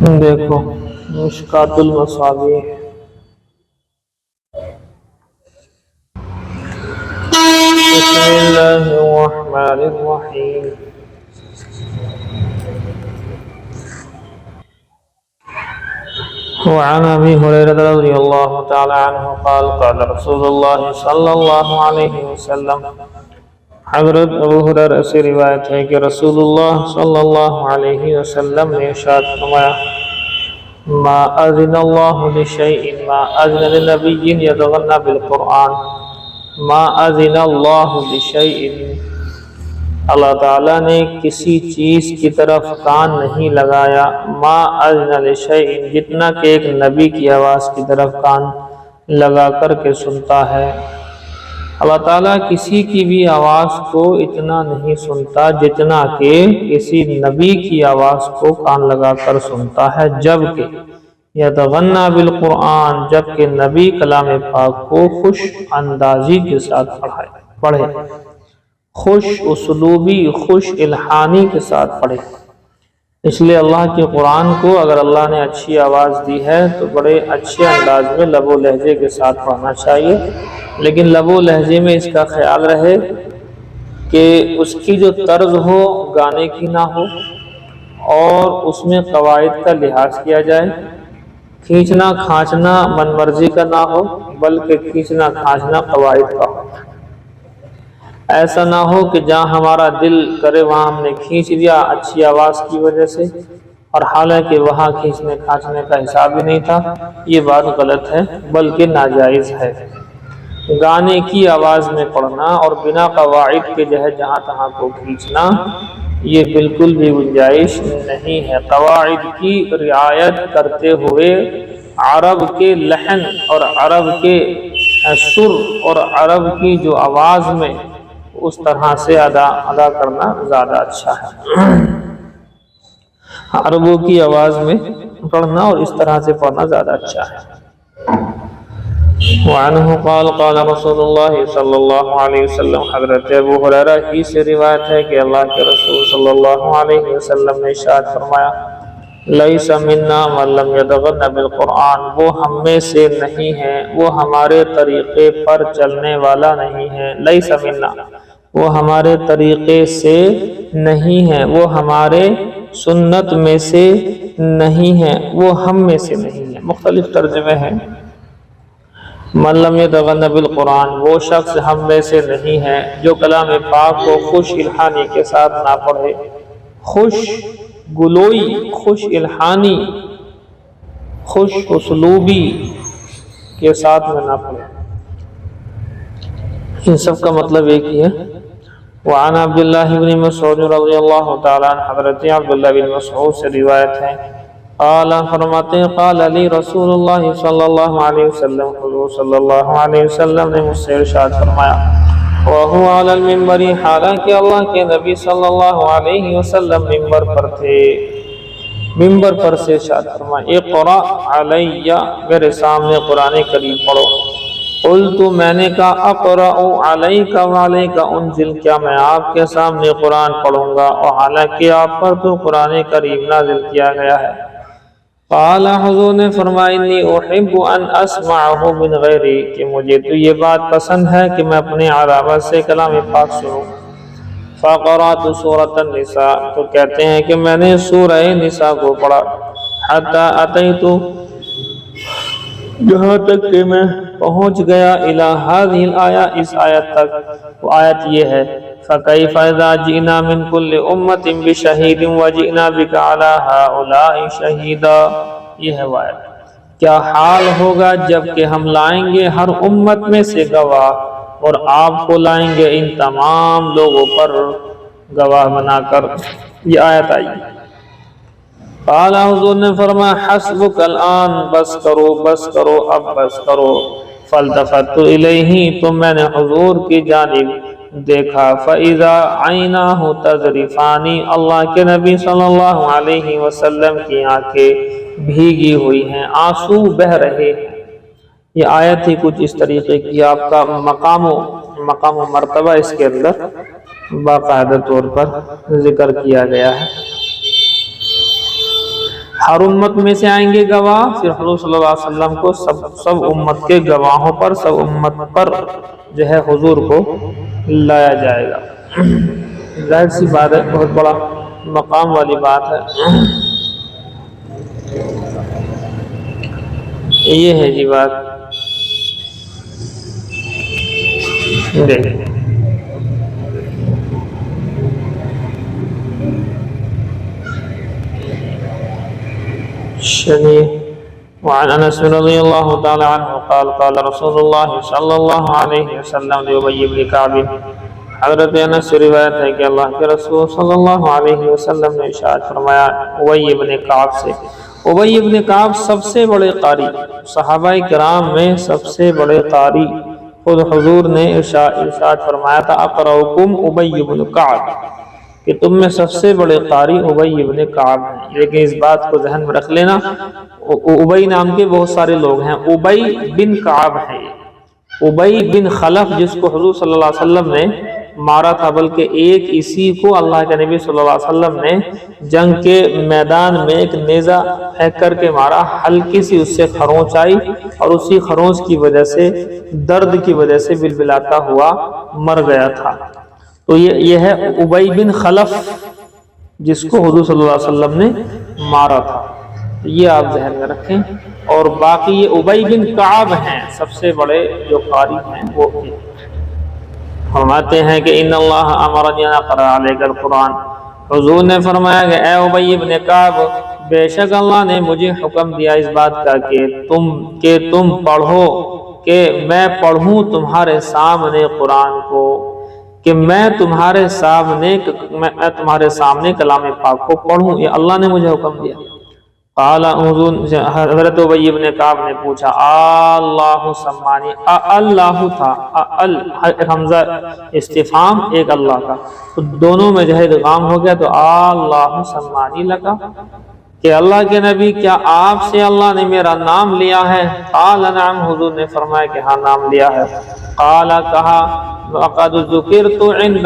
دیکھو مشکات المصابیح، بسم اللہ الرحمن الرحیم۔ وعن ابی ہریرہ رضی اللہ تعالی عنہ قال قال رسول اللہ صلی اللہ علیہ وسلم، حضرت ابو ہریرہ سے روایت ہے کہ رسول اللہ صلی اللہ علیہ وسلم نے ارشاد فرمایا، ما اذن اللہ لشیء ما اذن لنبی یتغنى بالقرآن، ما اذن اللہ لشیء، اللہ تعالیٰ نے کسی چیز کی طرف کان نہیں لگایا، ما اذن لشیء، جتنا کہ ایک نبی کی آواز کی طرف کان لگا کر کے سنتا ہے۔ اللہ تعالیٰ کسی کی بھی آواز کو اتنا نہیں سنتا جتنا کہ کسی نبی کی آواز کو کان لگا کر سنتا ہے، جبکہ یتغنى بالقرآن، جبکہ نبی کلام پاک کو خوش اندازی کے ساتھ پڑھے، خوش اسلوبی، خوش الحانی کے ساتھ پڑھے۔ اس لیے اللہ کے قرآن کو اگر اللہ نے اچھی آواز دی ہے تو بڑے اچھے انداز میں لب و لہجے کے ساتھ پڑھنا چاہیے، لیکن لب و لہجے میں اس کا خیال رہے کہ اس کی جو طرز ہو گانے کی نہ ہو، اور اس میں قواعد کا لحاظ کیا جائے، کھینچنا کھانچنا من مرضی کا نہ ہو بلکہ کھینچنا کھانچنا قواعد کا ہو۔ ایسا نہ ہو کہ جہاں ہمارا دل کرے وہاں ہم نے کھینچ دیا اچھی آواز کی وجہ سے، اور حالانکہ وہاں کھینچنے کھانچنے کا حساب ہی نہیں تھا۔ یہ بات غلط ہے بلکہ ناجائز ہے۔ گانے کی آواز میں پڑھنا اور بنا قواعد کے جہاں تہاں کو کھینچنا، یہ بالکل بھی گنجائش نہیں ہے۔ قواعد کی رعایت کرتے ہوئے عرب کے لحن اور عرب کے سر اور عرب کی جو آواز میں اس طرح سے ادا کرنا زیادہ اچھا ہے۔ عربوں کی آواز میں پڑھنا اور اس طرح سے پڑھنا زیادہ اچھا ہے۔ وعنہ قال قال رسول اللہ صلی اللہ علیہ وسلم، حضرت ابو ہریرہ ہی سے روایت ہے کہ اللہ کے رسول صلی اللہ علیہ وسلم نے ارشاد فرمایا، لیس منا من لم یتغن بالقرآن، وہ ہم میں سے نہیں ہے، وہ ہمارے طریقے پر چلنے والا نہیں ہے۔ لیس منا، وہ ہمارے طریقے سے نہیں ہے، وہ ہمارے سنت میں سے نہیں ہے، وہ ہم میں سے نہیں ہے۔ مختلف ترجمے ہیں۔ من لم یتغن بالقرآن، وہ شخص ہم میں سے نہیں ہے جو کلام پاک کو خوش الحانی کے ساتھ نہ پڑھے، خوش گلوئی، خوش الحانی، خوش اسلوبی کے ساتھ میں نہ پڑھے۔ ان سب کا مطلب ایک ہی ہے۔ وعن عبداللہ بن مسعود رضی اللہ تعالیٰ عنہ، حضرت عبداللہ بن مسعود سے روایت ہے، قال فرماتے ہیں، قال علی رسول اللہ صلی اللہ علیہ وسلم، حضور صلی اللہ علیہ وسلم نے مجھ سے ارشاد فرمایا، وَهُوَ عَلَى الْمِنْبَرِ، حالانکہ اللہ کے نبی صلی اللہ علیہ وسلم ممبر پر تھے، ممبر پر سے ارشاد فرمایا، اقرأ علیہ، میرے سامنے قرآن کریم پڑھو۔ قلت، میں نے کہا، اقرأ علیک وعلیک انزل، کیا میں آپ کے سامنے قرآن پڑھوں گا اور حالانکہ آپ پر تو قرآن کریم نازل کیا گیا ہے؟ قال، حضور نے فرمایا، انی احب ان اسمعہ من غیری، کہ مجھے تو یہ بات پسند ہے کہ میں اپنے علاوہ سے کلام پاک سنوں۔ فقرأت سورۃ النساء، تو کہتے ہیں کہ میں نے سورہ نساء کو پڑھا، حتی اتیت، یہاں تک کہ میں پہنچ گیا، الی ہذہ الآیہ، اس آیت تک۔ وہ آیت یہ ہے، فَكَيْفَ إِذَا جِئْنَا مِنْ كُلِّ أُمَّةٍ بِشَهِيدٍ وَجِئْنَا بِكَ عَلَى هَؤُلَاءِ شَهِيدًا، یہ ہے وہ آیت۔ کیا حال ہوگا جب کہ ہم لائیں گے ہر امت میں سے گواہ، اور آپ کو لائیں گے ان تمام لوگوں پر گواہ بنا کر۔ یہ آیت آئی۔ قال، حضور نے فرمایا، حسبک الآن، بس کرو بس کرو، اب بس کرو۔ فالتفت الیہ، تو میں نے حضور کی جانب دیکھا، فاذا عیناہ تذرفان، اللہ کے نبی صلی اللہ علیہ وسلم کی آنکھیں بھیگی ہوئی ہیں، آنسو بہہ رہے ہیں۔ یہ آیت ہی کچھ اس طریقے کی، آپ کا مقام و مرتبہ اس کے اندر باقاعدہ طور پر ذکر کیا گیا ہے۔ ہر امت میں سے آئیں گے گواہ، پھر حضور صلی اللہ علیہ وسلم کو سب امت کے گواہوں پر، سب امت پر جو ہے حضور کو لایا جائے گا۔ ظاہر سی بات ہے، بہت بڑا مقام والی بات ہے۔ یہ ہے جی بات۔ دیکھیں وعن انس رضی اللہ تعالی عنہ قال قال رسول اللہ صلی اللہ علیہ وسلم لابی بن کعب، حضرت انس سے روایت ہے کہ اللہ کے رسول صلی اللہ علیہ وسلم نے ارشاد فرمایا ابی بن کعب سے۔ ابی بن کعب سب سے بڑے قاری، صحابہ کرام میں سب سے بڑے قاری، خود حضور نے ارشاد فرمایا تھا اقرؤکم ابی بن کعب، کہ تم میں سب سے بڑے قاری ابی بن کعب ہیں۔ لیکن اس بات کو ذہن میں رکھ لینا، ابی نام کے بہت سارے لوگ ہیں، ابی بن کعب ہے، ابی بن خلف جس کو حضور صلی اللہ علیہ وسلم نے مارا تھا، بلکہ ایک اسی کو اللہ کے نبی صلی اللہ علیہ وسلم نے جنگ کے میدان میں ایک نیزہ پھینک کر کے مارا، ہلکی سی اس سے خرونچ آئی اور اسی خرونچ کی وجہ سے، درد کی وجہ سے بلبلاتا ہوا مر گیا تھا۔ تو یہ ہے ابی بن خلف جس کو حضور صلی اللہ علیہ وسلم نے مارا تھا، یہ آپ ذہن میں رکھیں۔ اور باقی یہ ابی بن کعب ہیں سب سے بڑے جو قاری ہیں، وہ فرماتے ہیں کہ ان اللہ امرنی ان اقرأ علیک القرآن، حضور نے فرمایا کہ اے ابی بن کعب، بے شک اللہ نے مجھے حکم دیا اس بات کا کہ تم پڑھو، کہ میں پڑھوں تمہارے سامنے قرآن کو، کہ میں تمہارے سامنے کلام پاک کو پڑھوں، یہ اللہ نے مجھے حکم دیا۔ قال حضرت ابی بن کعب نے پوچھا اللہ سمانی، اللہ تھا، حمزہ استفہام ایک اللہ کا، تو دونوں میں جو ہے ادغام ہو گیا، تو اللہ سمانی لگا کہ اللہ کے نبی کیا آپ سے اللہ نے میرا نام لیا ہے؟ قال نعم، حضور نے فرمایا کہ ہاں نام لیا ہے۔ قال کہا وقد ذکرت عند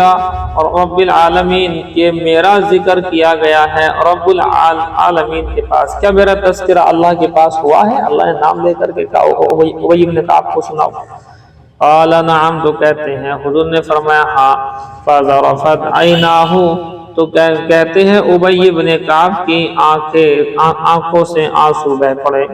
رب العالمین، کہ میرا ذکر کیا گیا ہے رب العالمین کے پاس، کیا میرا تذکرہ اللہ کے پاس ہوا ہے؟ اللہ نے نام لے کر کے کہا ابی بن کعب کو سناؤ۔ قال نعم، تو کہتے ہیں حضور نے فرمایا ہاں۔ فذرفت عیناہ، تو کہتے ہیں ابی بن کعب کی آنکھوں سے آنسو بہہ پڑے۔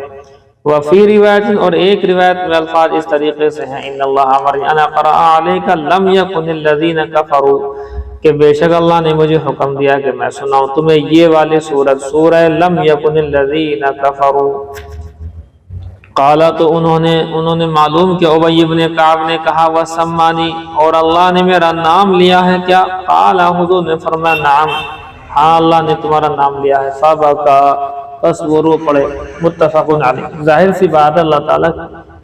وفی روایت، اور ایک روایت میں الفاظ اس طریقے سے ہیں ان اللہ امرنی ان اقرأ علیک لم یکن الذین کفروا، کہ بے شک اللہ نے مجھے حکم دیا کہ میں سناؤں تمہیں یہ والی سورت، سورہ لم یکن الذین کفروا۔ قال، تو انہوں نے معلوم کہ ابی بن کعب نے کہا وسمانی، اور اللہ نے میرا نام لیا ہے کیا؟ قال، حضور نے فرمایا نعم، ہاں اللہ نے تمہارا نام لیا ہے۔ فبکا، بس وہ رو پڑے۔ متفق علیہ۔ ظاہر سی بات ہے اللہ تعالیٰ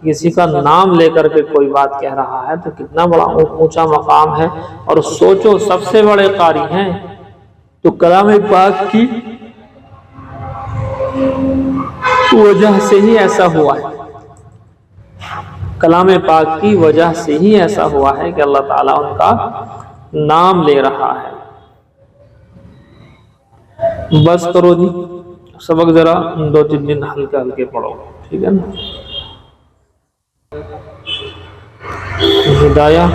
کسی کا نام لے کر کے کوئی بات کہہ رہا ہے تو کتنا بڑا اونچا مقام ہے، اور سوچو سب سے بڑے قاری ہیں، تو کلام پاک کی وجہ سے ہی ایسا ہوا ہے، کلام پاک کی وجہ سے ہی ایسا ہوا ہے کہ اللہ تعالیٰ ان کا نام لے رہا ہے۔ بس کرو جی، سبق ذرا 2-3 دن ہلکے پڑھو، ٹھیک ہے نا۔ ہدایہ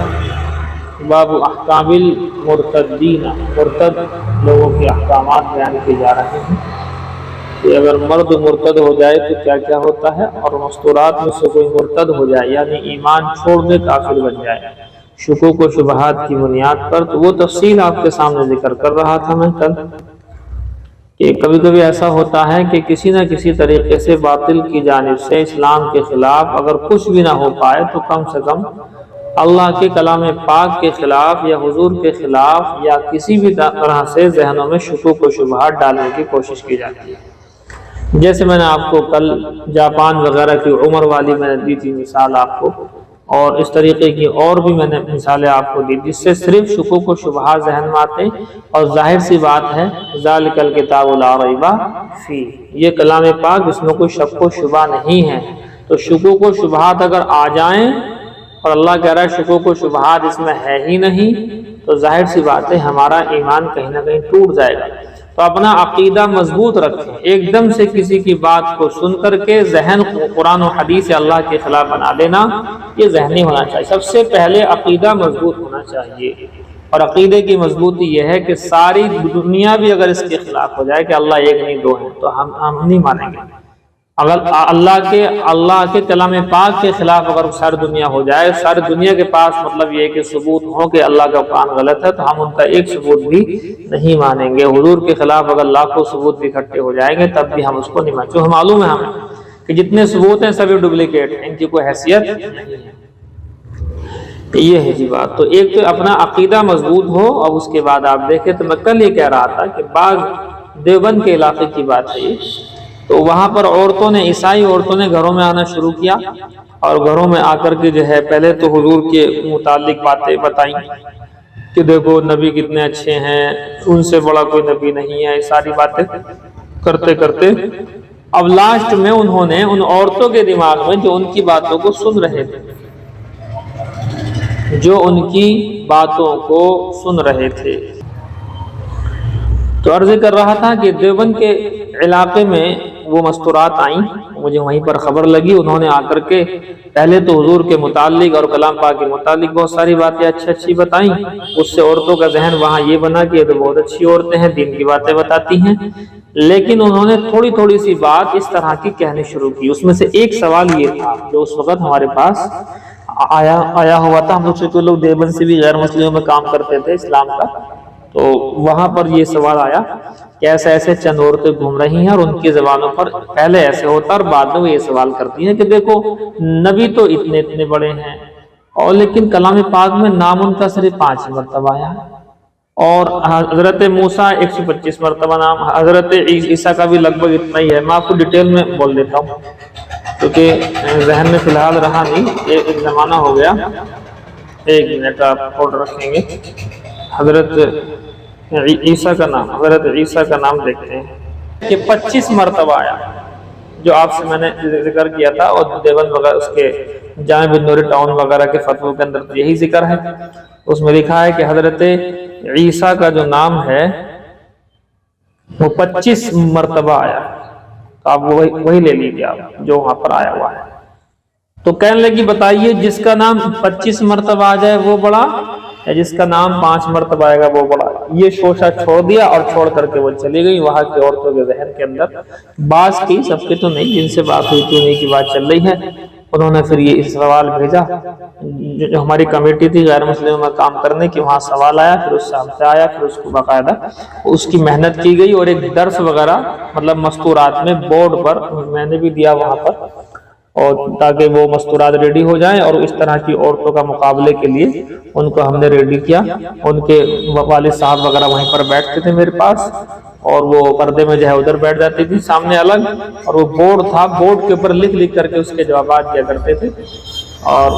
باب احکام المرتدین، مرتد لوگوں کے احکامات بیان کیے جا رہے ہیں کہ اگر مرد مرتد ہو جائے تو کیا کیا ہوتا ہے، اور مستورات میں سے کوئی مرتد ہو جائے یعنی ایمان چھوڑ دے، کافر بن جائے شکوک و شبہات کی بنیاد پر، تو وہ تفصیل آپ کے سامنے ذکر کر رہا تھا میں کل، کہ کبھی کبھی ایسا ہوتا ہے کہ کسی نہ کسی طریقے سے باطل کی جانب سے اسلام کے خلاف اگر کچھ بھی نہ ہو پائے تو کم سے کم اللہ کے کلام پاک کے خلاف یا حضور کے خلاف یا کسی بھی طرح سے ذہنوں میں شکوک و شبہات ڈالنے کی کوشش کی جاتی ہے۔ جیسے میں نے آپ کو کل جاپان وغیرہ کی عمر والی میں نے دی تھی مثال آپ کو، اور اس طریقے کی اور بھی میں نے مثالیں آپ کو دی جس سے صرف شکوک و شبہات ذہن میں آتے، اور ظاہر سی بات ہے ذالک الکتاب لا ریب فیہ، یہ کلام پاک اس میں کوئی شک و شبہ نہیں ہے، تو شکوک و شبہات اگر آ جائیں اور اللہ کہہ رہا ہے شکوک و شبہات اس میں ہے ہی نہیں، تو ظاہر سی بات ہے ہمارا ایمان کہیں نہ کہیں ٹوٹ جائے گا۔ تو اپنا عقیدہ مضبوط رکھیں، ایک دم سے کسی کی بات کو سن کر کے ذہن کو قرآن و حدیث اللہ کے خلاف بنا دینا، یہ ذہنی ہونا چاہیے۔ سب سے پہلے عقیدہ مضبوط ہونا چاہیے، اور عقیدے کی مضبوطی یہ ہے کہ ساری دنیا بھی اگر اس کے خلاف ہو جائے کہ اللہ ایک نہیں دو ہیں تو ہم نہیں مانیں گے۔ اگر اللہ کے کلام پاک کے خلاف اگر ساری دنیا ہو جائے، ساری دنیا کے پاس مطلب یہ کہ ثبوت ہو کہ اللہ کا قرآن غلط ہے، تو ہم ان کا ایک ثبوت بھی نہیں مانیں گے۔ حضور کے خلاف اگر لاکھوں ثبوت بھی اکٹھے ہو جائیں گے تب بھی ہم اس کو نہیں مانیں گے، کیونکہ معلوم ہے ہمیں کہ جتنے ثبوت ہیں سبھی ڈپلیکیٹ ہیں، ان کی کوئی حیثیت نہیں ہے۔ یہ ہے جی بات۔ تو ایک تو اپنا عقیدہ مضبوط ہو، اور اس کے بعد آپ دیکھیں تو میں کل یہ کہہ رہا تھا کہ بعض دیوبند کے علاقے کی بات ہے یہ، تو وہاں پر عورتوں نے، عیسائی عورتوں نے گھروں میں آنا شروع کیا، اور گھروں میں آ کر کے جو ہے پہلے تو حضور کے متعلق باتیں بتائیں کہ دیکھو نبی کتنے اچھے ہیں، ان سے بڑا کوئی نبی نہیں ہے، یہ ساری باتیں کرتے کرتے اب لاسٹ میں انہوں نے ان عورتوں کے دماغ میں جو ان کی باتوں کو سن رہے تھے، جو ان کی باتوں کو سن رہے تھے، تو عرض کر رہا تھا کہ دیوبند کے علاقے میں وہ مستورات آئیں، مجھے وہیں پر خبر لگی، انہوں نے آ کر کے پہلے تو حضور کے متعلق اور کلام پاک کے متعلق بہت ساری باتیں اچھی بتائیں۔ اس سے عورتوں کا ذہن وہاں یہ بنا کہ یہ تو بہت اچھی عورتیں ہیں، دین کی باتیں بتاتی ہیں، لیکن انہوں نے تھوڑی سی بات اس طرح کی کہنی شروع کی۔ اس میں سے ایک سوال یہ تھا جو اس وقت ہمارے پاس آیا ہوا تھا، ہم لوگ سے لوگ دیوبند سے بھی غیر مسلموں میں کام کرتے تھے اسلام کا، تو وہاں پر یہ سوال آیا کہ ایسے چند عورتیں گھوم رہی ہیں، اور ان کی زبانوں پر پہلے ایسے ہوتا اور بعد میں وہ یہ سوال کرتی ہیں کہ دیکھو نبی تو اتنے بڑے ہیں، اور لیکن کلام پاک میں نام ان کا صرف 5 مرتبہ آیا ہے، اور حضرت موسیٰ 125 مرتبہ نام، حضرت عیسیٰ کا بھی لگ بھگ اتنا ہی ہے۔ میں آپ کو ڈیٹیل میں بول دیتا ہوں کیونکہ ذہن میں فی الحال رہا نہیں، ایک زمانہ ہو گیا۔ 1 منٹ آپ ہولڈ رکھیں گے۔ حضرت عیسیٰ کا نام، حضرت عیسیٰ کا نام دیکھتے ہیں کہ 25 مرتبہ آیا، جو آپ سے میں نے ذکر کیا تھا، اور دیوبند وغیرہ اس کے جامع بن نوری ٹاؤن وغیرہ کے فتووں کے اندر یہی ذکر ہے۔ اس میں لکھا ہے کہ حضرت عیسیٰ کا جو نام ہے وہ 25 مرتبہ آیا، تو آپ وہی لے لیجیے آپ جو وہاں پر آیا ہوا ہے۔ تو کہنے لگی بتائیے جس کا نام 25 مرتبہ آ جائے وہ بڑا، یا جس کا نام 5 مرتبہ آئے گا وہ بڑا؟ یہ شوشہ چھوڑ دیا اور چھوڑ کر کے وہ چلی گئی۔ وہاں کی عورتوں کے ذہن کے اندر بعض کی، سب کے تو نہیں، جن سے بات ہوئی تھی انہیں کی بات چل رہی ہے، انہوں نے پھر یہ سوال بھیجا، جو ہماری کمیٹی تھی غیر مسلموں میں کام کرنے کی، وہاں سوال آیا، پھر اس سے ہم سے آیا، پھر اس کو باقاعدہ اس کی محنت کی گئی، اور ایک درس وغیرہ مطلب مستورات میں بورڈ پر میں نے بھی دیا وہاں پر، اور تاکہ وہ مستورات ریڈی ہو جائیں، اور اس طرح کی عورتوں کا مقابلے کے لیے ان کو ہم نے ریڈی کیا۔ ان کے والد صاحب وغیرہ وہیں پر بیٹھتے تھے میرے پاس، اور وہ پردے میں جو ہے ادھر بیٹھ جاتی تھی سامنے الگ، اور وہ بورڈ تھا، بورڈ کے اوپر لکھ کر کے اس کے جوابات دیا کرتے تھے، اور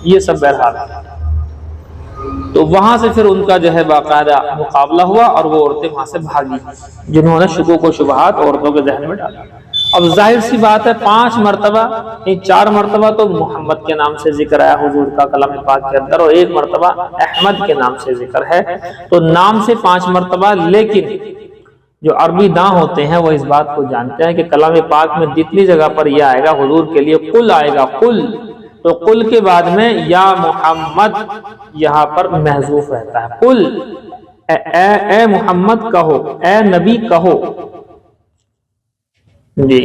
یہ سب بہرحال۔ تو وہاں سے پھر ان کا جو ہے باقاعدہ مقابلہ ہوا، اور وہ عورتیں وہاں سے بھاگی جنہوں نے شکوک و شبہات عورتوں کے ذہن میں ڈالا۔ اب ظاہر سی بات ہے 5 مرتبہ، 4 مرتبہ تو محمد کے نام سے ذکر آیا حضور کا کلام پاک کے اندر، اور 1 مرتبہ احمد کے نام سے ذکر ہے، تو نام سے 5 مرتبہ۔ لیکن جو عربی داں ہوتے ہیں وہ اس بات کو جانتے ہیں کہ کلام پاک میں جتنی جگہ پر یہ آئے گا حضور کے لیے قل آئے گا، قل، تو قل کے بعد میں یا محمد یہاں پر محذوف رہتا ہے۔ قل، اے محمد کہو، اے نبی کہو جی۔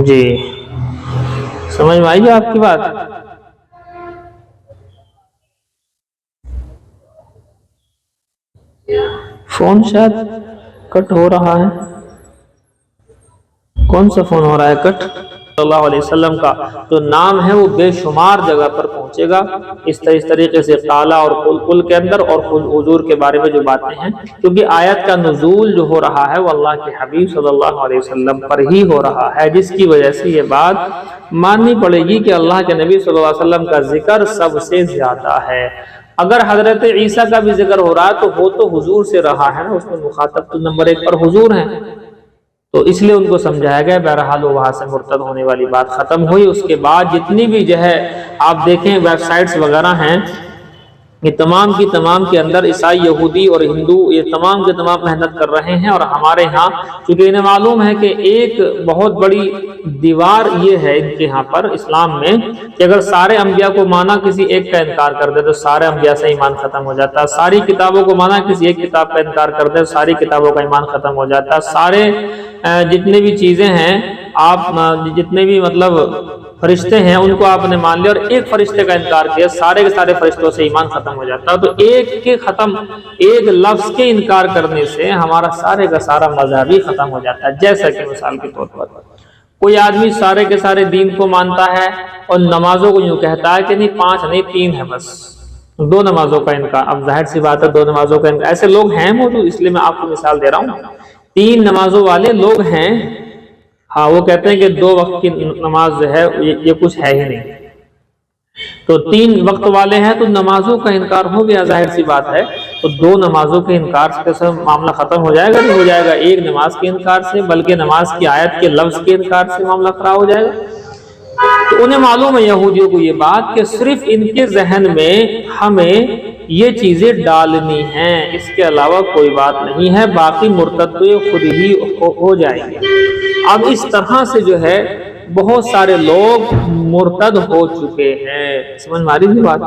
جی سمجھ میں آئی آپ کی بات؟ فون شاید کٹ ہو رہا ہے، کون سا فون ہو رہا ہے کٹ؟ صلی اللہ علیہ وسلم کا جو نام ہے وہ بے شمار جگہ پر پہنچے گا، اس طریقے سے قالا اور قل کے اندر، اور حضور کے بارے میں جو باتیں ہیں، کیونکہ آیت کا نزول جو ہو رہا ہے وہ اللہ کے حبیب صلی اللہ علیہ وسلم پر ہی ہو رہا ہے، جس کی وجہ سے یہ بات ماننی پڑے گی کہ اللہ کے نبی صلی اللہ علیہ وسلم کا ذکر سب سے زیادہ ہے۔ اگر حضرت عیسیٰ کا بھی ذکر ہو رہا ہے تو وہ تو حضور سے رہا ہے نا، اس میں مخاطب تو نمبر 1 پر حضور ہیں، تو اس لیے ان کو سمجھایا گیا۔ بہرحال وہ وہاں سے مرتد ہونے والی بات ختم ہوئی۔ اس کے بعد جتنی بھی جو ہے آپ دیکھیں ویب سائٹس وغیرہ ہیں، یہ تمام کی تمام کے اندر عیسائی، یہودی اور ہندو یہ تمام کے تمام محنت کر رہے ہیں۔ اور ہمارے ہاں چونکہ انہیں معلوم ہے کہ ایک بہت بڑی دیوار یہ ہے ان کے ہاں پر اسلام میں کہ اگر سارے انبیاء کو مانا کسی ایک کا انکار کر دے تو سارے انبیاء سے ایمان ختم ہو جاتا ہے، ساری کتابوں کو مانا کسی ایک کتاب کا انکار کر دے تو ساری کتابوں کا ایمان ختم ہو جاتا ہے، سارے جتنے بھی چیزیں ہیں آپ جتنے بھی مطلب فرشتے ہیں ان کو آپ نے مان لیا اور ایک فرشتے کا انکار کیا سارے کے سارے فرشتوں سے ایمان ختم ہو جاتا ہے۔ تو ایک لفظ کے انکار کرنے سے ہمارا سارے کا سارا مذہب ہی ختم ہو جاتا ہے۔ جیسا کہ مثال کے طور پر کوئی آدمی سارے کے سارے دین کو مانتا ہے اور نمازوں کو یوں کہتا ہے کہ نہیں 5 نہیں 3 ہے، بس 2 نمازوں کا انکار۔ اب ظاہر سی بات ہے 2 نمازوں کا انکار، ایسے لوگ ہیں موجود، اس لیے میں آپ کو مثال دے رہا ہوں۔ 3 نمازوں والے لوگ ہیں، ہاں وہ کہتے ہیں کہ 2 وقت کی نماز جو ہے یہ کچھ ہے ہی نہیں، تو 3 وقت والے ہیں تو نمازوں کا انکار ہو گیا، ظاہر سی بات ہے۔ تو 2 نمازوں کے انکار سے معاملہ ختم ہو جائے گا؟ نہیں ہو جائے گا۔ ایک نماز کے انکار سے، بلکہ نماز کی آیت کے لفظ کے انکار سے معاملہ خراب ہو جائے گا۔ تو انہیں معلوم ہے یہودیوں کو یہ بات کہ صرف ان کے ذہن میں ہمیں یہ چیزیں ڈالنی ہیں، اس کے علاوہ کوئی بات نہیں ہے، باقی مرتد تو یہ خود ہی ہو جائیں گے۔ اب اس طرح سے جو ہے بہت سارے لوگ مرتد ہو چکے ہیں، سمجھ میں آ رہی ہے بات؟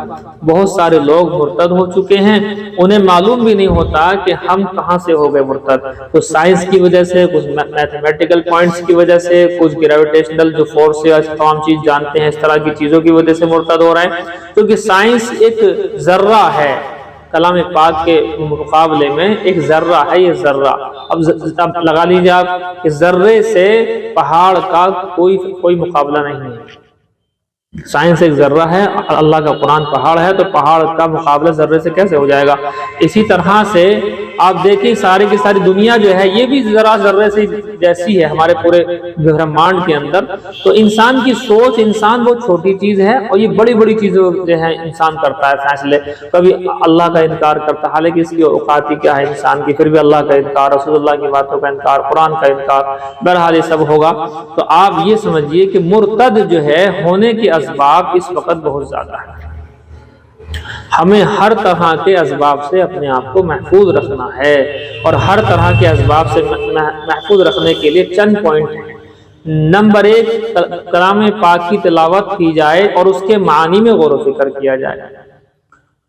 بہت سارے لوگ مرتد ہو چکے ہیں، انہیں معلوم بھی نہیں ہوتا کہ ہم کہاں سے ہو گئے مرتد۔ کچھ سائنس کی وجہ سے، کچھ میتھمیٹیکل پوائنٹس کی وجہ سے، کچھ گریویٹیشنل جو فورس ہے تمام چیز جانتے ہیں، اس طرح کی چیزوں کی وجہ سے مرتد ہو رہے ہیں، کیونکہ سائنس ایک ذرہ ہے کلام پاک کے مقابلے میں، ایک ذرہ ہے یہ ذرہ۔ اب لگا لیجیے آپ کہ ذرے سے پہاڑ کا کوئی مقابلہ نہیں ہے۔ سائنس ایک ذرہ ہے، اللہ کا قرآن پہاڑ ہے، تو پہاڑ کا مقابلہ ذرے سے کیسے ہو جائے گا؟ اسی طرح سے آپ دیکھیں ساری کی ساری دنیا جو ہے یہ بھی ذرے سے جیسی ہے ہمارے پورے برہمانڈ کے اندر۔ تو انسان کی سوچ، انسان وہ چھوٹی چیز ہے اور یہ بڑی بڑی چیزیں جو ہے انسان کرتا ہے فیصلے، کبھی اللہ کا انکار کرتا ہے، حالانکہ اس کی اوقات ہی کیا ہے انسان کی، پھر بھی اللہ کا انکار، رسول اللہ کی باتوں کا انکار، قرآن کا انکار، بہرحال یہ سب ہوگا۔ تو آپ یہ سمجھیے کہ مرتد جو ہے ہونے کے اسباب اس وقت بہت زیادہ ہیں، ہمیں ہر طرح کے اسباب سے اپنے آپ کو محفوظ رکھنا ہے، اور ہر طرح کے اسباب سے محفوظ رکھنے کے لیے چند پوائنٹ ہیں۔ نمبر 1، کلام پاک کی تلاوت کی جائے اور اس کے معنی میں غور و فکر کیا جائے،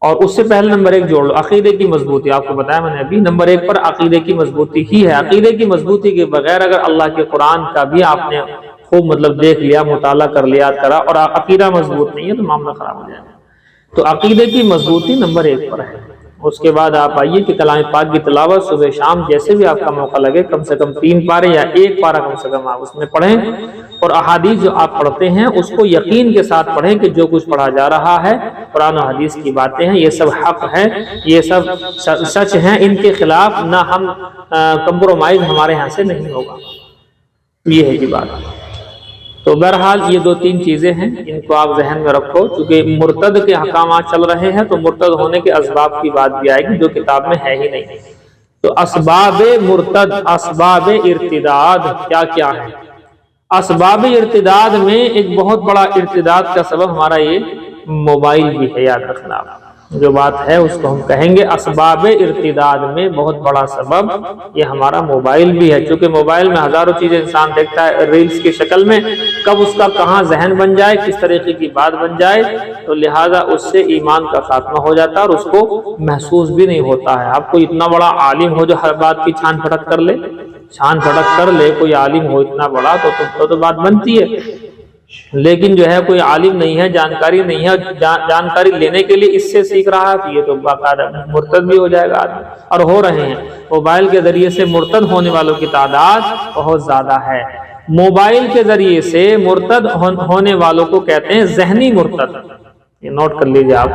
اور اس سے پہلے نمبر 1 جوڑ لو عقیدے کی مضبوطی۔ آپ کو بتایا میں نے ابھی نمبر 1 پر عقیدے کی مضبوطی ہی ہے۔ عقیدے کی مضبوطی کے بغیر اگر اللہ کے قرآن کا بھی آپ نے خوب مطلب دیکھ لیا، مطالعہ کر لیا کرا، اور عقیدہ مضبوط نہیں ہے تو معاملہ خراب ہو جائے گا۔ تو عقیدے کی مضبوطی نمبر 1 پر ہے۔ اس کے بعد آپ آئیے کہ کلام پاک کی تلاوت صبح شام جیسے بھی آپ کا موقع لگے کم سے کم 3 پارے یا 1 پارہ کم سے کم آپ اس میں پڑھیں، اور احادیث جو آپ پڑھتے ہیں اس کو یقین کے ساتھ پڑھیں کہ جو کچھ پڑھا جا رہا ہے قرآن و حدیث کی باتیں ہیں، یہ سب حق ہے، یہ سب سچ ہیں، ان کے خلاف نہ ہم کمپرومائز ہمارے ہاں سے نہیں ہوگا۔ یہ ہے جی بات۔ تو بہرحال یہ 2-3 چیزیں ہیں، ان کو آپ ذہن میں رکھو، چونکہ مرتد کے احکامات چل رہے ہیں تو مرتد ہونے کے اسباب کی بات بھی آئے گی جو کتاب میں ہے ہی نہیں۔ تو اسباب مرتد، اسباب ارتداد کیا کیا ہے؟ اسباب ارتداد میں ایک بہت بڑا ارتداد کا سبب ہمارا یہ موبائل بھی ہے، یاد رکھنا جو بات ہے اس کو ہم کہیں گے۔ اسباب ارتداد میں بہت بڑا سبب یہ ہمارا موبائل بھی ہے، چونکہ موبائل میں ہزاروں چیزیں انسان دیکھتا ہے ریلز کی شکل میں، کب اس کا کہاں ذہن بن جائے، کس طریقے کی بات بن جائے، تو لہٰذا اس سے ایمان کا خاتمہ ہو جاتا ہے اور اس کو محسوس بھی نہیں ہوتا ہے۔ آپ کو اتنا بڑا عالم ہو جو ہر بات کی چھان پھٹک کر لے، کوئی عالم ہو اتنا بڑا تو بات بنتی ہے، لیکن جو ہے کوئی عالم نہیں ہے، جانکاری نہیں ہے، جانکاری لینے کے لیے اس سے سیکھ رہا ہے تو یہ تو باقاعدہ مرتد بھی ہو جائے گا آدمی، اور ہو رہے ہیں۔ موبائل کے ذریعے سے مرتد ہونے والوں کی تعداد بہت زیادہ ہے۔ موبائل کے ذریعے سے مرتد ہونے والوں کو کہتے ہیں ذہنی مرتد، یہ نوٹ کر لیجیے آپ،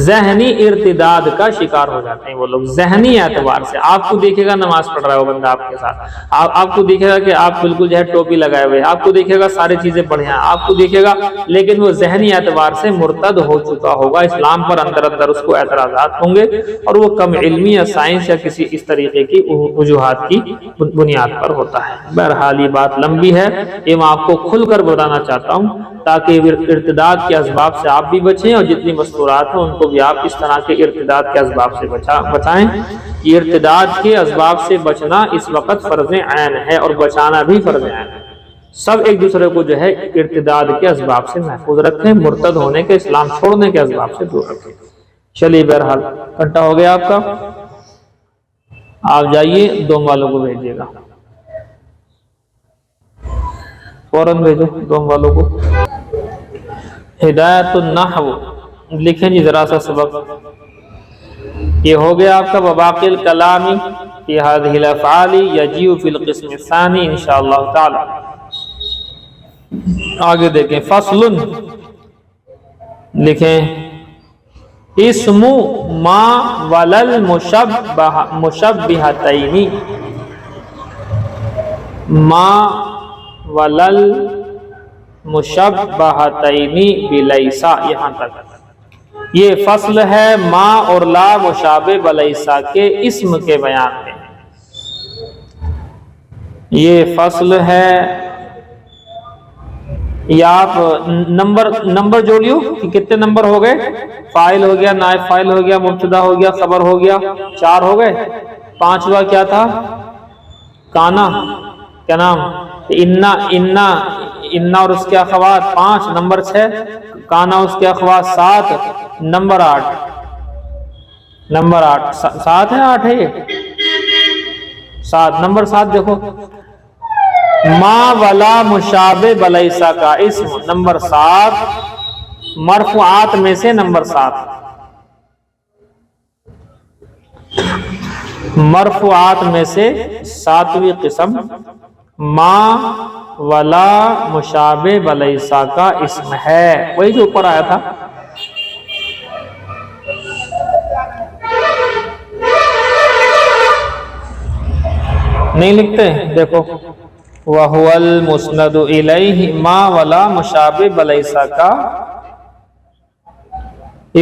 ذہنی ارتداد کا شکار ہو جاتے ہیں وہ لوگ ذہنی اعتبار سے۔ آپ کو دیکھے گا نماز پڑھ رہا ہے وہ بندہ آپ کے ساتھ، آپ کو دیکھے گا کہ آپ بالکل جو ہے ٹوپی لگائے ہوئے، آپ کو دیکھے گا ساری چیزیں بڑھیا ہیں، آپ کو دیکھے گا، لیکن وہ ذہنی اعتبار سے مرتد ہو چکا ہوگا اسلام پر، اندر اس کو اعتراضات ہوں گے، اور وہ کم علمی یا سائنس یا کسی اس طریقے کی وجوہات کی بنیاد پر ہوتا ہے۔ بہرحال یہ بات لمبی ہے، یہ میں آپ کو کھل کر بتانا چاہتا ہوں تاکہ ارتداد کے اسباب سے آپ بھی بچیں، اور جتنی مستورات ہیں ان کو بھی آپ اس طرح کے ارتداد کے اسباب سے بچائیں۔ یہ ارتداد کے اسباب سے بچنا اس وقت فرض عین ہے، اور بچانا بھی فرض عین ہے۔ سب ایک دوسرے کو جو ہے ارتداد کے اسباب سے محفوظ رکھیں، مرتد ہونے کے، اسلام چھوڑنے کے اسباب سے دور رکھیں۔ چلیے بہرحال گھنٹہ ہو گیا آپ کا، آپ جائیے دوم والوں کو بھیجیے گا، فوراً بھیجو دوم والوں کو۔ ہدایت النحو لکھیں جی ذرا سا سبق، یہ ہو گیا آپ کا۔ وباقی الکلام فی هذه الافعال یجیء فی القسم الثانی انشاءاللہ تعالی۔ آگے دیکھیں، فصل لکھیں، اسم ما ولل مشبہتین، ما ولل مشبہتین بلیسا، یہاں تک یہ فصل ہے ما اور لا مشابہ بلیسا کے اسم کے بیان میں۔ یہ فصل ہے، یا آپ نمبر جوڑیو کہ کتنے نمبر ہو گئے، فاعل ہو گیا، نائب فاعل ہو گیا، مبتدا ہو گیا، خبر ہو گیا، 4 ہو گئے۔ 5واں کیا تھا؟ کانا، کیا نام؟ انا اور اس کے اخوات 5، نمبر 6 کانا اس کے اخوات 7، نمبر 8 7 ہے 8 ہے یہ 7، نمبر 7 دیکھو، ما ولا مشابہ بلیسا کا اسم، نمبر 7 مرفوعات میں سے نمبر 7، مرفوعات میں سے 7ویں قسم ما ولا مشابہ بلیسا کا اسم ہے، وہی جو اوپر آیا تھا۔ نہیں لکھتے؟ دیکھو، وَهُوَ الْمُسْنَدُ إِلَيْهِ ما ولا مشابہ بلیسا کا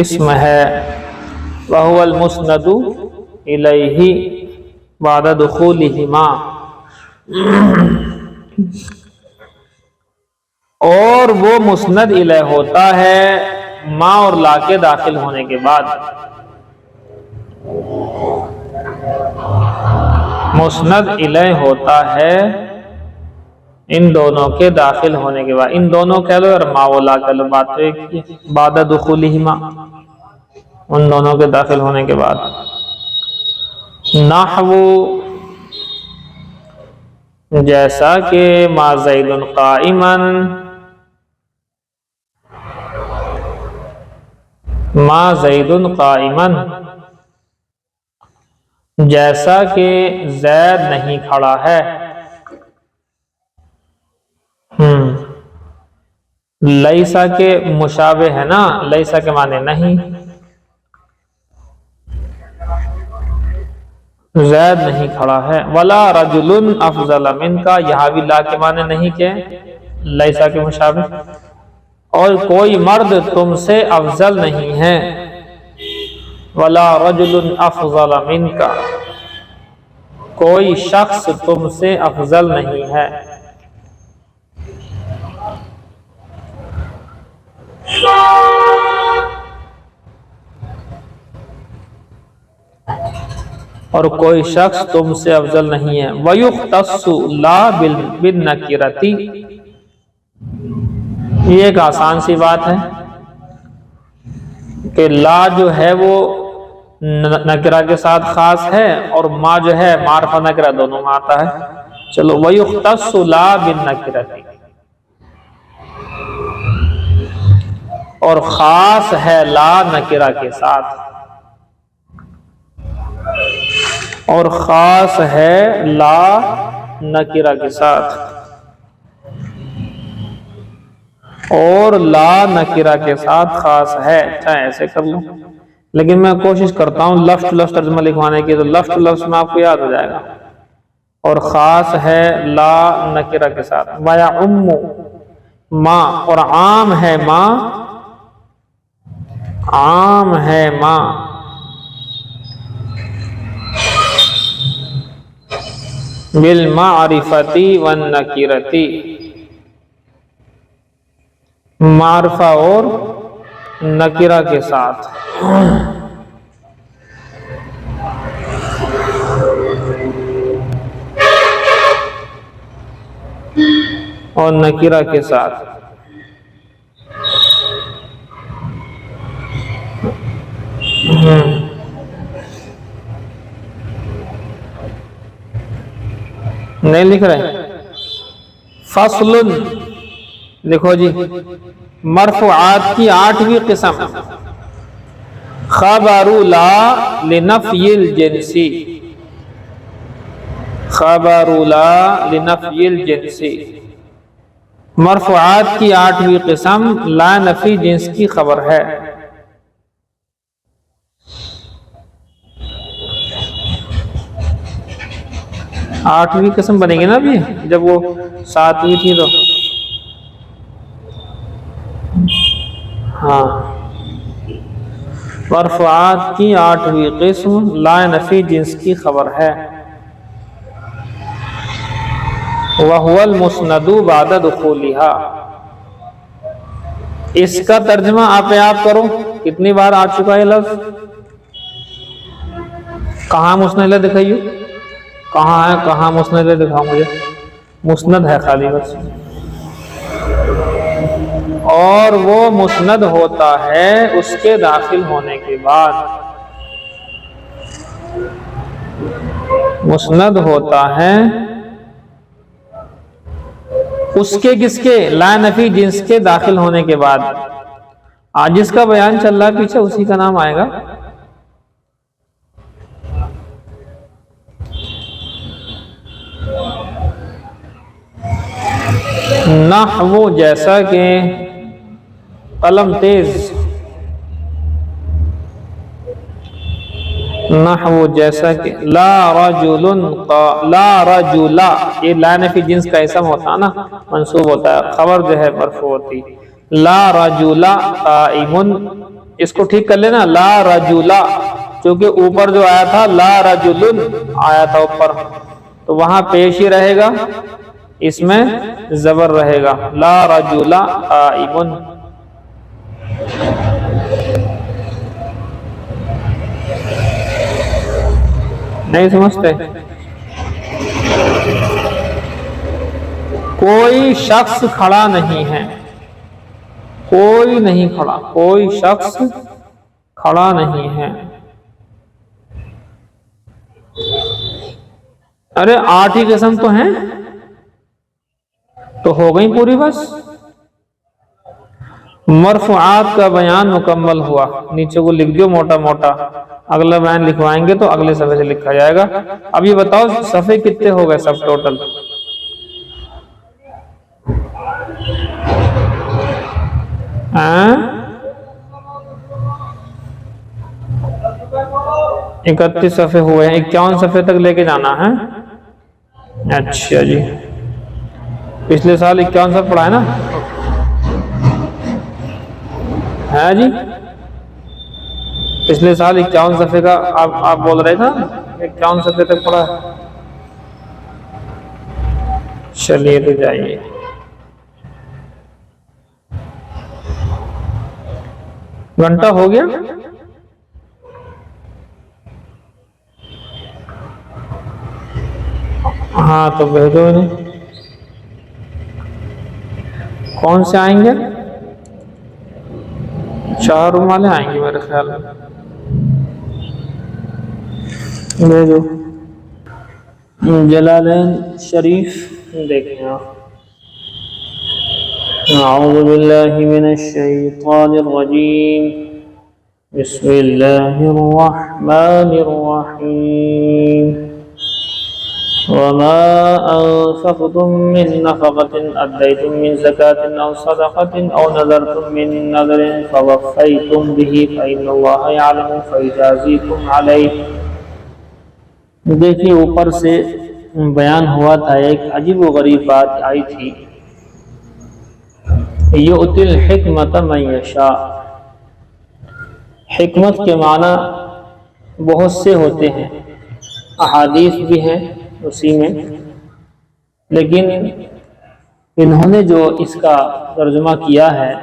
اسم ہے، وَهُوَ الْمُسْنَدُ إِلَيْهِ بعد دخولهما، اور وہ مسند الیہ ہوتا ہے ما اور لا کے داخل ہونے کے بعد، مسند الیہ ہوتا ہے ان دونوں کے داخل ہونے کے بعد، ان دونوں کہہ لو اور ما و لا کہہ لو، بات تو ایک ہی، بعد دخولہما، ان دونوں کے داخل ہونے کے بعد۔ نحو جیسا کہ ما زید قائما، ما زید قائما، جیسا کہ زید نہیں کھڑا ہے۔ لیسا کے مشابہ ہے نا، لیسا کے معنی نہیں، زید نہیں کھڑا ہے۔ ولا رجل افضل منک، یہاں بھی لا کے معنی نہیں کہ لیسا کے مشابہ، اور کوئی مرد تم سے افضل نہیں ہے۔ ولا رجل افضل منک، کوئی شخص تم سے افضل نہیں ہے۔ اور کوئی شخص تم سے افضل نہیں ہے۔ وَيُخْتَصُّ لَا بِالنَّكِرَةِ، یہ ایک آسان سی بات ہے کہ لا جو ہے وہ نکرہ کے ساتھ خاص ہے، اور ما جو ہے معرفہ نکرہ دونوں میں آتا ہے۔ چلو، وَيُخْتَصُّ لَا بِالنَّكِرَةِ، اور خاص ہے لا نکرہ کے ساتھ، اور خاص ہے لا نکرہ کے ساتھ۔ اور لا نکرہ کے ساتھ خاص ہے، چاہے ایسے کر لوں، لیکن میں کوشش کرتا ہوں لفظ ٹو لفظ ترجمہ لکھوانے کی، تو لفظ ٹو لفظ میں آپ کو یاد ہو جائے گا، اور خاص ہے لا نکرہ کے ساتھ۔ وَيَعُمُّ ما، اور عام ہے ما، عام ہے ما، بالمعرفتی والنکرتی، معرفہ اور نکرہ کے ساتھ، اور نکرہ کے ساتھ۔ نہیں لکھ رہے؟ فصل، لکھو جی، مرفوعات کی 8ویں قسم، خبر لا لنفی الجنسی، خبر لا لنفی الجنسی، مرفوعات کی 8ویں قسم لا نفی جنس کی خبر ہے۔ 8ویں قسم بنے گی نا ابھی، جب وہ 7ویں تھی تو، ہاں، مرفوعات کی 8ویں قسم لا نفی جنس کی خبر ہے۔ وَهُوَ الْمُسْنَدُ بَعْدَ دُخُولِهَا، اس کا ترجمہ آپ کرو، کتنی بار آ چکا ہے لفظ؟ کہاں مسند دکھائیے، کہاں ہے، کہاں مسند دکھاؤ مجھے، مسند ہے خالی بس، اور وہ مسند ہوتا ہے اس کے داخل ہونے کے بعد، مسند ہوتا ہے اس کے کس کے، لا نفی جنس کے داخل ہونے کے بعد۔ آج جس کا بیان چل رہا ہے پیچھے اسی کا نام آئے گا۔ نحو، جیسا کہ، قلم تیز، نحو جیسا کہ، لا رجل، لا رجل، یہ لا نفی جنس کا اسم ہوتا ہے نا، منصوب ہوتا ہے، خبر جو ہے مرفوع ہوتی، لا رجل قائم، اس کو ٹھیک کر لینا، لا رجل، چونکہ اوپر جو آیا تھا لا رجل آیا تھا اوپر، تو وہاں پیش ہی رہے گا، اس میں زبر رہے گا، لا رجل قائم۔ نہیں سمجھتے؟ کوئی شخص کھڑا نہیں ہے، کوئی نہیں کھڑا، کوئی شخص کھڑا نہیں ہے۔ ارے 8 ہی قسم تو ہیں، تو ہو گئی پوری بس، مرفوعات کا بیان مکمل ہوا۔ نیچے کو لکھ دیو موٹا موٹا، اگلا بیان لکھوائیں گے تو اگلے صفحے سے لکھا جائے گا۔ اب یہ بتاؤ صفحے کتنے ہو گئے سب ٹوٹل؟ ہاں 31 صفحے ہوئے ہیں، 51 صفحے تک لے کے جانا ہے۔ اچھا جی، پچھلے سال 51 صفحے پڑھا ہے نا؟ ہے جی، پچھلے سال 51 صفحے کا آپ بول رہے تھا، 51 صفحے تک پڑھا ہے۔ چلیے تو جائیے، گھنٹہ ہو گیا؟ ہاں تو بھیجو انہیں، کون سے آئیں گے؟ 4 روم والے آئیں گے میرے خیال میں، بھیجو۔ جلالین شریف دیکھیں آپ، اعوذ باللہ من الشیطان الرجیم، بسم اللہ الرحمن الرحیم، وما أنفقتم من نفقة أديتم من زكاة أو صدقة أو نذرتم من نذر فوفيتم به فإن الله يعلم فيجازيكم عليه۔ دیکھیے اوپر سے بیان ہوا تھا، ایک عجیب و غریب بات آئی تھی، یؤتی الحکمت من یشاء۔ حکمت کے معنی بہت سے ہوتے ہیں، احادیث بھی ہیں اسی میں، لیکن انہوں نے جو اس کا ترجمہ کیا ہے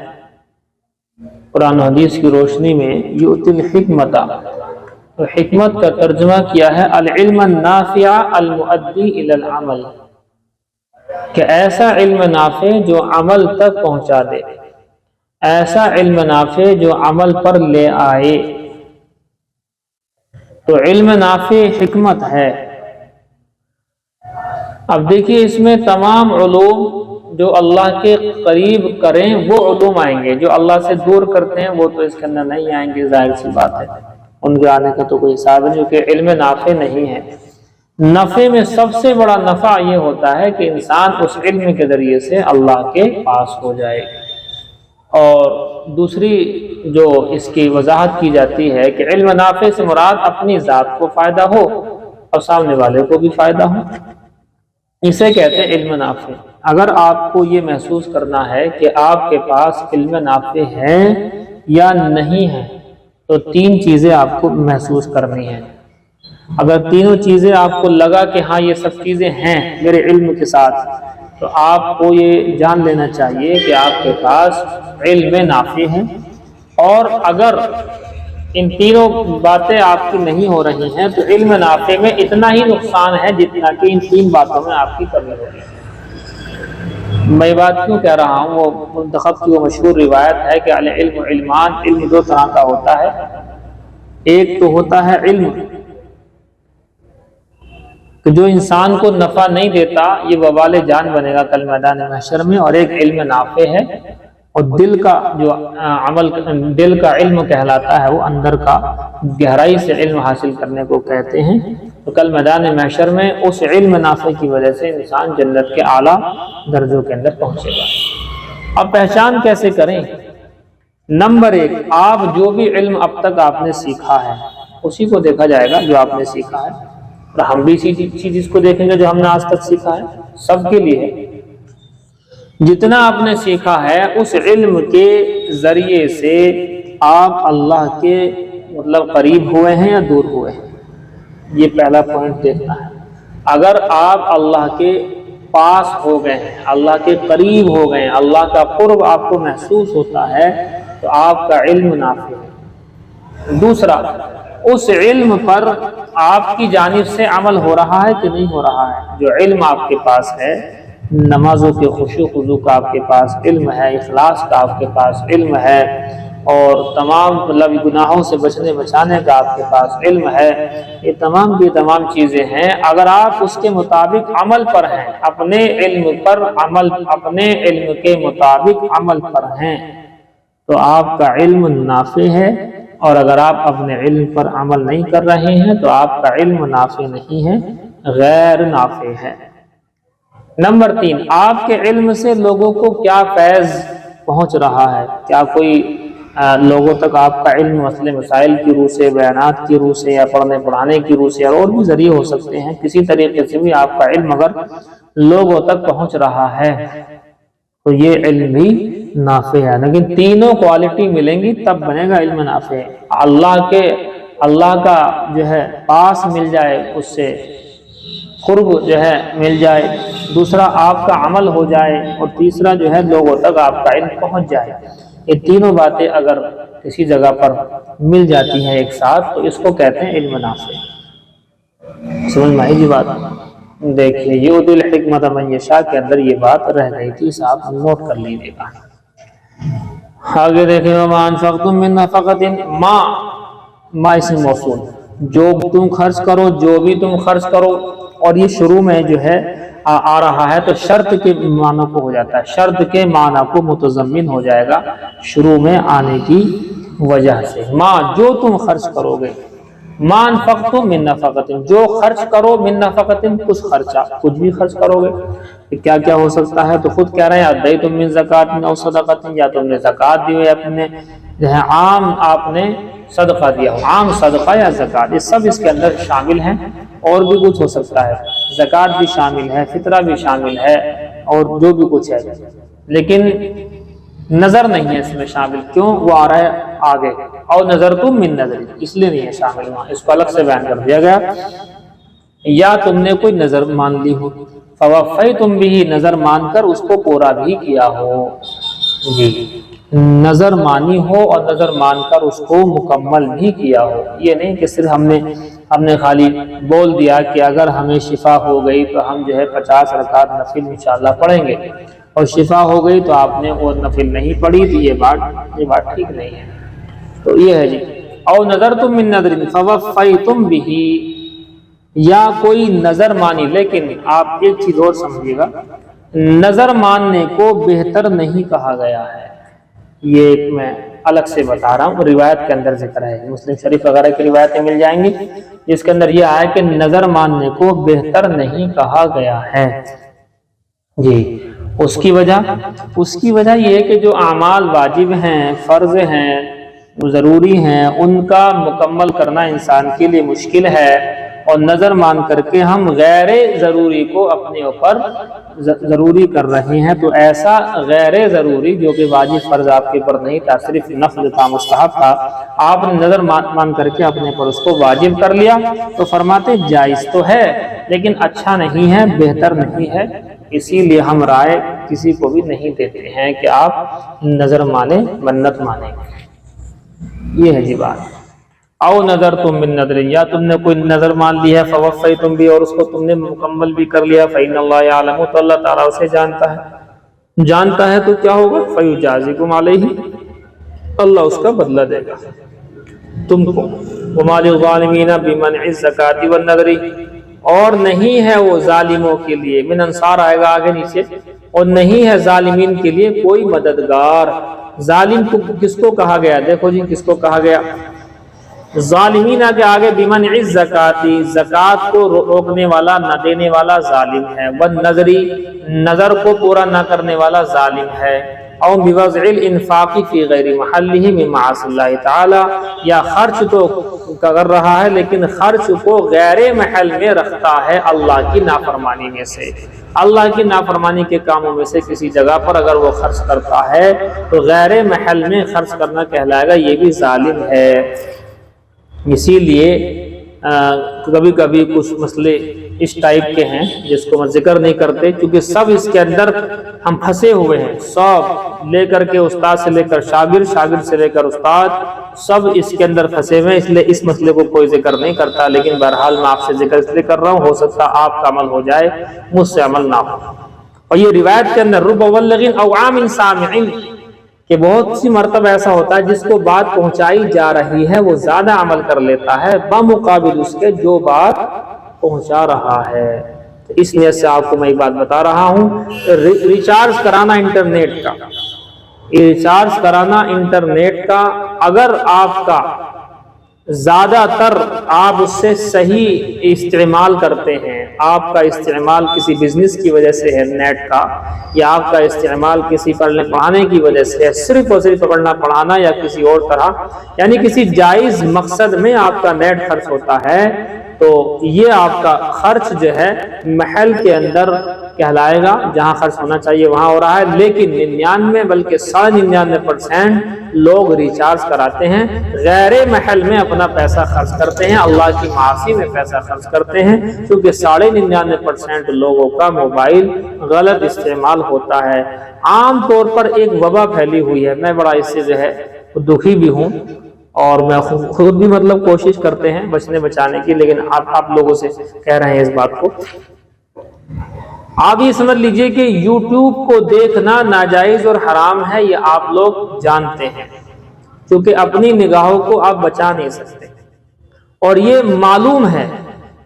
قرآن و حدیث کی روشنی میں، یؤتی الحکمت، تو حکمت کا ترجمہ کیا ہے العلم النافع المؤدی الی العمل، کہ ایسا علم نافع جو عمل تک پہنچا دے، ایسا علم نافع جو عمل پر لے آئے۔ تو علم نافع حکمت ہے۔ اب دیکھیے اس میں تمام علوم جو اللہ کے قریب کریں وہ علوم آئیں گے، جو اللہ سے دور کرتے ہیں وہ تو اس کے اندر نہیں آئیں گے، ظاہر سی بات ہے، ان کے آنے کا تو کوئی حساب نہیں، کیونکہ علم نافع نہیں ہے۔ نفع میں سب سے بڑا نفع یہ ہوتا ہے کہ انسان اس علم کے ذریعے سے اللہ کے پاس ہو جائے۔ اور دوسری جو اس کی وضاحت کی جاتی ہے کہ علم نافع سے مراد اپنی ذات کو فائدہ ہو اور سامنے والے کو بھی فائدہ ہو، اسے کہتے ہیں علم نافع۔ اگر آپ کو یہ محسوس کرنا ہے کہ آپ کے پاس علم نافع ہے یا نہیں ہے تو تین چیزیں آپ کو محسوس کرنی ہیں۔ اگر تینوں چیزیں آپ کو لگا کہ ہاں یہ سب چیزیں ہیں میرے علم کے ساتھ، تو آپ کو یہ جان لینا چاہیے کہ آپ کے پاس علم نافع ہے۔ اور اگر ان تینوں باتیں آپ کی نہیں ہو رہی ہیں تو علم نافع میں اتنا ہی نقصان ہے جتنا کہ ان تین باتوں میں آپ کی کمی ہوگی۔ میں بات کیوں کہہ رہا ہوں، وہ منتخب کی وہ مشہور روایت ہے کہ العلم علمان، علم دو طرح کا ہوتا ہے، ایک تو ہوتا ہے علم کہ جو انسان کو نفع نہیں دیتا، یہ وبال جان بنے گا کل میدان محشر میں، اور ایک علم نافع ہے، اور دل کا جو عمل، دل کا علم کہلاتا ہے، وہ اندر کا گہرائی سے علم حاصل کرنے کو کہتے ہیں۔ تو کل میدان محشر میں اس علم نافع کی وجہ سے انسان جنت کے اعلیٰ درجوں کے اندر پہنچے گا۔ اب پہچان کیسے کریں؟ نمبر ایک، آپ جو بھی علم اب تک آپ نے سیکھا ہے اسی کو دیکھا جائے گا جو آپ نے سیکھا ہے، اور ہم بھی اسی چیز کو دیکھیں گے جو ہم نے آج تک سیکھا ہے، سب کے لیے ہے۔ جتنا آپ نے سیکھا ہے اس علم کے ذریعے سے آپ اللہ کے قریب ہوئے ہیں یا دور ہوئے ہیں، یہ پہلا پوائنٹ دیکھنا ہے۔ اگر آپ اللہ کے پاس ہو گئے ہیں، اللہ کے قریب ہو گئے ہیں، اللہ کا قرب آپ کو محسوس ہوتا ہے تو آپ کا علم نافع ہے۔ دوسرا، اس علم پر آپ کی جانب سے عمل ہو رہا ہے کہ نہیں ہو رہا ہے۔ جو علم آپ کے پاس ہے، نمازوں کے خشوع خضوع کا آپ کے پاس علم ہے، اخلاص کا آپ کے پاس علم ہے، اور تمام گناہوں سے بچنے بچانے کا آپ کے پاس علم ہے، یہ تمام چیزیں ہیں۔ اگر آپ اس کے مطابق عمل پر ہیں، اپنے علم پر عمل، اپنے علم کے مطابق عمل پر ہیں تو آپ کا علم نافع ہے، اور اگر آپ اپنے علم پر عمل نہیں کر رہے ہیں تو آپ کا علم نافع نہیں ہے، غیر نافع ہے۔ نمبر تین، آپ کے علم سے لوگوں کو کیا فیض پہنچ رہا ہے؟ کیا کوئی لوگوں تک آپ کا علم مسئلے مسائل کی روح سے، بیانات کی روح سے، یا پڑھنے پڑھانے کی روح سے، اور بھی ذریعے ہو سکتے ہیں، کسی طریقے سے بھی آپ کا علم اگر لوگوں تک پہنچ رہا ہے تو یہ علم بھی نافع ہے۔ لیکن تینوں کوالٹی ملیں گی تب بنے گا علم نافع۔ اللہ کا جو ہے پاس مل جائے، اس سے قرب جو ہے مل جائے، دوسرا آپ کا عمل ہو جائے، اور تیسرا جو ہے لوگوں تک آپ کا علم پہنچ جائے۔ یہ تینوں باتیں اگر کسی جگہ پر مل جاتی ہیں ایک ساتھ تو اس کو کہتے ہیں علم نافع۔ سمجھ میں آئی جی بات؟ دیکھیے یؤتی الحکمت من یشاء کے اندر یہ بات رہ گئی تھی، صاحب نوٹ کر لیجیے گا۔ آگے دیکھیں، وما انفقتم من نفقۃ، ما اسم موصول، جو تم خرچ کرو، جو بھی تم خرچ کرو، اور یہ شروع میں جو ہے آ رہا ہے تو شرط کے معنی کو ہو جاتا ہے، شرط کے معنی کو متضمن ہو جائے گا شروع میں آنے کی وجہ سے۔ ما، جو تم خرچ کرو گے، ما انفقتم من نفقۃ، جو خرچ کرو من نفقۃ، کچھ خرچہ، کچھ بھی خرچ کرو گے، کیا کیا ہو سکتا ہے؟ تو خود کہہ رہے ہیں ادیتم من زکات او صدقۃ، یا تم نے زکات دی ہو یا اپنے جو ہے عام آپ نے صدقہ دیا ہو، عام صدقہ یا زکات، یہ سب اس کے اندر شامل ہیں۔ اور بھی کچھ ہو سکتا ہے، زکات بھی شامل ہے، فطرہ بھی شامل ہے، اور جو بھی کچھ ہے، لیکن نظر نہیں ہے اس میں شامل۔ کیوں؟ وہ آ رہا ہے آگے، او نظرتم من نظر، اس لیے نہیں ہے شامل وہاں، اس کو الگ سے بیان کر دیا گیا۔ یا تم نے کوئی نظر مان لی ہو، فوفیتم بھی، نظر مان کر اس کو پورا بھی کیا ہو، جی نظر مانی ہو اور نظر مان کر اس کو مکمل بھی کیا ہو۔ یہ نہیں کہ صرف ہم نے خالی بول دیا کہ اگر ہمیں شفا ہو گئی تو ہم جو ہے 50 رکعت نفل انشاءاللہ پڑھیں گے، اور شفا ہو گئی تو آپ نے وہ نفل نہیں پڑھی، تو یہ بات ٹھیک نہیں ہے۔ تو یہ ہے جی، او نظرتم من نظر فوفیتم بہ، یا کوئی نظر مانی، لیکن آپ ایک چیز اور سمجھیے گا، نظر ماننے کو بہتر نہیں کہا گیا ہے، یہ ایک میں الگ سے بتا رہا ہوں، روایت کے اندر ذکر ہے، مسلم شریف وغیرہ کی روایتیں مل جائیں گی جس کے اندر یہ آیا کہ نظر ماننے کو بہتر نہیں کہا گیا ہے، جی اس کی وجہ یہ ہے کہ جو اعمال واجب ہیں، فرض ہیں، ضروری ہیں، ان کا مکمل کرنا انسان کے لیے مشکل ہے، اور نظر مان کر کے ہم غیر ضروری کو اپنے اوپر ضروری کر رہے ہیں، تو ایسا غیر ضروری جو کہ واجب فرض آپ کے اوپر نہیں تھا، صرف نفل تھا، مستحب تھا، آپ نے نظر مان کر کے اپنے پر اس کو واجب کر لیا، تو فرماتے جائز تو ہے لیکن اچھا نہیں ہے، بہتر نہیں ہے، اسی لیے ہم رائے کسی کو بھی نہیں دیتے ہیں کہ آپ نظر مانیں، منت مانیں، یہ ہے جی بات۔ او نظرتم من نظر، یا تم نے کوئی نظر مان لی ہے، فوفیتم بھی، اور اس کو تم نے مکمل بھی کر لیا، فإن اللہ یعلم، تو اللہ تعالیٰ اسے جانتا ہے تو کیا ہوگا؟ فیجازیکم علیہ، اللہ اس کا بدلہ دے گا تم کو۔ وما للظالمین بمنع الزکاۃ والنذر، اور نہیں ہے وہ ظالموں کے لیے، من انصار آئے گا آگے نیچے، اور نہیں ہے ظالمین کے لیے کوئی مددگار۔ ظالم کو کس کو کہا گیا؟ دیکھو جی کس کو کہا گیا، ظالمین کے آگے بمنع الزکاۃ، زکات کو روکنے والا، نہ دینے والا ظالم ہے، والنذر، نظر کو پورا نہ کرنے والا ظالم ہے، او بوضع الانفاق فی غیر محلہ من معاصی اللہ تعالی، یا خرچ تو کر رہا ہے لیکن خرچ کو غیر محل میں رکھتا ہے اللہ کی نافرمانی میں سے، اللہ کی نافرمانی کے کاموں میں سے کسی جگہ پر اگر وہ خرچ کرتا ہے تو غیر محل میں خرچ کرنا کہلائے گا، یہ بھی ظالم ہے۔ اسی لیے کبھی کبھی کچھ مسئلے اس ٹائپ کے ہیں جس کو میں ذکر نہیں کرتے، کیونکہ سب اس کے اندر ہم پھنسے ہوئے ہیں، سب لے کر کے استاد سے لے کر شاگرد، شاگرد سے لے کر استاد، سب اس کے اندر پھنسے ہوئے ہیں، اس لیے اس مسئلے کو کوئی ذکر نہیں کرتا، لیکن بہرحال میں آپ سے ذکر اس لیے کر رہا ہوں، ہو سکتا آپ کا عمل ہو جائے، مجھ سے عمل نہ ہو۔ اور یہ روایت کے اندر رب مبلغ او عام سامع، کہ بہت سی مرتبہ ایسا ہوتا ہے جس کو بات پہنچائی جا رہی ہے وہ زیادہ عمل کر لیتا ہے بمقابل اس کے جو بات پہنچا رہا ہے۔ اس لیے سے آپ کو میں ایک بات بتا رہا ہوں، ریچارج کرانا انٹرنیٹ کا، ریچارج کرانا انٹرنیٹ کا، اگر آپ کا زیادہ تر آپ اس سے صحیح استعمال کرتے ہیں، آپ کا استعمال کسی بزنس کی وجہ سے ہے نیٹ کا، یا آپ کا استعمال کسی پڑھنے پڑھانے کی وجہ سے ہے، صرف اور صرف پڑھنا پڑھانا یا کسی اور طرح، یعنی کسی جائز مقصد میں آپ کا نیٹ خرچ ہوتا ہے، تو یہ آپ کا خرچ جو ہے محل کے اندر کہلائے گا، جہاں خرچ ہونا چاہیے وہاں ہو رہا ہے، لیکن 99 بلکہ 99.99% لوگ ریچارج کراتے ہیں، غیر محل میں اپنا پیسہ خرچ کرتے ہیں، اللہ کی معاصی میں پیسہ خرچ کرتے ہیں، کیونکہ 99.99% لوگوں کا موبائل غلط استعمال ہوتا ہے۔ عام طور پر ایک وبا پھیلی ہوئی ہے، میں بڑا اس سے جو ہے دکھی بھی ہوں، اور میں خود بھی مطلب کوشش کرتے ہیں بچنے بچانے کی، لیکن آپ لوگوں سے کہہ رہے ہیں اس بات کو۔ آپ یہ سمجھ لیجئے کہ یوٹیوب کو دیکھنا ناجائز اور حرام ہے، یہ آپ لوگ جانتے ہیں، کیونکہ اپنی نگاہوں کو آپ بچا نہیں سکتے، اور یہ معلوم ہے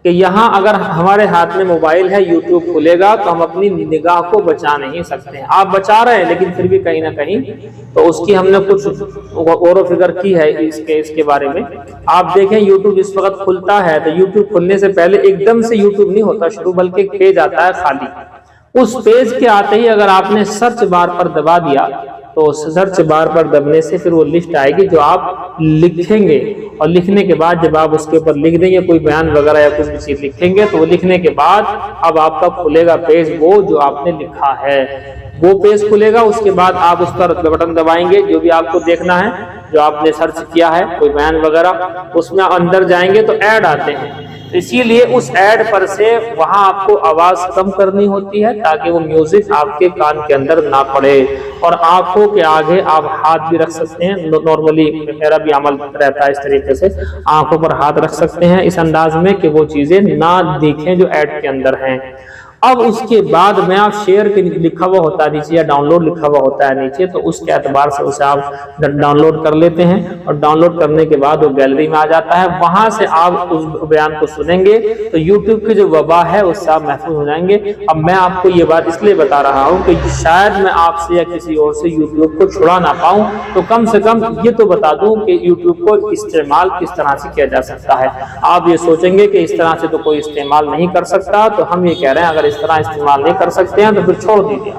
کہ یہاں اگر ہمارے ہاتھ میں موبائل ہے، یوٹیوب کھلے گا تو ہم اپنی نگاہ کو بچا نہیں سکتے ہیں۔ آپ بچا رہے ہیں لیکن پھر بھی کہیں نہ کہیں تو اس کی ہم نے کچھ غور و فکر کی ہے اس کے بارے میں۔ آپ دیکھیں یوٹیوب اس وقت کھلتا ہے تو یوٹیوب کھلنے سے پہلے ایک دم سے یوٹیوب نہیں ہوتا شروع، بلکہ ایک پیج آتا ہے خالی۔ اس پیج کے آتے ہی اگر آپ نے سرچ بار پر دبا دیا تو سرچ بار پر دبنے سے پھر وہ لسٹ آئے گی جو آپ لکھیں گے، اور لکھنے کے بعد جب آپ اس کے اوپر لکھ دیں گے کوئی بیان وغیرہ یا کچھ بھی چیز لکھیں گے تو وہ لکھنے کے بعد اب آپ کا کھلے گا پیج وہ جو آپ نے لکھا ہے، وہ پیج کھلے گا۔ اس کے بعد آپ اس پر بٹن دبائیں گے جو بھی آپ کو دیکھنا ہے، جو آپ نے سرچ کیا ہے کوئی بیان وغیرہ، اس میں اندر جائیں گے تو ایڈ آتے ہیں، اسی لیے اس ایڈ پر سے وہاں آپ کو آواز کم کرنی ہوتی ہے تاکہ وہ میوزک آپ کے کان کے اندر نہ پڑے، اور آنکھوں کے آگے آپ ہاتھ بھی رکھ سکتے ہیں۔ نارملی میرا بھی عمل رہتا ہے اس طریقے سے، آنکھوں پر ہاتھ رکھ سکتے ہیں اس انداز میں کہ وہ چیزیں نہ دیکھیں جو ایڈ کے اندر ہیں۔ اب اس کے بعد میں آپ شیئر کے لکھا ہوا ہوتا ہے نیچے یا ڈاؤن لوڈ لکھا ہوا ہوتا ہے نیچے، تو اس کے اعتبار سے اسے آپ ڈاؤن لوڈ کر لیتے ہیں، اور ڈاؤن لوڈ کرنے کے بعد وہ گیلری میں آ جاتا ہے، وہاں سے آپ اس بیان کو سنیں گے تو یوٹیوب کی جو وبا ہے اس سے آپ محفوظ ہو جائیں گے۔ اب میں آپ کو یہ بات اس لیے بتا رہا ہوں کہ شاید میں آپ سے یا کسی اور سے یوٹیوب کو چھڑا نہ پاؤں، تو کم سے کم یہ تو بتا دوں کہ یوٹیوب کو استعمال کس طرح سے کیا جا سکتا ہے۔ آپ یہ سوچیں گے کہ اس طرح سے تو کوئی استعمال نہیں کر سکتا، تو ہم یہ کہہ رہے ہیں اگر اس طرح استعمال نہیں کر سکتے ہیں تو پھر چھوڑ دیجیے۔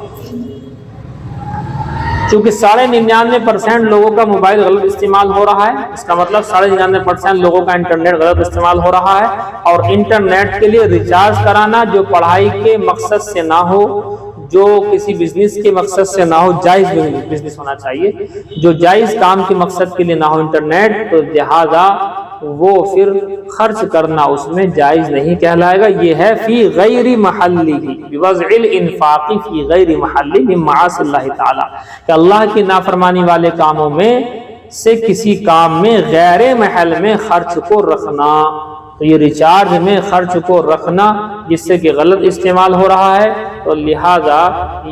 چونکہ 99.99% لوگوں کا موبائل غلط استعمال ہو رہا ہے، اس کا مطلب 99.99% لوگوں کا انٹرنیٹ غلط استعمال ہو رہا ہے، اور انٹرنیٹ کے لیے ریچارج کرانا جو پڑھائی کے مقصد سے نہ ہو، جو کسی بزنس کے مقصد سے نہ ہو، جائز بزنس ہونا چاہیے، جو جائز کام کے مقصد کے لیے نہ ہو انٹرنیٹ، تو لہذا وہ پھر خرچ کرنا اس میں جائز نہیں کہلائے گا۔ یہ ہے فی غیر محلہ بوضع الانفاق فی غیر محلہ من معاصی اللہ تعالی، کہ اللہ کی نافرمانی والے کاموں میں سے کسی کام میں غیر محل میں خرچ کو رکھنا، تو یہ ریچارج میں خرچ کو رکھنا جس سے کہ غلط استعمال ہو رہا ہے، تو لہذا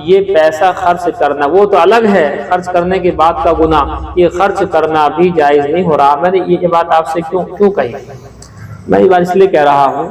یہ پیسہ خرچ کرنا وہ تو الگ ہے، خرچ کرنے کے بعد کا گناہ، یہ خرچ کرنا بھی جائز نہیں ہو رہا۔ میں نے یہ بات آپ سے کیوں کہی؟ میں یہ بات اس لیے کہہ رہا ہوں،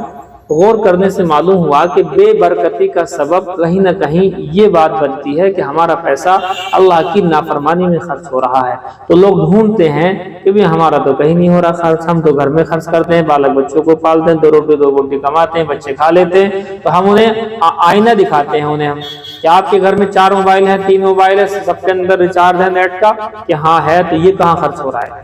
غور کرنے سے معلوم ہوا کہ بے برکتی کا سبب کہیں نہ کہیں یہ بات بنتی ہے کہ ہمارا پیسہ اللہ کی نافرمانی میں خرچ ہو رہا ہے، تو لوگ ڈھونڈتے ہیں کہ بھی ہمارا تو کہیں نہیں ہو رہا خرچ، ہم تو گھر میں خرچ کرتے ہیں، بالک بچوں کو پالتے ہیں، 2 روٹی کماتے ہیں، بچے کھا لیتے ہیں، تو ہم انہیں آئینہ دکھاتے ہیں انہیں ہم کہ آپ کے گھر میں 4 موبائل ہیں، 3 موبائل ہے، سب کے اندر ریچارج ہے نیٹ کا، کہ ہاں ہے، تو یہ کہاں خرچ ہو رہا ہے؟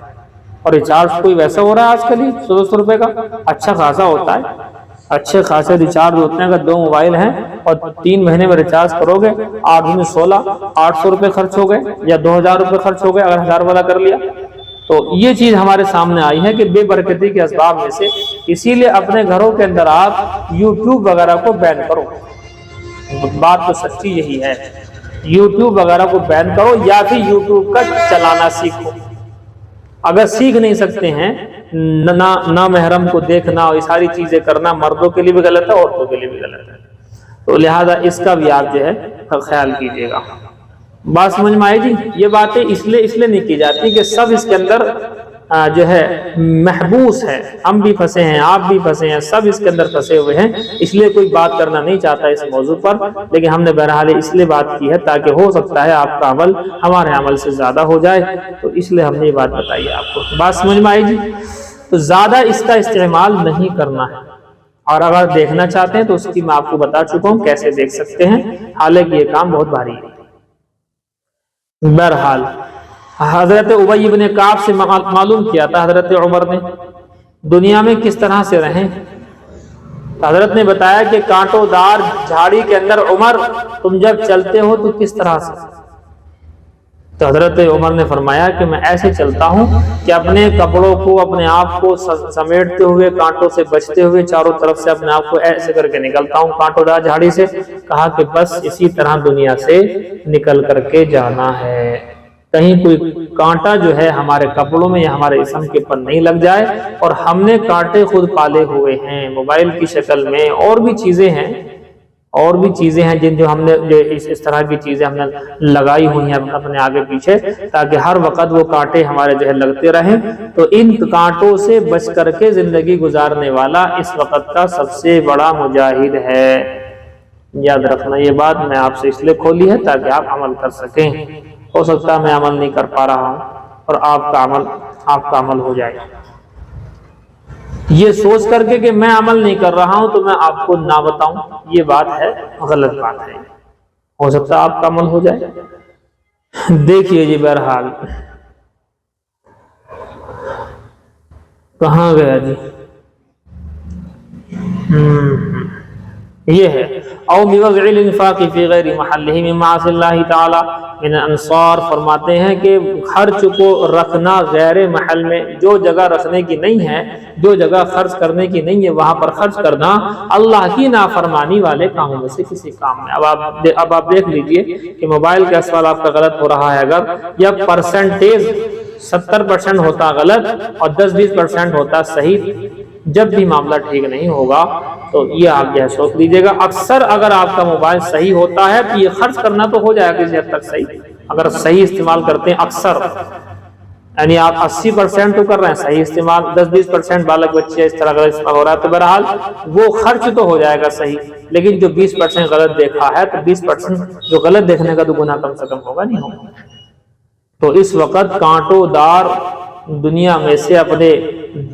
اور ریچارج کوئی ویسا ہو رہا ہے آج کل ہی 100 روپے کا، اچھا خاصا ہوتا ہے، اچھے خاصے ریچارج ہوتے ہیں۔ اگر 2 موبائل ہیں اور 3 مہینے میں ریچارج کرو گے، 8 میں 16، 800 روپے خرچ ہو گئے، یا 2000 روپے خرچ ہو گئے اگر 1000 والا کر لیا۔ تو یہ چیز ہمارے سامنے آئی ہے کہ بے برکتی کے اسباب میں سے، اسی لیے اپنے گھروں کے اندر آپ یوٹیوب وغیرہ کو بین کرو، بات تو سچی یہی ہے، یوٹیوب وغیرہ کو بین کرو، یا پھر یوٹیوب کا چلانا سیکھو۔ اگر سیکھ نہیں سکتے ہیں، نہ محرم کو دیکھنا اور یہ ساری چیزیں کرنا مردوں کے لیے بھی غلط ہے، عورتوں کے لیے بھی غلط ہے، تو لہذا اس کا بھی آپ جو ہے خیال کیجیے گا۔ بات سمجھ میں آئی جی؟ یہ باتیں اس لیے نہیں کی جاتی کہ سب اس کے اندر جو ہے محبوس ہے، ہم بھی پھنسے ہیں، آپ بھی پھنسے ہیں، سب اس کے اندر پھنسے ہوئے ہیں، اس لیے کوئی بات کرنا نہیں چاہتا اس موضوع پر، لیکن ہم نے بہرحال اس لیے بات کی ہے تاکہ ہو سکتا ہے آپ کا عمل ہمارے عمل سے زیادہ ہو جائے، تو اس لیے ہم نے یہ بات بتائی ہے آپ کو۔ بات سمجھ میں آئی جی؟ تو زیادہ اس کا استعمال نہیں کرنا ہے، اور اگر دیکھنا چاہتے ہیں تو اس کی میں آپ کو بتا چکا ہوں کیسے دیکھ سکتے ہیں، حالانکہ یہ کام بہت بھاری ہے۔ بہرحال حضرت ابی بن کعب سے معلوم کیا تھا حضرت عمر نے دنیا میں کس طرح سے رہیں، حضرت نے بتایا کہ کانٹوں دار جھاڑی کے اندر عمر تم جب چلتے ہو تو کس طرح سے، تو حضرت عمر نے فرمایا کہ میں ایسے چلتا ہوں کہ اپنے کپڑوں کو، اپنے آپ کو سمیٹتے ہوئے، کانٹوں سے بچتے ہوئے، چاروں طرف سے اپنے آپ کو ایسے کر کے نکلتا ہوں کانٹوں دار جھاڑی سے۔ کہا کہ بس اسی طرح دنیا سے نکل کر کے جانا ہے، کہیں کوئی کانٹا جو ہے ہمارے کپڑوں میں یا ہمارے جسم کے اوپر نہیں لگ جائے، اور ہم نے کانٹے خود پالے ہوئے ہیں موبائل کی شکل میں، اور بھی چیزیں ہیں، اور بھی چیزیں ہیں جو ہم نے جو اس طرح کی چیزیں ہم نے لگائی ہوئی ہیں اپنے آگے پیچھے، تاکہ ہر وقت وہ کانٹے ہمارے جو ہے لگتے رہیں۔ تو ان کانٹوں سے بچ کر کے زندگی گزارنے والا اس وقت کا سب سے بڑا مجاہد ہے۔ یاد رکھنا یہ بات میں آپ سے اس لیے کھولی ہے تاکہ آپ عمل کر سکیں۔ ہو سکتا ہے میں عمل نہیں کر پا رہا ہوں اور آپ کا عمل ہو جائے۔ یہ سوچ کر کے کہ میں عمل نہیں کر رہا ہوں تو میں آپ کو نہ بتاؤں، یہ بات ہے، غلط بات ہے۔ ہو سکتا ہے آپ کا عمل ہو جائے۔ دیکھیے جی، بہرحال کہاں گیا جی، یہ ہے او بوضع الانفاق فی غیر محلہ من معاصی اللہ تعالی من انصار، فرماتے ہیں کہ خرچ کو رکھنا غیر محل میں، جو جگہ رکھنے کی نہیں ہے، جو جگہ خرچ کرنے کی نہیں ہے وہاں پر خرچ کرنا اللہ کی نافرمانی والے کاموں میں سے کسی کام میں۔ اب آپ دیکھ لیجئے کہ موبائل کا استعمال آپ کا غلط ہو رہا ہے، اگر یا پرسنٹیج 70% ہوتا غلط اور 10-20% ہوتا صحیح، جب بھی معاملہ ٹھیک نہیں ہوگا تو یہ آپ یہ سوچ لیجئے گا۔ اکثر اگر آپ کا موبائل صحیح ہوتا ہے تو یہ خرچ کرنا تو ہو جائے گا کسی حد تک صحیح، اگر صحیح استعمال کرتے ہیں اکثر، یعنی آپ 80% تو کر رہے ہیں صحیح استعمال، 10-20% بالغ بچے اس طرح کا استعمال ہو رہا ہے، تو بہرحال وہ خرچ تو ہو جائے گا صحیح، لیکن جو 20% غلط دیکھا ہے تو 20% جو غلط دیکھنے کا تو گناہ کم سے کم ہوگا نہیں ہوگا۔ تو اس وقت کانٹوں دار دنیا میں سے اپنے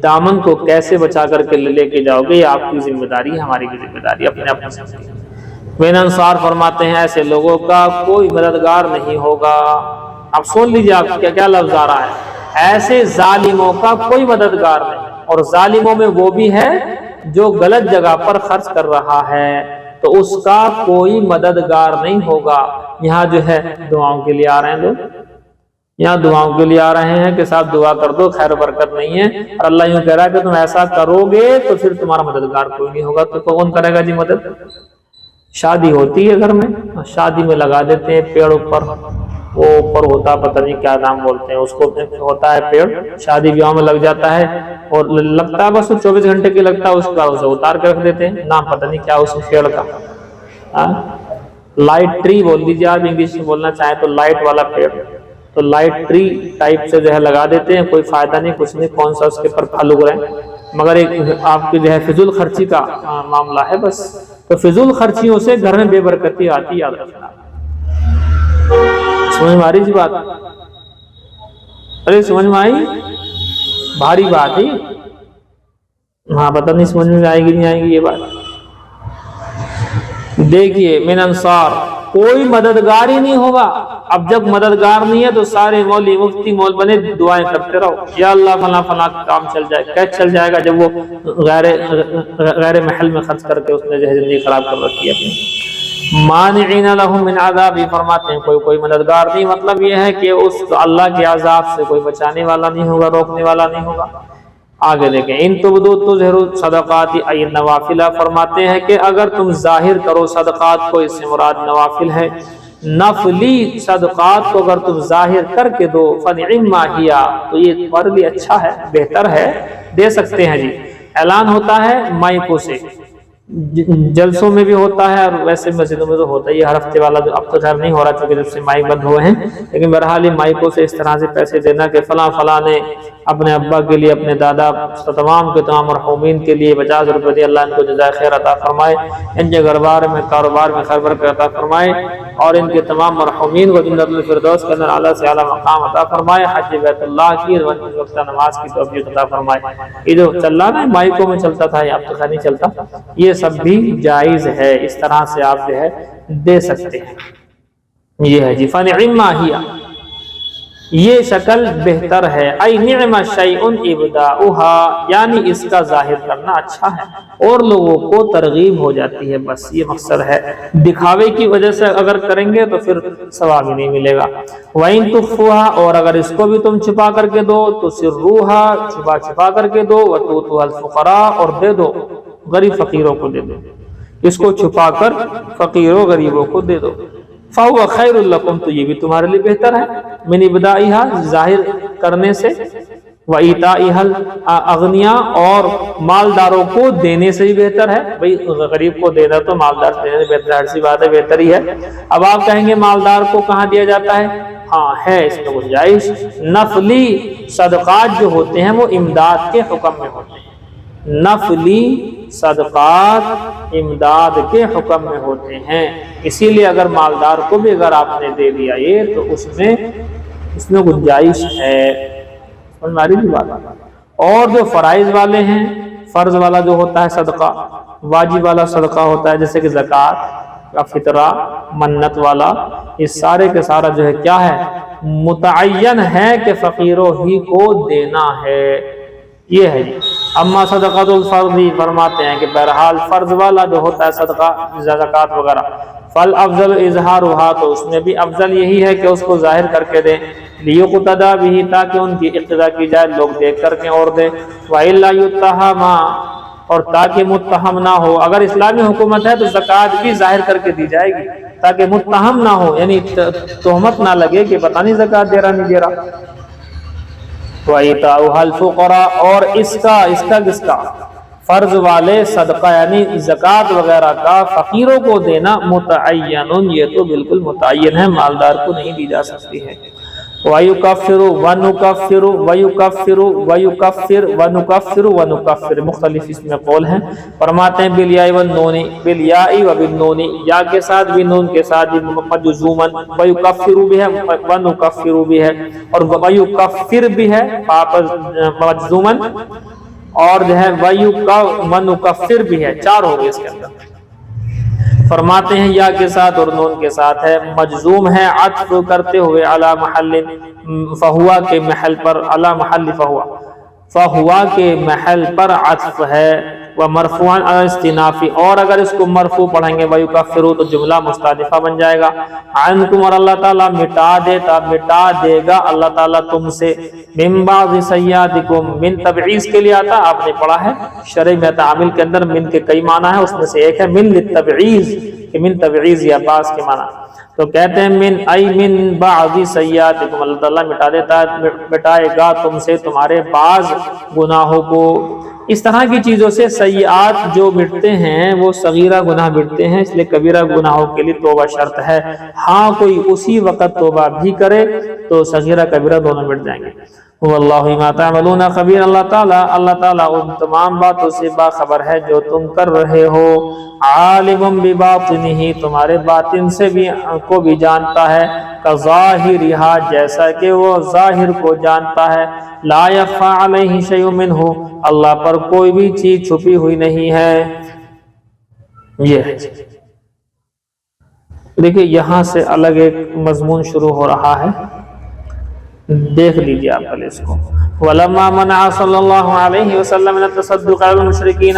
دامن کو کیسے بچا کر کے لے کے جاؤ گے، یہ آپ کی ذمہ داری ہے، ہماری بھی ذمہ داری، اپنے سے۔ انصار فرماتے ہیں ایسے لوگوں کا کوئی مددگار نہیں ہوگا۔ اب سن لیجیے آپ کیا لفظ آ رہا ہے، ایسے ظالموں کا کوئی مددگار نہیں، اور ظالموں میں وہ بھی ہے جو غلط جگہ پر خرچ کر رہا ہے تو اس کا کوئی مددگار نہیں ہوگا۔ یہاں جو ہے دعاؤں کے لیے آ رہے ہیں لوگ، یہاں دعاؤں کے لیے آ رہے ہیں کہ صاحب دعا کر دو، خیر برکت نہیں ہے، اور اللہ یوں کہہ رہا ہے کہ تم ایسا کرو گے تو پھر تمہارا مددگار کوئی نہیں ہوگا۔ تو کون کرے گا جی مدد؟ شادی ہوتی ہے گھر میں، شادی میں لگا دیتے ہیں پیڑ اوپر، وہ اوپر ہوتا پتہ نہیں کیا نام بولتے ہیں اس کو، ہوتا ہے پیڑ، شادی بیاہ میں لگ جاتا ہے، اور لگتا ہے بس 24 گھنٹے کی لگتا ہے، اس کا اسے اتار کے رکھ دیتے ہیں، نام پتہ نہیں کیا اس پیڑ کا، لائٹ ٹری بول دیجیے آپ انگلش میں بولنا چاہیں تو، لائٹ والا پیڑ، تو لائٹ ٹری ٹائپ سے جو ہے لگا دیتے ہیں، کوئی فائدہ نہیں کچھ نہیں، کون سا اس کے پر پھل اگ رہے ہیں، مگر ایک آپ کی جو ہے فضول خرچی کا معاملہ ہے بس۔ تو فضول خرچیوں سے گھر میں بے برکتی آتی، یاد رکھنا۔ سمجھ میں آ رہی جی بات؟ ارے سمجھ میں آئی؟ بھاری بات ہے، ہاں پتہ نہیں سمجھ میں آئے گی نہیں آئے گی یہ بات۔ دیکھیے من انصار، کوئی مددگار ہی نہیں ہوگا۔ اب جب مددگار نہیں ہے تو سارے مولوی مفتی مول بنے دعائیں کرتے رہو، یا اللہ فلاں فلاں کام چل جائے، کیسے چل جائے گا جب وہ غیر محل میں خرچ کر کے اس نے جو ہے زندگی خراب کر رکھی ہے اپنی۔ مانعین لہم من عذاب، فرماتے ہیں کوئی مددگار نہیں، مطلب یہ ہے کہ اس اللہ کے عذاب سے کوئی بچانے والا نہیں ہوگا، روکنے والا نہیں ہوگا۔ آگے دیکھیں ان تبدو تظہروا صدقات ای النوافل، فرماتے ہیں کہ اگر تم ظاہر کرو صدقات کو، اس سے مراد نوافل ہے، نفلی صدقات کو اگر تم ظاہر کر کے دو، فنعما ہی، تو یہ تمہارے لیے اچھا ہے، بہتر ہے، دے سکتے ہیں جی۔ اعلان ہوتا ہے مائکوں سے، جلسوں میں بھی ہوتا ہے، اور ویسے مسجدوں میں تو ہوتا ہے، یہ ہر ہفتے والا جو اب تو خیر نہیں ہو رہا چونکہ جب سے مائک بند ہوئے ہیں، لیکن بہرحال مائکوں سے اس طرح سے پیسے دینا کہ فلاں فلاں نے اپنے ابا کے لیے، اپنے دادا، تمام کے تمام مرحومین کے لیے 50 روپے دے، اللہ ان کو جزائے خیر عطا فرمائے، ان کے گھر میں کاروبار میں خیر برکت عطا فرمائے، اور ان کے تمام مرحومین کو جنت الفردوس کے اندر اعلیٰ سے اعلیٰ مقام عطا فرمائے، حج بیت اللہ کی وقت نماز کی توفیق عطا فرمائے۔ یہ جو چل رہا نا مائکوں میں چلتا تھا، یہ اب تو خیر نہیں چلتا، یہ سب بھی جائز ہے، اس طرح سے آپ جو ہے دے سکتے ہیں۔ یہ ہے جی فنعما ہی، یہ شکل بہتر ہے، ای نعم شیء ابداؤها، یعنی اس کا ظاہر کرنا اچھا ہے اور لوگوں کو ترغیب ہو جاتی ہے، بس یہ مقصد ہے۔ دکھاوے کی وجہ سے اگر کریں گے تو پھر ثواب ہی نہیں ملے گا۔ وَإِن تُخْفُوهَا، اور اگر اس کو بھی تم چھپا کر کے دو تو سِرُّوهَا، چھپا کر کے دو، وَتُؤْتُوهَا الْفُقَرَاءَ، اور دے دو غریب فقیروں کو دے دو، اس کو چھپا کر فقیروں غریبوں کو دے دو۔ فَهُوَ خَيْرٌ لَكُمْ، تو یہ بھی تمہارے لیے بہتر ہے، من ابدائها، ظاہر کرنے سے، وَإِيتَائِهَا الْأَغْنِيَاءَ اور مالداروں کو دینے سے بھی بہتر ہے. بھئی غریب کو دینا تو مالدار سے دینے سے بہتر ہے، ہر سی بات ہے، بہتر ہی ہے. اب آپ کہیں گے مالدار کو کہاں دیا جاتا ہے؟ ہاں ہے اس میں گنجائش. نفلی صدقات جو ہوتے ہیں وہ امداد کے حکم میں ہوتے ہیں. نفلی صدقات امداد کے حکم میں ہوتے ہیں. اسی لیے اگر مالدار کو بھی اگر آپ نے دے دیا یہ تو اس میں گنجائش ہے. ہماری بھی بات. اور جو فرائض والے ہیں، فرض والا جو ہوتا ہے صدقہ، واجب والا صدقہ ہوتا ہے جیسے کہ زکوٰۃ یا فطرہ، منت والا، یہ سارے کے سارا جو ہے کیا ہے؟ متعین ہے کہ فقیروں ہی کو دینا ہے. یہ ہے جی. اما صدقۃ الفرض فرماتے ہیں کہ بہرحال فرض والا جو ہوتا ہے صدقہ زکوٰۃ وغیرہ، فالافضل اظہارها، تو اس میں بھی افضل یہی ہے کہ اس کو ظاہر کر کے دیں. لیقتدی بہ، تاکہ ان کی اقتداء کی جائے، لوگ دیکھ کر کے اور دیں. والا یتہم، اور تاکہ متہم نہ ہو. اگر اسلامی حکومت ہے تو زکوٰۃ بھی ظاہر کر کے دی جائے گی تاکہ متہم نہ ہو، یعنی تہمت نہ لگے کہ پتہ نہیں زکوٰۃ دے رہا نہیں دے رہا. وَإِيتَاؤُهَا الْفُقَرَاءَ، اور اس کا فرض والے صدقہ یعنی زکوٰۃ وغیرہ کا فقیروں کو دینا متعین، یہ تو بالکل متعین ہے، مالدار کو نہیں دی جا سکتی ہے. وَيُكَفِّرُ وَنُكَفِّرُ وَيُكَفِّرُ وَيُكَفِّرُ وَنُكَفِّرُ وَنُكَفِّرُ، مختلف اس میں قول ہیں. فرماتے ہیں بالیاء والنون، بالیاء وبالنون، یا کے ساتھ بھی نون کے ساتھ بھی مجزوما، وَيُكَفِّرُ بھی ہے وَنُكَفِّرُ بھی ہے، اور وَيُكَفِّرُ بھی ہے مجزوما، اور جو ہے وَنُكَفِّرُ بھی ہے. چار ہو گئے اس کے اندر. فرماتے ہیں یا کے ساتھ اور نون کے ساتھ ہے، مجزوم ہے عطف کرتے ہوئے علی محل فہوا کے محل پر، علی محل فہوا کے محل پر عطف ہے. ومرفوعا علی استئناف، اور اگر اس کو مرفوع پڑھیں گے ویکفروا تو جملہ مستأنفہ بن جائے گا. عنکم، اور اللہ تعالیٰ مٹا دے گا اللہ تعالیٰ تم سے. من بعض سیئاتکم، من تبعیض کے لیے آتا، آپ نے پڑھا ہے شرح میں تعامل کے اندر من کے کئی معنی ہیں، اس میں سے ایک ہے من للتبعیض، کہ من تبعیض یا بعض کے معنی. تو کہتے ہیں من ای من بعض سیئاتکم، اللہ تعالیٰ مٹائے گا تم سے تمہارے بعض گناہوں کو. اس طرح کی چیزوں سے سیئات جو مٹتے ہیں وہ صغیرہ گناہ مٹتے ہیں، اس لیے کبیرہ گناہوں کے لیے توبہ شرط ہے. ہاں کوئی اسی وقت توبہ بھی کرے تو صغیرہ کبیرہ دونوں مٹ جائیں گے. واللہ بما تعملون خبیر، اللہ تعالیٰ ان تمام باتوں سے باخبر ہے جو تم کر رہے ہو. عالم بباطنہ، تمہارے باطن سے بھی کو بھی جانتا ہے. کظاہرہا، جیسا کہ وہ ظاہر کو جانتا ہے. لا یخفی علیہ شیء منہ، اللہ پر کوئی بھی چیز چھپی ہوئی نہیں ہے. یہ ہے. دیکھیں یہاں سے الگ ایک مضمون شروع ہو رہا ہے، دیکھ لیجیے آپ پہلے اس کو. وَلَمَّا مَنَعَ صلی اللہ علیہ وسلم مِنَ التَّصَدُّقِ عَلَى الْمُشْرِكِينَ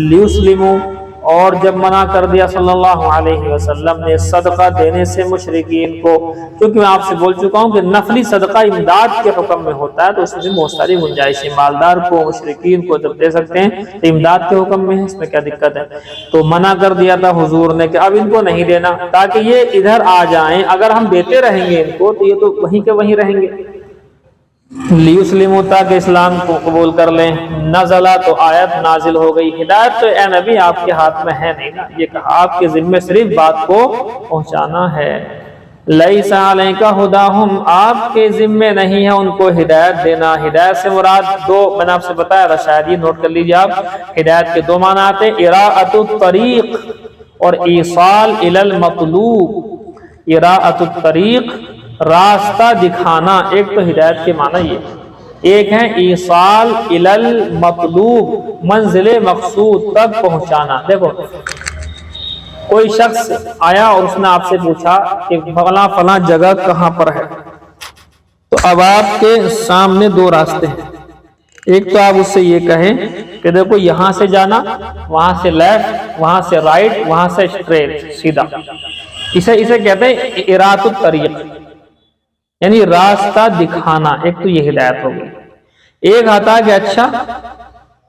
لِيُسْلِمُوا، اور جب منع کر دیا صلی اللہ علیہ وسلم نے صدقہ دینے سے مشرکین کو، کیونکہ میں آپ سے بول چکا ہوں کہ نفلی صدقہ امداد کے حکم میں ہوتا ہے تو اس میں بہت ساری گنجائشیں، مالدار کو مشرکین کو جب دے سکتے ہیں تو امداد کے حکم میں ہے، اس میں کیا دقت ہے. تو منع کر دیا تھا حضور نے کہ اب ان کو نہیں دینا تاکہ یہ ادھر آ جائیں، اگر ہم دیتے رہیں گے ان کو تو یہ تو وہیں کے وہیں رہیں گے. لیسلموا، تاکہ اسلام کو قبول کر لیں. نزلہ، تو آیت نازل ہو گئی. ہدایت تو اے نبی آپ کے ہاتھ میں ہے نہیں نا، یہ کہا آپ کے ذمہ صرف بات کو پہنچانا ہے. لیس علیک ھداھم، آپ کے ذمہ نہیں ہے ان کو ہدایت دینا. ہدایت سے مراد دو میں نے آپ سے بتایا تھا، شاید یہ نوٹ کر لیجیے آپ. ہدایت کے دو معنی آتے ہیں، اراءۃ الطریق اور ایصال الی المطلوب. اراءۃ الطریق، راستہ دکھانا، ایک تو ہدایت کے معنی یہ، ایک ہے ایصال الی المطلوب، منزل مقصود تک پہنچانا. دیکھو کوئی شخص آیا اور اس نے آپ سے پوچھا کہ فلاں جگہ کہاں پر ہے، تو اب آپ کے سامنے دو راستے ہیں. ایک تو آپ اس سے یہ کہیں کہ دیکھو یہاں سے جانا، وہاں سے لیفٹ، وہاں سے رائٹ، وہاں سے اسٹریٹ سیدھا. اسے کہتے ہیں اراءۃ الطریق، یعنی راستہ دکھانا. ایک تو یہ ہدایت ہوگی. ایک آتا ہے کہ اچھا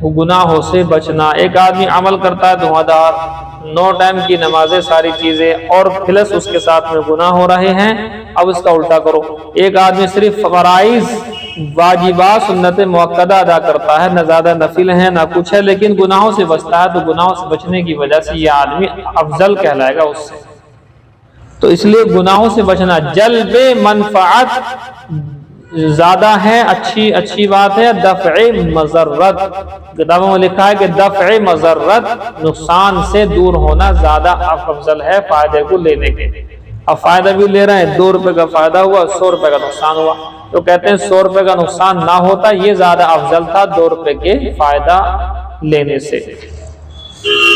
وہ گناہوں سے بچنا۔ ایک آدمی عمل کرتا ہے دھواں 9 ٹائم کی نمازیں ساری چیزیں، اور پلس اس کے ساتھ میں گناہ ہو رہے ہیں۔ اب اس کا الٹا کرو، ایک آدمی صرف فرائض واجبات سنت مؤکدہ ادا کرتا ہے، نہ زیادہ نفل ہے نہ کچھ ہے، لیکن گناہوں سے بچتا ہے، تو گناہوں سے بچنے کی وجہ سے یہ آدمی افضل کہلائے گا اس سے۔ تو اس لیے گناہوں سے بچنا جلب منفعت زیادہ ہے، اچھی بات ہے۔ دفع مضرت، کتابوں میں لکھا ہے کہ دفع مضرت، نقصان سے دور ہونا زیادہ افضل ہے فائدے کو لینے کے۔ اب فائدہ بھی لے رہے ہیں، 2 روپے کا فائدہ ہوا، 100 روپے کا نقصان ہوا، تو کہتے ہیں 100 روپے کا نقصان نہ ہوتا یہ زیادہ افضل تھا 2 روپے کے فائدہ لینے سے۔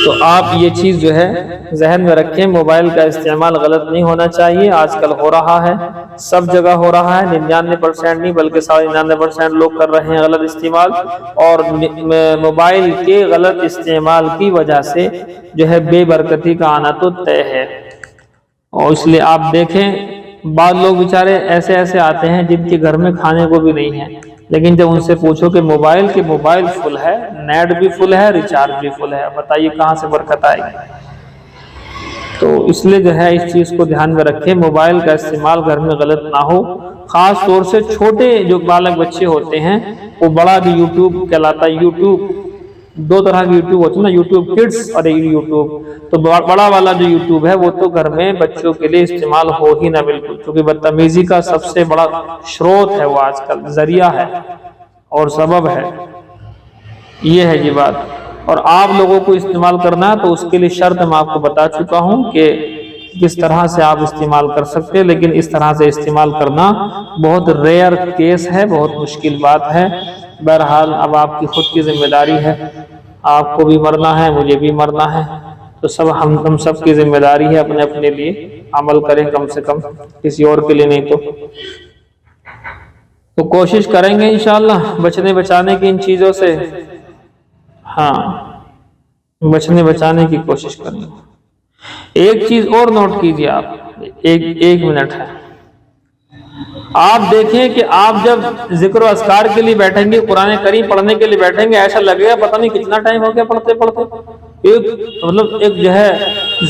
تو آپ یہ چیز جو ہے ذہن میں رکھیں، موبائل کا استعمال غلط نہیں ہونا چاہیے۔ آج کل ہو رہا ہے، سب جگہ ہو رہا ہے، 99% نہیں بلکہ 99.5% لوگ کر رہے ہیں غلط استعمال، اور موبائل کے غلط استعمال کی وجہ سے جو ہے بے برکتی کا آنا تو طے ہے۔ اور اس لیے آپ دیکھیں بعض لوگ بیچارے ایسے آتے ہیں جن کے گھر میں کھانے کو بھی نہیں ہے، لیکن جب ان سے پوچھو کہ موبائل فل ہے، نیٹ بھی فل ہے، ریچارج بھی فل ہے، بتائیے کہاں سے برکت آئے گی؟ تو اس لیے جو ہے اس چیز کو دھیان میں رکھیں، موبائل کا استعمال گھر میں غلط نہ ہو۔ خاص طور سے چھوٹے جو بالغ بچے ہوتے ہیں، وہ بڑا بھی یوٹیوب کہلاتا ہے، یوٹیوب 2 طرح کی یوٹیوب ہوتی ہے نا، یوٹیوب کڈس اور یوٹیوب، تو بڑا والا جو یوٹیوب ہے وہ تو گھر میں بچوں کے لیے استعمال ہو ہی نہ بالکل، کیونکہ بدتمیزی کا سب سے بڑا شروط ہے، وہ آج کل ذریعہ ہے اور سبب ہے، یہ ہے یہ بات۔ اور آپ لوگوں کو استعمال کرنا ہے تو اس کے لیے شرط میں آپ کو بتا چکا ہوں کہ کس طرح سے آپ استعمال کر سکتے ہیں، لیکن اس طرح سے استعمال کرنا بہت ریئر کیس ہے، بہت مشکل بات ہے۔ بہرحال اب آپ کی خود کی ذمہ داری ہے، آپ کو بھی مرنا ہے، مجھے بھی مرنا ہے، تو ہم سب کی ذمہ داری ہے اپنے لیے عمل کریں، کم سے کم کسی اور کے لیے نہیں تو کوشش کریں گے انشاءاللہ بچانے کی ان چیزوں سے، ہاں بچانے کی کوشش کریں گے۔ ایک چیز اور نوٹ کیجئے آپ، ایک منٹ ہے، آپ دیکھیں کہ آپ جب ذکر و اذکار کے لیے بیٹھیں گے، قرآن کریم پڑھنے کے لیے بیٹھیں گے، ایسا لگے گا پتہ نہیں کتنا ٹائم ہو گیا پڑھتے ایک جو ہے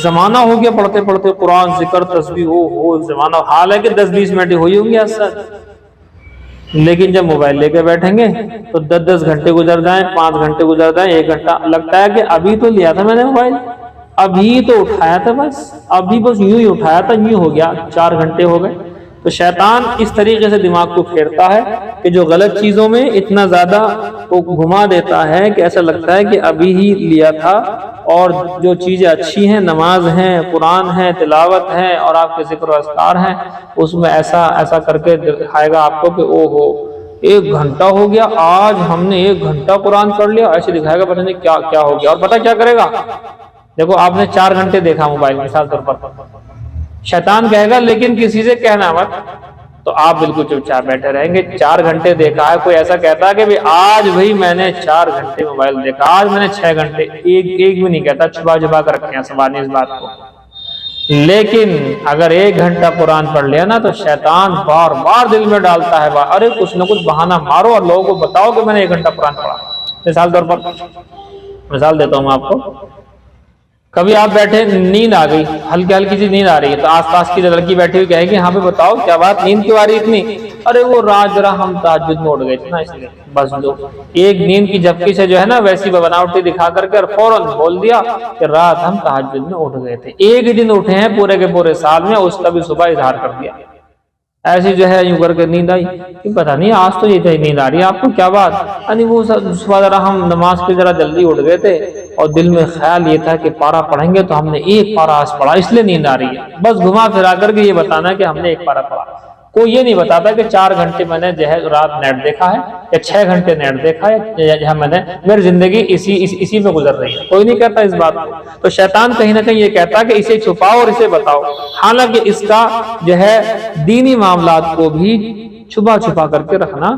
زمانہ ہو گیا پڑھتے قرآن، ذکر، تسبیح ہو زمانہ، حال ہے کہ 10-20 منٹ ہوئی ہوں گی ایسا۔ لیکن جب موبائل لے کے بیٹھیں گے تو 10 گھنٹے گزر جائیں، 5 گھنٹے گزر جائیں، 1 گھنٹہ، لگتا ہے کہ ابھی تو لیا تھا میں نے موبائل، ابھی تو اٹھایا تھا، بس یوں ہی اٹھایا تھا، یوں ہو گیا 4 گھنٹے ہو گئے۔ تو شیطان اس طریقے سے دماغ کو پھیرتا ہے کہ جو غلط چیزوں میں اتنا زیادہ وہ گھما دیتا ہے کہ ایسا لگتا ہے کہ ابھی ہی لیا تھا، اور جو چیزیں اچھی ہیں، نماز ہیں، قرآن ہے، تلاوت ہے، اور آپ کے ذکر و اذکار ہیں، اس میں ایسا کر کے دکھائے گا آپ کو کہ او ہو 1 گھنٹہ ہو گیا، آج ہم نے 1 گھنٹہ قرآن پڑھ لیا، ایسے دکھائے گا، پتہ نہیں کیا ہو گیا۔ اور پتہ کیا کرے گا؟ دیکھو آپ نے 4 گھنٹے دیکھا موبائل، مثال طور پر، شیطان کہے گا لیکن کسی سے کہنا مت، تو آپ بالکل چپ چاپ بیٹھے رہیں گے۔ 4 گھنٹے دیکھا ہے، کوئی ایسا کہتا ہے کہ آج بھائی میں نے 4 گھنٹے موبائل دیکھا، آج میں نے 6 گھنٹے، ایک بھی نہیں کہتا، چھپا کر رکھے ہیں سوانی اس بات کو۔ لیکن اگر 1 گھنٹہ قرآن پڑھ لیا نا، تو شیطان بار بار دل میں ڈالتا ہے، ارے کچھ نہ کچھ بہانہ مارو اور لوگوں کو بتاؤ کہ میں نے 1 گھنٹہ قرآن پڑھا۔ مثال طور پر مثال دیتا ہوں آپ کو، کبھی آپ بیٹھے، نیند آ گئی، ہلکی سی نیند آ رہی ہے، تو آس پاس کی لڑکی بیٹھی ہوئی کہے گی ہاں پہ بتاؤ کیا بات، نیند کیوں آ رہی اتنی؟ ارے وہ رات ذرا ہم تہجد میں اٹھ گئے تھے نا، اس لیے۔ بس دو ایک نیند کی جھپکی سے جو ہے نا ویسی بناوٹی دکھا کر کے اور فوراً بول دیا کہ رات ہم تہجد میں اٹھ گئے تھے۔ ایک ہی دن اٹھے ہیں پورے کے پورے سال میں، اس کا بھی صبح اظہار کر دیا۔ ایسی جو ہے یوں کر کے نیند آئی کہ پتہ نہیں آج تو یہ نیند آ رہی ہے آپ کو، کیا بات؟ یعنی وہ صبح ذرا ہم نماز کے ذرا جلدی اٹھ گئے تھے، اور دل میں خیال یہ تھا کہ پارہ پڑھیں گے، تو ہم نے 1 پارہ آج پڑھا، اس لیے نیند آ رہی ہے۔ بس گھما پھرا کر کے یہ بتانا کہ ہم نے 1 پارہ پڑھا۔ کوئی یہ نہیں بتاتا کہ 4 گھنٹے میں نے جو ہے رات نیٹ دیکھا ہے، یا 6 گھنٹے نیٹ دیکھا ہے، یا میں نے میری زندگی اسی میں گزر رہی ہے، کوئی نہیں کہتا اس بات کو۔ تو شیطان کہیں نہ کہیں یہ کہتا ہے کہ اسے چھپاؤ اور اسے بتاؤ، حالانکہ اس کا جو ہے دینی معاملات کو بھی چھپا کر کے رکھنا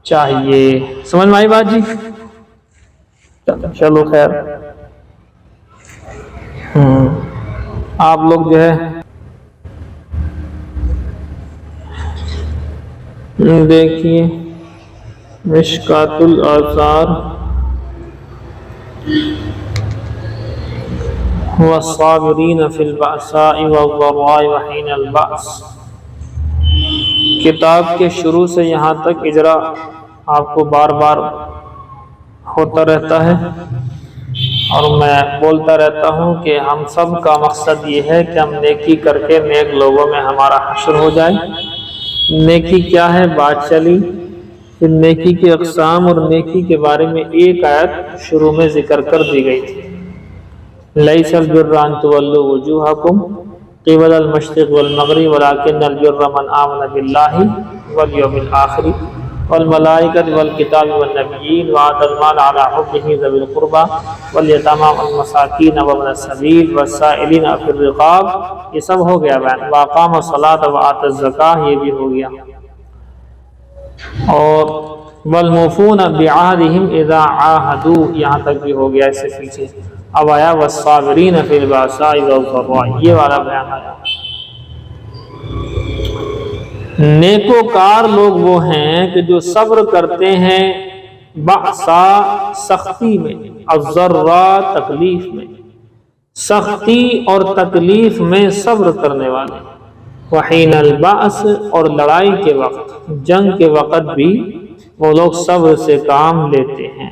چاہیے۔ سمجھ میں آئی بات جی؟ چلو خیر، آپ لوگ جو ہے دیکھیے مشکات الآثار والصابرین فی البأساء والضراء وحین البأس۔ کتاب کے شروع سے یہاں تک اجرا آپ کو بار بار ہوتا رہتا ہے، اور میں بولتا رہتا ہوں کہ ہم سب کا مقصد یہ ہے کہ ہم نیکی کر کے نیک لوگوں میں ہمارا حشر ہو جائے۔ نیکی کیا ہے بات چلی، پھر نیکی کے اقسام اور نیکی کے بارے میں ایک آیت شروع میں ذکر کر دی گئی تھی، لیس البر ان تولوا وجوہکم قبل المشرق والمغرب ولکن البر من آمن باللہ والیوم الآخر والملائکۃ والکتاب والنبیین وآتى المال على حبه ذوی القربى والیتامى والمساکین وابن السبیل والسائلین فی الرقاب، یہ سب ہو گیا بیان۔ واقام الصلاۃ وآتى الزکاۃ، یہ بھی ہو گیا۔ اور والموفون بعہدہم اذا عاہدوا، یہاں تک بھی ہو گیا اس سے پیچھے۔ اب آیا والصابرین فی البأساء والضراء، یہ والا بیان آیا۔ نیکوکار لوگ وہ ہیں کہ جو صبر کرتے ہیں بأسا سختی میں، الضراء تکلیف میں، سختی اور تکلیف میں صبر کرنے والے، وحین البأس اور لڑائی کے وقت، جنگ کے وقت بھی وہ لوگ صبر سے کام لیتے ہیں۔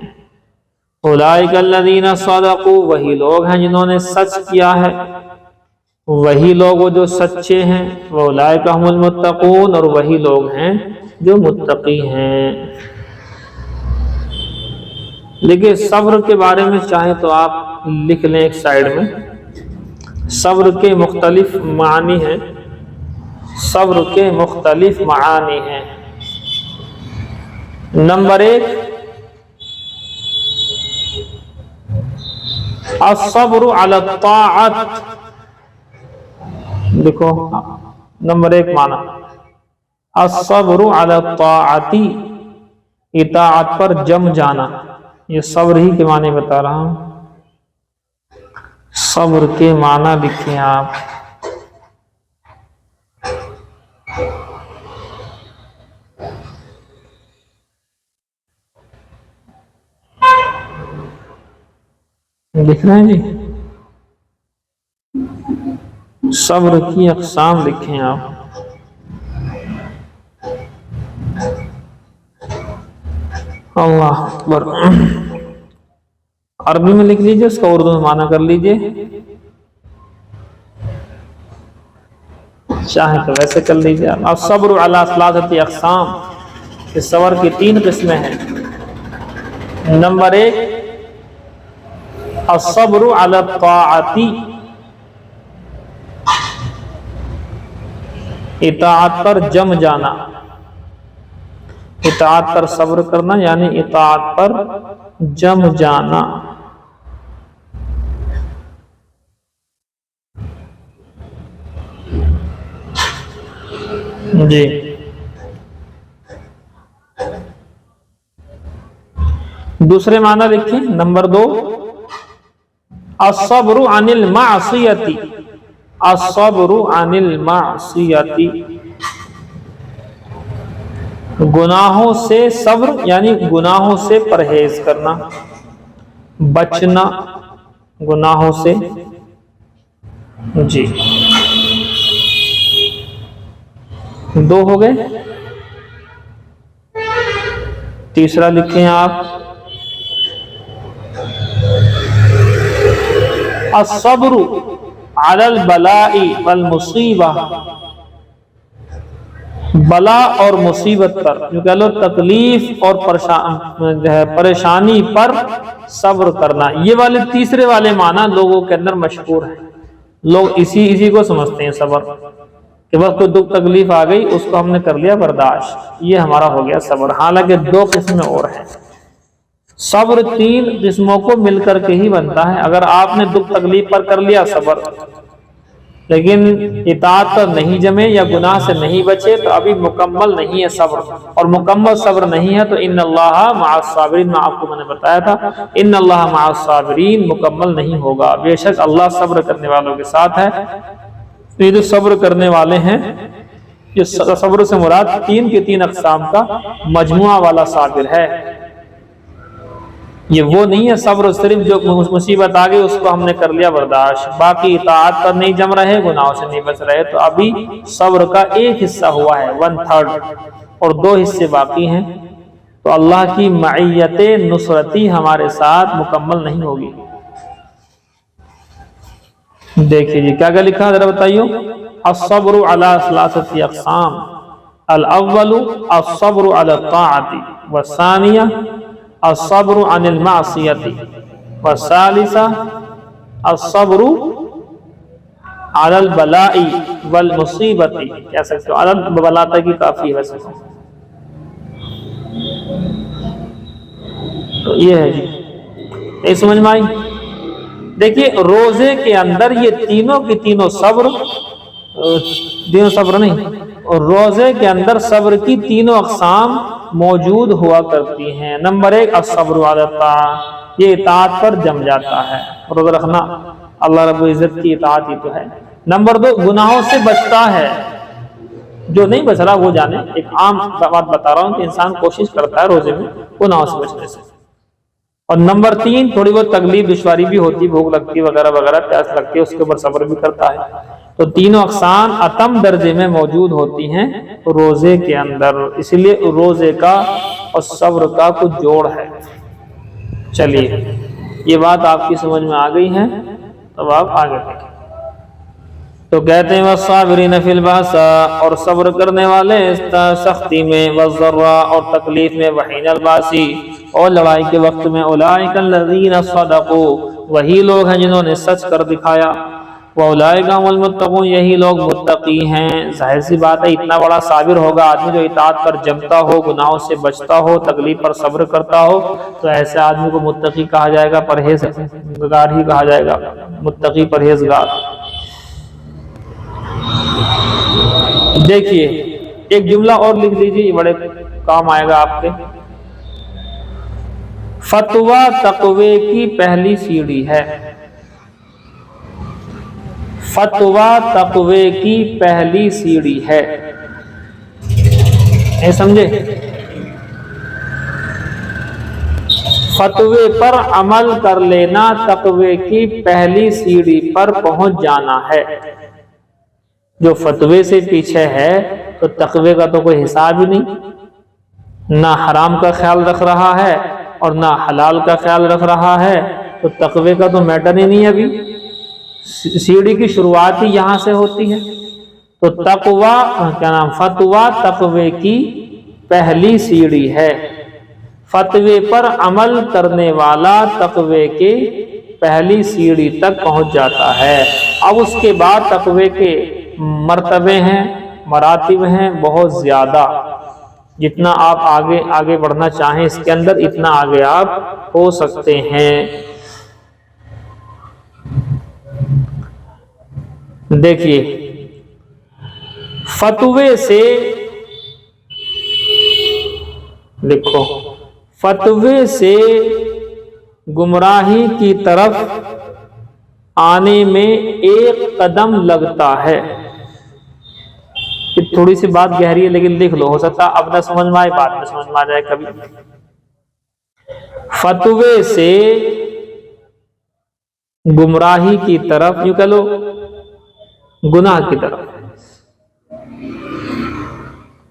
اولئک الذین صدقوا، وہی لوگ ہیں جنہوں نے سچ کیا ہے، وہی لوگ وہ جو سچے ہیں۔ واولئک هم المتقون، اور وہی لوگ ہیں جو متقی ہیں۔ لیکن صبر کے بارے میں چاہیں تو آپ لکھ لیں ایک سائیڈ میں، صبر کے مختلف معنی ہیں، صبر کے مختلف معانی ہیں۔ نمبر 1، الصبر علی الطاعت، دیکھو نمبر 1 معنی الصبر علی الطاعت، اطاعت پر جم جانا، یہ صبر ہی کے معنی بتا رہا ہوں۔ صبر کے معنی لکھیں آپ۔ لکھ رہے ہیں جی، صبر کی اقسام لکھیں آپ۔ اللہ اکبر، عربی میں لکھ لیجئے، اس کا اردو میں معنی کر لیجئے، چاہیں تو ویسے کر لیجئے۔ الصبر علی ثلاثۃ اقسام، اس صبر کی 3 قسمیں ہیں۔ نمبر 1، الصبر علی الطاعت، اطاعت پر جم جانا، اطاعت پر صبر کرنا یعنی اطاعت پر جم جانا۔ جی، دوسرے معنی لکھیں۔ نمبر 2، الصبر عن المعصیۃ، الصبر عن المعصیۃ، گناہوں سے صبر یعنی گناہوں سے پرہیز کرنا، بچنا گناہوں سے۔ جی، 2 ہو گئے۔ تیسرا لکھیں آپ، الصبر علی البلاء والمصیبہ، بلا اور مصیبت پر، جو کہہ لو تکلیف اور پریشانی پر صبر کرنا۔ یہ والے تیسرے والے معنی لوگوں کے اندر مشہور ہیں، لوگ اسی کو سمجھتے ہیں صبر، کہ بس کوئی دکھ تکلیف آ گئی اس کو ہم نے کر لیا برداشت، یہ ہمارا ہو گیا صبر۔ حالانکہ 2 قسمیں اور ہیں۔ صبر 3 قسموں کو مل کر کے ہی بنتا ہے۔ اگر آپ نے دکھ تکلیف پر کر لیا صبر، لیکن اطاعت پر نہیں جمے یا گناہ سے نہیں بچے تو ابھی مکمل نہیں ہے صبر، اور مکمل صبر نہیں ہے تو ان اللہ مع الصابرین، میں آپ کو میں نے بتایا تھا ان اللہ مع الصابرین مکمل نہیں ہوگا، بے شک اللہ صبر کرنے والوں کے ساتھ ہے۔ یہ جو صبر کرنے والے ہیں، یہ صبر سے مراد 3 کی 3 اقسام کا مجموعہ والا صابر ہے۔ یہ وہ نہیں ہے صبر صرف جو مصیبت آ گئی اس کو ہم نے کر لیا برداشت، باقی اطاعت پر نہیں جم رہے، گناہوں سے نہیں بچ رہے، تو ابھی صبر کا ایک حصہ ہوا ہے 1/3 اور 2 حصے باقی ہیں، تو اللہ کی معیت نصرتی ہمارے ساتھ مکمل نہیں ہوگی۔ دیکھیے جی کیا لکھا ذرا بتائیو، الصبر علی ثلاثۃ اقسام، الاول الصبر علی الطاعۃ، والثانیہ الصبر عن المعصیۃ، والثالثہ الصبر علی البلاء والمصیبت۔ کہہ سکتے ہو علی البلاء کی کافی ہے، تو یہ ہے جی، نہیں سمجھ میں آئی؟ دیکھیے روزے کے اندر یہ تینوں کی تینوں صبر نہیں، اور روزے کے اندر صبر کی تینوں اقسام موجود ہوا کرتی ہیں۔ نمبر 1 الصبر علی الطاعۃ، یہ اطاعت پر جم جاتا ہے، روزہ رکھنا اللہ رب العزت کی اطاعت ہی تو ہے۔ نمبر 2 گناہوں سے بچتا ہے، جو نہیں بچ رہا وہ جانے، ایک عام بات بتا رہا ہوں کہ انسان کوشش کرتا ہے روزے میں گناہوں سے بچنے سے۔ اور نمبر 3 تھوڑی بہت تکلیف دشواری بھی ہوتی، بھوک لگتی وغیرہ وغیرہ، پیاس لگتی ہے، اس کے اوپر صبر بھی کرتا ہے۔ تو تینوں اقسام اتم درجے میں موجود ہوتی ہیں روزے کے اندر، اس لیے روزے کا اور صبر کا کچھ جوڑ ہے۔ چلیے یہ بات آپ کی سمجھ میں آ گئی ہے، تو آپ آگے دیکھیں۔ تو کہتے ہیں والصابرین فی البأساء، اور صبر کرنے والے سختی میں، والضراء اور تکلیف میں، وحین الباس اور لڑائی کے وقت میں، اولئک الذین صدقوا، وہی لوگ ہیں جنہوں نے سچ کر دکھایا، واولئک هم المتقون، یہی لوگ متقی ہیں۔ ظاہر سی بات ہے اتنا بڑا صابر ہوگا آدمی جو اطاعت پر جمتا ہو، گناہوں سے بچتا ہو، تکلیف پر صبر کرتا ہو، تو ایسے آدمی کو متقی کہا جائے گا، پرہیزگار ہی کہا جائے گا، متقی پرہیزگار۔ دیکھیے ایک جملہ اور لکھ لیجیے، یہ بڑے کام آئے گا آپ کے۔ فتویٰ تقوی کی پہلی سیڑھی ہے، فتویٰ تقوی کی پہلی سیڑھی ہے، اے سمجھے؟ فتوے پر عمل کر لینا تقوی کی پہلی سیڑھی پر پہنچ جانا ہے۔ جو فتوے سے پیچھے ہے تو تقوی کا تو کوئی حساب ہی نہیں، نہ حرام کا خیال رکھ رہا ہے اور نہ حلال کا خیال رکھ رہا ہے، تو تقوی کا تو میٹر ہی نہیں ابھی، سیڑھی کی شروعات ہی یہاں سے ہوتی ہے۔ تو تقوی کیا نام، فتویٰ تقوی کی پہلی سیڑھی ہے، فتوے پر عمل کرنے والا تقوی کے پہلی سیڑھی تک پہنچ جاتا ہے۔ اب اس کے بعد تقوی کے مرتبے ہیں، مراتب ہیں بہت زیادہ، جتنا آپ آگے بڑھنا چاہیں اس کے اندر اتنا آگے آپ ہو سکتے ہیں۔ دیکھیے فتوے سے، دیکھو فتوے سے گمراہی کی طرف آنے میں ایک قدم لگتا ہے۔ تھوڑی سی بات گہری ہے لیکن لکھ لو، ہو سکتا اب نہ سمجھ میں آئے بعد میں سمجھ میں آ جائے کبھی۔ فتوے سے گمراہی کی طرف، یوں کہہ لو گناہ کی طرف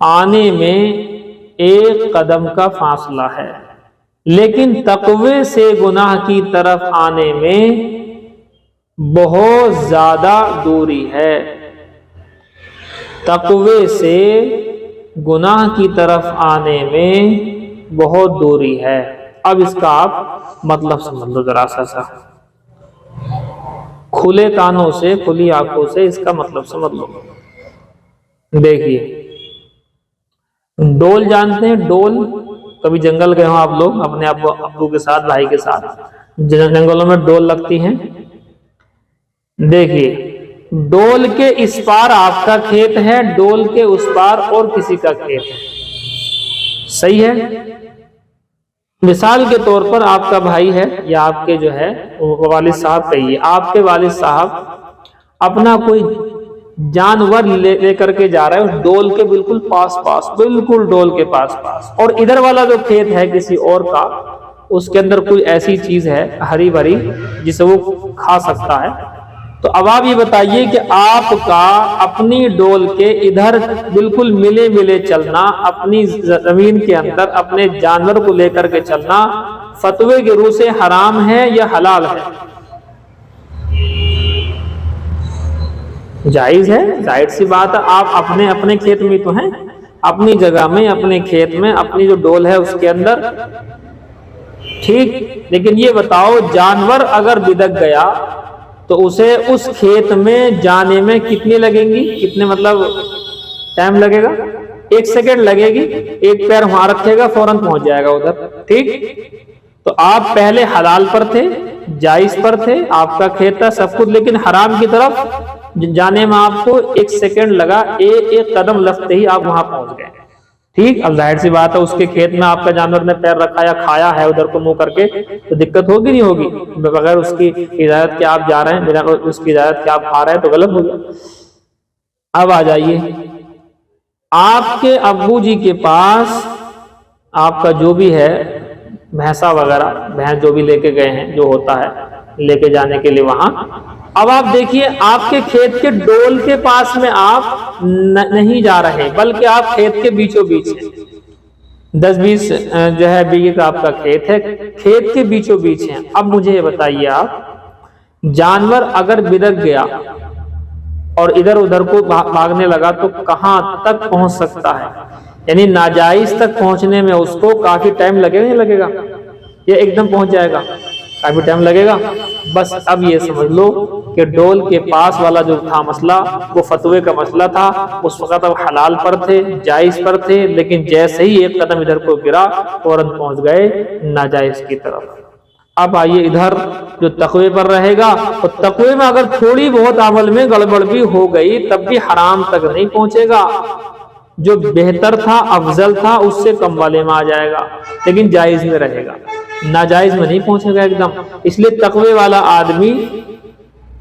آنے میں ایک قدم کا فاصلہ ہے، لیکن تقوی سے گناہ کی طرف آنے میں بہت زیادہ دوری ہے۔ تقوی سے گناہ کی طرف آنے میں بہت دوری ہے۔ اب اس کا آپ مطلب سمجھ لو ذرا سا، کھلے کانوں سے کھلی آنکھوں سے اس کا مطلب سمجھ لو۔ دیکھیے ڈول جانتے ہیں؟ ڈول، کبھی جنگل گئے ہوں آپ لوگ اپنے ابو کے ساتھ، بھائی کے ساتھ، جنگلوں میں ڈول لگتی ہیں۔ دیکھیے ڈول کے اس پار آپ کا کھیت ہے، ڈول کے اس پار اور کسی کا کھیت ہے، صحیح ہے؟ مثال کے طور پر آپ کا بھائی ہے یا آپ کے جو ہے والد صاحب کہیے، آپ کے والد صاحب اپنا کوئی جانور لے کر کے جا رہا ہے ڈول کے بالکل پاس، بالکل ڈول کے پاس، اور ادھر والا جو کھیت ہے کسی اور کا اس کے اندر کوئی ایسی چیز ہے ہری بھری جسے وہ کھا سکتا ہے، تو اب آپ یہ بتائیے کہ آپ کا اپنی ڈول کے ادھر بالکل ملے ملے چلنا، اپنی زمین کے اندر اپنے جانور کو لے کر کے چلنا فتوے کی روح سے حرام ہے یا حلال ہے؟ جائز ہے، ظاہر سی بات ہے، آپ اپنے کھیت میں تو ہیں، اپنی جگہ میں، اپنے کھیت میں، اپنی جو ڈول ہے اس کے اندر، ٹھیک۔ لیکن یہ بتاؤ جانور اگر بدک گیا تو اسے اس کھیت میں جانے میں کتنی لگیں گی، کتنے مطلب ٹائم لگے گا؟ 1 سیکنڈ لگے گی، ایک پیر وہاں رکھے گا فوراً پہنچ جائے گا ادھر، ٹھیک۔ تو آپ پہلے حلال پر تھے، جائز پر تھے، آپ کا کھیت تھا سب کچھ، لیکن حرام کی طرف جانے میں آپ کو 1 سیکنڈ لگا، ایک قدم لگتے ہی آپ وہاں پہنچ گئے، ٹھیک۔ اب ظاہر سی بات ہے اس کے کھیت میں آپ کا جانور نے پیر رکھا یا کھایا ہے ادھر کو منہ کر کے تو دقت ہوگی نہیں ہوگی؟ بغیر اس کی اجازت کے آپ جا رہے ہیں، بغیر اس کی اجازت کے آپ کھا رہے ہیں تو غلط ہو گیا۔ اب آ جائیے، آپ کے ابو جی کے پاس آپ کا جو بھی ہے بھینسا وغیرہ، بھینس جو بھی لے کے گئے ہیں، جو ہوتا ہے لے کے جانے کے لیے وہاں، اب آپ دیکھیے آپ کے کھیت کے ڈول کے پاس میں آپ نہیں جا رہے بلکہ آپ کھیت کے بیچوں بیچ ہیں، 10-20 جو ہے بیگھے کا آپ کا کھیت ہے، کھیت کے بیچوں بیچ ہیں۔ اب مجھے یہ بتائیے، آپ جانور اگر بدک گیا اور ادھر ادھر کو بھاگنے لگا تو کہاں تک پہنچ سکتا ہے؟ یعنی ناجائز تک پہنچنے میں اس کو کافی ٹائم لگے گا نہیں لگے گا؟ یہ ایک دم پہنچ جائے گا؟ کافی ٹائم لگے گا۔ بس اب یہ سمجھ لو کہ ڈول کے پاس والا جو تھا مسئلہ وہ فتوے کا مسئلہ تھا، اس وقت اب حلال پر تھے، جائز پر تھے، لیکن جیسے ہی ایک قدم ادھر کو گرا فوراً پہنچ گئے ناجائز کی طرف۔ اب آئیے ادھر جو تقوی پر رہے گا، تو تقوی میں اگر تھوڑی بہت عمل میں گڑبڑ بھی ہو گئی تب بھی حرام تک نہیں پہنچے گا، جو بہتر تھا افضل تھا اس سے کم والے میں آ جائے گا، لیکن جائز میں رہے گا، ناجائز میں نہیں پہنچے گا ایک دم۔ اس لیے تقوی والا آدمی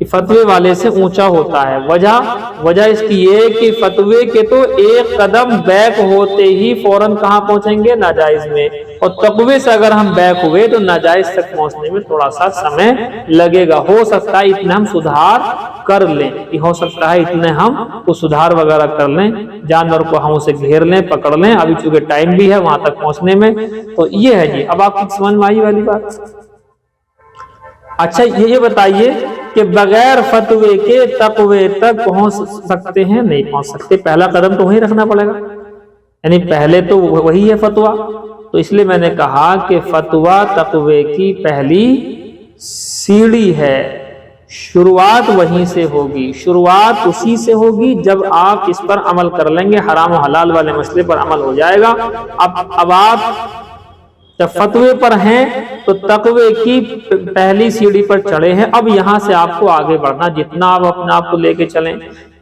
فتوے والے سے اونچا ہوتا ہے۔ وجہ اس کی یہ کہ فتوے کے تو ایک قدم بیک ہوتے ہی فوراً کہاں پہنچیں گے؟ ناجائز میں، اور تقوی سے اگر ہم بیک ہوئے تو ناجائز تک پہنچنے میں تھوڑا سا سمے لگے گا۔ ہو سکتا ہے اتنے ہم سدھار کر لیں، ہو سکتا ہے اتنے ہم کو سدھار وغیرہ کر لیں، جانور کو ہم اسے گھیر لیں، پکڑ لیں، ابھی چونکہ ٹائم بھی ہے وہاں تک پہنچنے میں۔ تو یہ ہے جی، اب آپ کی سمجھ میں آئی والی بات؟ اچھا یہ بتائیے کہ بغیر فتوے کے تقوی تک پہنچ سکتے ہیں؟ نہیں پہنچ سکتے، پہلا قدم تو وہیں رکھنا پڑے گا، یعنی پہلے تو وہی ہے فتویٰ۔ تو اس لیے میں نے کہا کہ فتویٰ تقوی کی پہلی سیڑھی ہے، شروعات وہیں سے ہوگی، شروعات اسی سے ہوگی جب آپ اس پر عمل کر لیں گے، حرام و حلال والے مسئلے پر عمل ہو جائے گا۔ اب آپ جب فتوے پر ہیں تو تقوی کی پہلی سیڑھی پر چڑھے ہیں، اب یہاں سے آپ کو آگے بڑھنا، جتنا آپ اپنے آپ کو لے کے چلیں،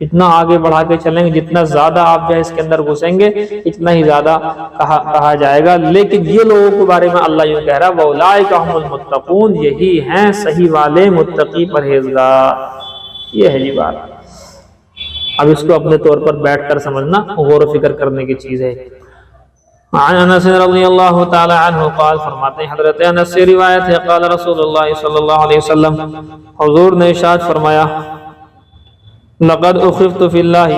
جتنا آگے بڑھا کے چلیں گے، جتنا زیادہ آپ جو ہے اس کے اندر گھسیں گے اتنا ہی زیادہ کہا جائے گا۔ لیکن یہ لوگوں کے بارے میں اللہ یوں کہہ رہا ہے وَأُولَٰئِکَ هُمُ الْمُتَّقُونَ، یہی ہیں صحیح والے متقی پرہیزگار۔ یہ ہے جی بات، اب اس کو اپنے طور پر بیٹھ کر سمجھنا، غور و فکر کرنے کی چیز ہے۔ عن انس رضی اللہ تعالی عنہ قال، فرماتے ہیں حضرت انس سے روایت ہے، قال رسول اللہ صلی اللہ علیہ وسلم، حضور نے ارشاد فرمایا، لقد اخفت فی اللہ،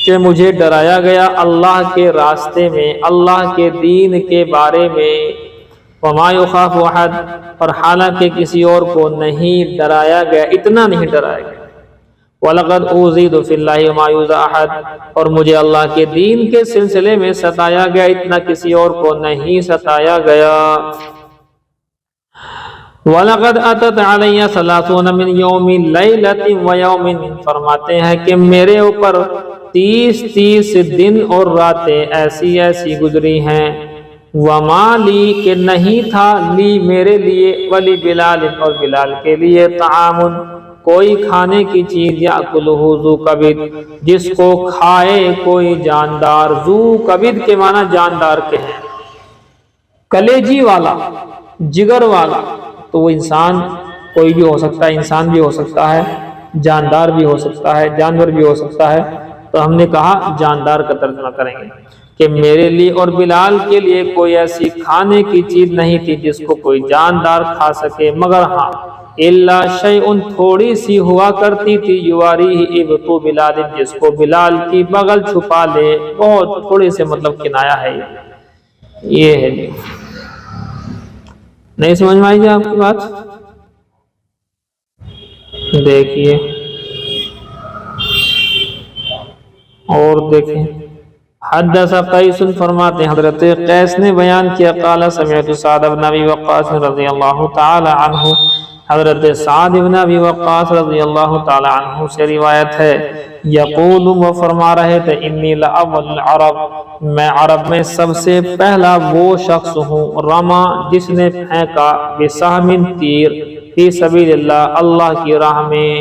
کہ مجھے ڈرایا گیا اللہ کے راستے میں، اللہ کے دین کے بارے میں، وما یخاف احد، اور حالانکہ کسی اور کو نہیں ڈرایا گیا، اتنا نہیں ڈرایا گیا، وَلَقَدْ أُوذِيتُ فِي اللَّهِ وَمَا يُؤْذَى أَحَدٌ، اور مجھے اللہ کے دین کے سلسلے میں ستایا گیا اتنا کسی اور کو نہیں ستایا گیا۔ وَلَقَدْ أَتَتْ عَلَيَّ 30 مِنْ يَوْمٍ لَيْلَةٍ وَيَوْمٍ، فرماتے ہیں کہ میرے اوپر 30 دن اور راتیں ایسی ایسی گزری ہیں، وَمَا لِي، کہ نہیں تھا، لی میرے لیے، وَلِي بِلَالٍ، اور بلال کے لیے، طعام، کوئی کھانے کی چیز، یأکلہ ذو کبد، جس کو کھائے کوئی جاندار، ذو کبد کے معنی جاندار کے ہیں، کلیجی والا، جگر والا، تو وہ انسان کوئی بھی ہو سکتا ہے، انسان بھی ہو سکتا ہے، جاندار بھی ہو سکتا ہے، جانور بھی ہو سکتا ہے، تو ہم نے کہا جاندار کا ترجمہ کریں گے کہ میرے لیے اور بلال کے لیے کوئی ایسی کھانے کی چیز نہیں تھی جس کو کوئی جاندار کھا سکے، مگر ہاں الا شیء تھوڑی سی ہوا کرتی تھی یواری ابطو بلال جس کو بلال کی بغل چھپا لے، بہت تھوڑے سے مطلب کنایا ہے یہ ہے جی۔ نہیں سمجھ میں آئی جی آپ کی بات؟ دیکھیے اور دیکھیں، حدث قیس فرماتے ہیں حضرت قیس نے بیان کیا قال سمعت سعد بن ابی وقاص رضی اللہ تعالی عنہ، حضرت سعد بن ابی وقاص رضی اللہ تعالی عنہ سے روایت ہے، یقول وہ فرما رہے تھے انی لأول العرب، میں عرب میں سب سے پہلا وہ شخص ہوں رما جس نے پھینکا بسہم تیر فی سبیل اللہ، اللہ کی راہ میں،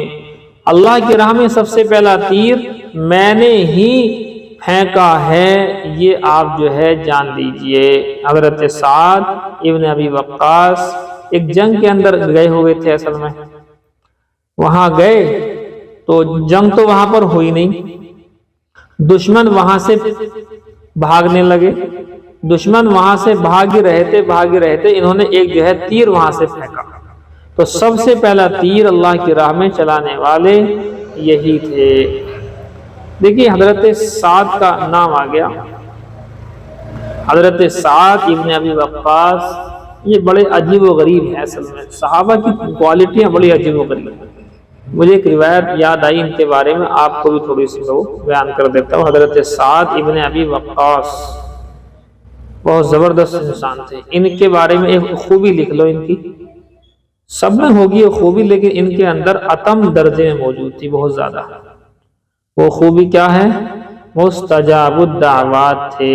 اللہ کی راہ میں سب سے پہلا تیر میں نے ہی پھینکا ہے، یہ آپ جو ہے جان لیجئے۔ حضرت سعد ابن ابی وقاص ایک جنگ کے اندر گئے ہوئے تھے، اصل میں وہاں گئے تو جنگ تو وہاں پر ہوئی نہیں، دشمن وہاں سے بھاگنے لگے، دشمن وہاں سے بھاگ ہی رہے تھے، انہوں نے ایک جو ہے تیر وہاں سے پھینکا، تو سب سے پہلا تیر اللہ کی راہ میں چلانے والے یہی تھے۔ دیکھیے حضرت سعد کا نام آ گیا، حضرت سعد ابن ابی وقاص یہ بڑے عجیب و غریب ہیں، اصل میں صحابہ کی کوالٹیاں بڑی عجیب و غریب ہیں۔ مجھے ایک روایت یاد آئی ان کے بارے میں، آپ کو بھی تھوڑی سی بیان کر دیتا ہوں۔ حضرت سعد ابن ابی وقاص بہت زبردست انسان تھے، ان کے بارے میں ایک خوبی لکھ لو، ان کی سب میں ہوگی یہ خوبی لیکن ان کے اندر اتم درجے میں موجود تھی بہت زیادہ۔ وہ خوبی کیا ہے؟ مستجاب الدعوات تھے،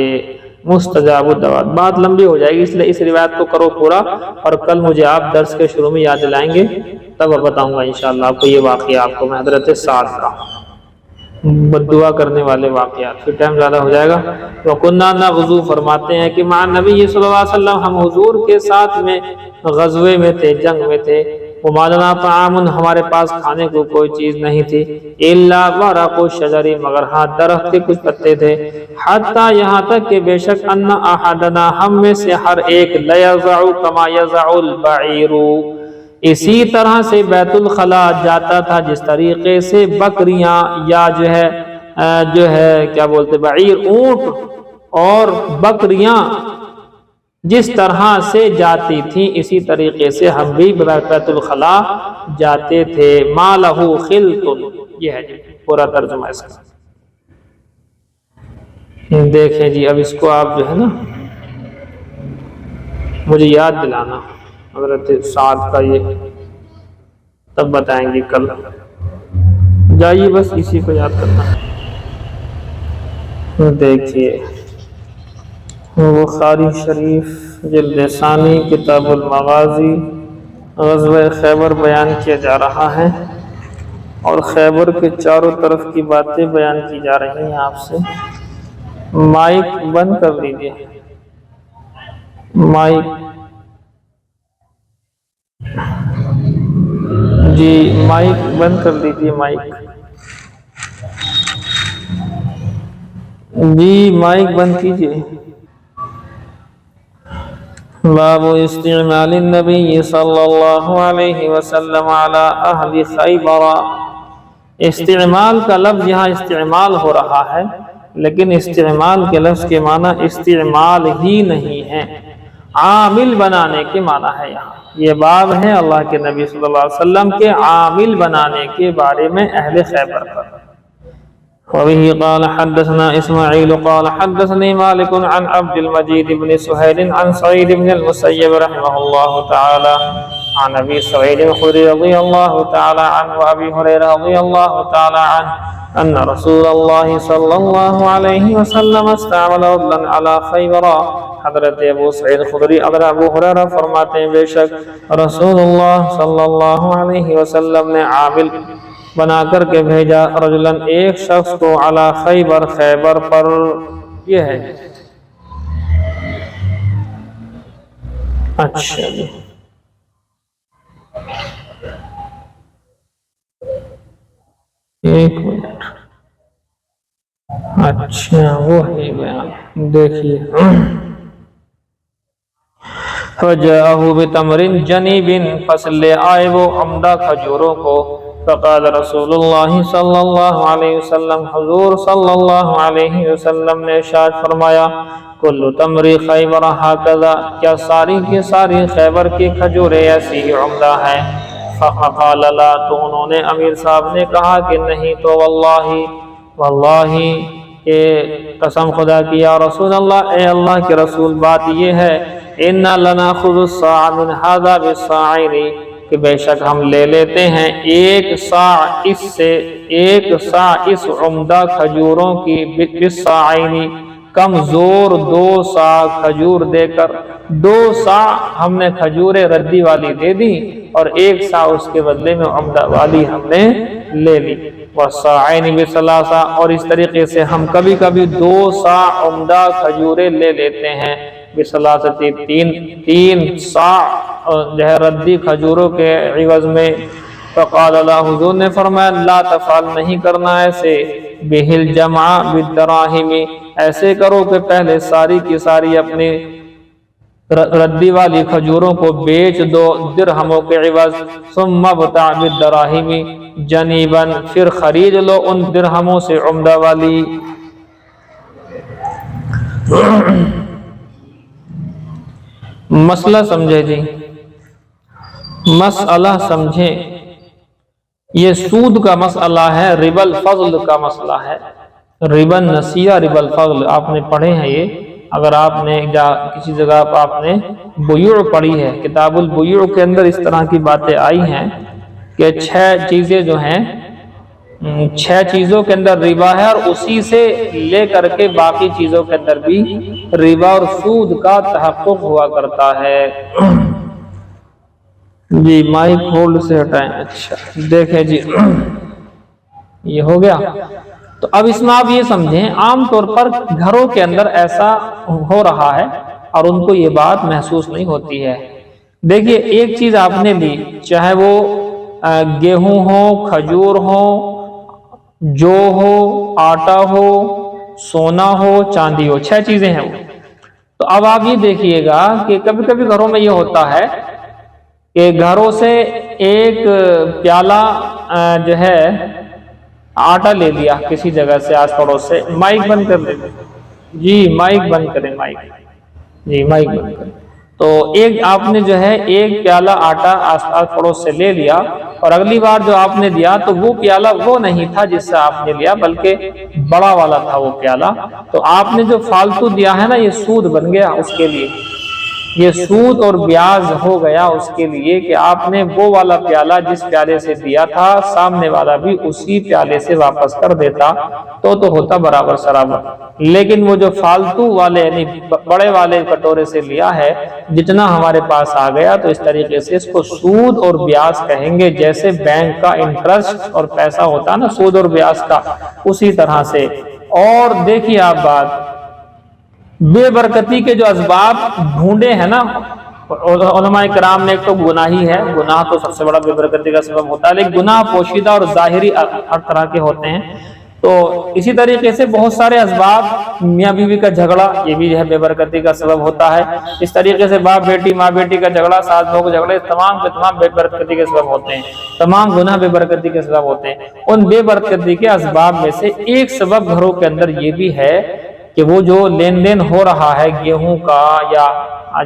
مستجاب الدعوات۔ بات لمبی ہو جائے گی اس لیے اس روایت کو کرو پورا، اور کل مجھے آپ درس کے شروع میں یاد دلائیں گے تب بتاؤں گا انشاءاللہ آپ کو یہ واقعہ، آپ کو میں حضرت سعد کا بد دعا کرنے والے واقعات، پھر ٹائم زیادہ ہو جائے گا۔ وَكُنَّا نَغْزُو فرماتے ہیں کہ مع نبی صلی اللہ علیہ وسلم ہم حضور کے ساتھ میں غزوے میں تھے، جنگ میں تھے، وَمَا لَنَا طَعَامٌ ہمارے پاس کھانے کو کوئی چیز نہیں تھی، إِلَّا وَرَقُ الشَّجَرِ مگر ہاں درخت کے کچھ پتے تھے، حتیٰ یہاں تک کہ بے شک أَنَّ أَحَدَنَا ہم میں سے ہر ایک لَيَضَعُ كَمَا يَضَعُ الْبَعِيرُ اسی طرح سے بیت الخلاء جاتا تھا جس طریقے سے بکریاں یا جو ہے کیا بولتے بعیر اونٹ اور بکریاں جس طرح سے جاتی تھیں اسی طریقے سے ہم بھی بیت الخلاء جاتے تھے۔ ما لہو خلط، یہ ہے جی پورا ترجمہ اس کا۔ دیکھیں جی اب اس کو آپ جو ہے نا مجھے یاد دلانا حضرت سعد کا، یہ تب بتائیں گے کل، جائیے بس اسی کو یاد کرنا۔ دیکھیے بخاری شریف جلد ثانی کتاب المغازی، غزوہ خیبر بیان کیا جا رہا ہے اور خیبر کے چاروں طرف کی باتیں بیان کی جا رہی ہیں آپ سے۔ مائک بند کر لیجیے، مائک جی مائک بند کر دیجیے، مائک جی مائک بند کیجیے۔ باب استعمال النبی صلی اللہ علیہ وسلم علی اہل خیبر، استعمال کا لفظ یہاں استعمال ہو رہا ہے لیکن استعمال کے لفظ کے معنی استعمال ہی نہیں ہے، عامل بنانے کے معنی ہے۔ یہاں یہ باب ہے اللہ کے نبی صلی اللہ علیہ وسلم کے عامل بنانے کے بارے میں اہل خیبر پر۔ وبه قال حدثنا اسماعیل قال حدثني مالك عن عبد المجيد بن سهيل عن سعيد بن المسيب رحمه الله تعالى عن ابي سعيد الخدري رضي الله تعالى عنه وابي هريره رضي الله تعالى عنه ان رسول الله صلى الله عليه وسلم استعمل رجلا على خيبر، حضرت ابو سعید خدری حضرت ابو ہریرہ فرماتے ہیں بے شک رسول اللہ صلی اللہ علیہ وسلم نے عامل بنا کر کے بھیجا رجلن ایک شخص کو علی خیبر خیبر پر، یہ ہے اچھا جی ایک منٹ اچھا وہ ہے بیان، دیکھیے فَجَاءَهُ بِتَمْرٍ جَنِيبٍ، پس لے آئے وہ عمدہ کھجوروں کو، فقال رسول اللہ صلی اللہ علیہ وسلم، حضور صلی اللہ علیہ وسلم نے ارشاد فرمایا، کل تمری خیبر ہکذا، کیا ساری کی ساری خیبر کی کھجوریں ایسی ہی عمدہ ہیں؟ فقال لا، تو انہوں نے امیر صاحب نے کہا کہ نہیں، تو واللہ کہ قسم خدا کی یا رسول اللہ، اے اللہ کے رسول، بات یہ ہے اِنَّا لَنَأْخُذُ الصَّاعَ مِنْ هَذَا بِالصَّاعَيْنِ، کہ بے شک ہم لے لیتے ہیں ایک صاع اس سے، ایک صاع اس عمدہ کھجوروں کی، بالصاعین، کمزور 2 صاع کھجور دے کر، 2 صاع ہم نے کھجوریں ردی والی دے دی اور 1 صاع اس کے بدلے میں عمدہ والی ہم نے لے لی، والصاعین بثلاثہ، اور اس طریقے سے ہم کبھی کبھی 2 صاع عمدہ کھجوریں لے لیتے ہیں، بثلاثہ 3 صاع جو ہے ردی کھجوروں کے عوض میں۔ فقال اللہ، حضور نے فرمایا، لا تفعل، نہیں کرنا ایسے، بہل جمع بالدراہم، ایسے کرو کہ پہلے ساری کی ساری اپنی ردی والی کھجوروں کو بیچ دو درہموں کے عوض، ثم ابتع بالدراہم جنیبا، پھر خرید لو ان درہموں سے عمدہ والی۔ مسئلہ سمجھے جی، مسئلہ سمجھیں، یہ سود کا مسئلہ ہے، ربا الفضل کا مسئلہ ہے، ربا النسیہ ربا الفضل، آپ نے پڑھے ہیں یہ، اگر آپ نے کسی جگہ پر آپ نے بیوع پڑھی ہے، کتاب البیوع کے اندر اس طرح کی باتیں آئی ہیں کہ 6 چیزیں جو ہیں، 6 چیزوں کے اندر ربا ہے، اور اسی سے لے کر کے باقی چیزوں کے اندر بھی ربا اور سود کا تحقق ہوا کرتا ہے۔ جی مائک ہولڈ سے ہٹائیں، اچھا دیکھیں جی یہ ہو گیا۔ تو اب اس میں آپ یہ سمجھیں، عام طور پر گھروں کے اندر ایسا ہو رہا ہے اور ان کو یہ بات محسوس نہیں ہوتی ہے۔ دیکھیے ایک چیز آپ نے لی، چاہے وہ گیہوں ہو، کھجور ہو، جو ہو، آٹا ہو، سونا ہو، چاندی ہو، 6 چیزیں ہیں وہ۔ تو اب آپ یہ دیکھیے گا کہ کبھی کبھی گھروں میں یہ ہوتا ہے کہ گھروں سے ایک پیالہ جو ہے آٹا لے لیا کسی جگہ سے، آس پڑوس سے، مائک بند کر دیں جی، مائک بند کریں، مائک جی مائک بند کریں۔ تو ایک آپ نے جو ہے ایک پیالہ آٹا آس پڑوس سے لے لیا، اور اگلی بار جو آپ نے دیا تو وہ پیالہ وہ نہیں تھا جس سے آپ نے لیا، بلکہ بڑا والا تھا وہ پیالہ۔ تو آپ نے جو فالتو دیا ہے نا، یہ سود بن گیا اس کے لیے، یہ سود اور بیاج ہو گیا اس کے لیے کہ آپ نے وہ والا پیالہ جس پیالے سے دیا تھا، سامنے والا بھی اسی پیالے سے واپس کر دیتا تو ہوتا برابر سرابر، لیکن وہ جو فالتو والے یعنی بڑے والے کٹورے سے لیا ہے، جتنا ہمارے پاس آ گیا، تو اس طریقے سے اس کو سود اور بیاج کہیں گے، جیسے بینک کا انٹرسٹ اور پیسہ ہوتا ہے نا سود اور بیاج کا، اسی طرح سے۔ اور دیکھیے آپ بات، بے برکتی کے جو اسباب ڈھونڈے ہیں نا علماء کرام نے، ایک تو گناہی ہے، گناہ تو سب سے بڑا بے برکتی کا سبب ہوتا ہے، لیکن گناہ پوشیدہ اور ظاہری ہر طرح کے ہوتے ہیں۔ تو اسی طریقے سے بہت سارے اسباب، میاں بیوی کا جھگڑا، یہ بھی ہے بے برکتی کا سبب ہوتا ہے۔ اس طریقے سے باپ بیٹی، ماں بیٹی کا جھگڑا، ساس بہو کا جھگڑے، تمام کے تمام بے برکتی کے سبب ہوتے ہیں، تمام گناہ بے برکتی کے سبب ہوتے ہیں۔ ان بے برکتی کے اسباب میں سے ایک سبب گھروں کے اندر یہ بھی ہے کہ وہ جو لین دین ہو رہا ہے گیہوں کا یا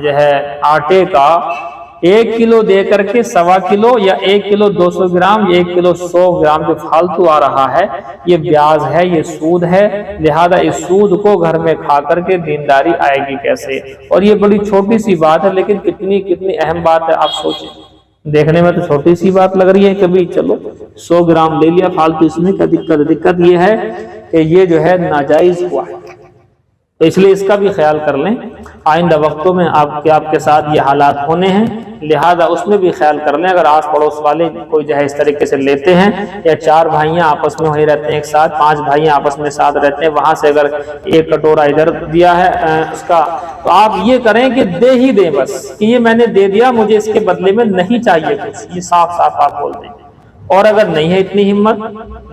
جو ہے آٹے کا، 1 کلو دے کر کے 1.25 کلو یا 1 کلو 200 گرام، 1 کلو 100 گرام جو فالتو آ رہا ہے، یہ بیاج ہے، یہ سود ہے۔ لہذا اس سود کو گھر میں کھا کر کے دینداری آئے گی کیسے؟ اور یہ بڑی چھوٹی سی بات ہے، لیکن کتنی اہم بات ہے، آپ سوچیں۔ دیکھنے میں تو چھوٹی سی بات لگ رہی ہے، کبھی چلو 100 گرام لے لیا فالتو، اس میں کیا دقت یہ ہے کہ یہ جو ہے ناجائز ہوا ہے۔ تو اس لیے اس کا بھی خیال کر لیں، آئندہ وقتوں میں آپ کے ساتھ یہ حالات ہونے ہیں، لہذا اس میں بھی خیال کر لیں۔ اگر آس پڑوس والے کوئی جو ہے اس طریقے سے لیتے ہیں، یا 4 بھائیاں آپس میں وہی رہتے ہیں ایک ساتھ، 5 بھائیاں آپس میں ساتھ رہتے ہیں، وہاں سے اگر ایک کٹورا ادھر دیا ہے اس کا، تو آپ یہ کریں کہ دے ہی دیں، بس کہ یہ میں نے دے دیا، مجھے اس کے بدلے میں نہیں چاہیے کچھ، یہ صاف صاف آپ بول دیں۔ اور اگر نہیں ہے اتنی ہمت،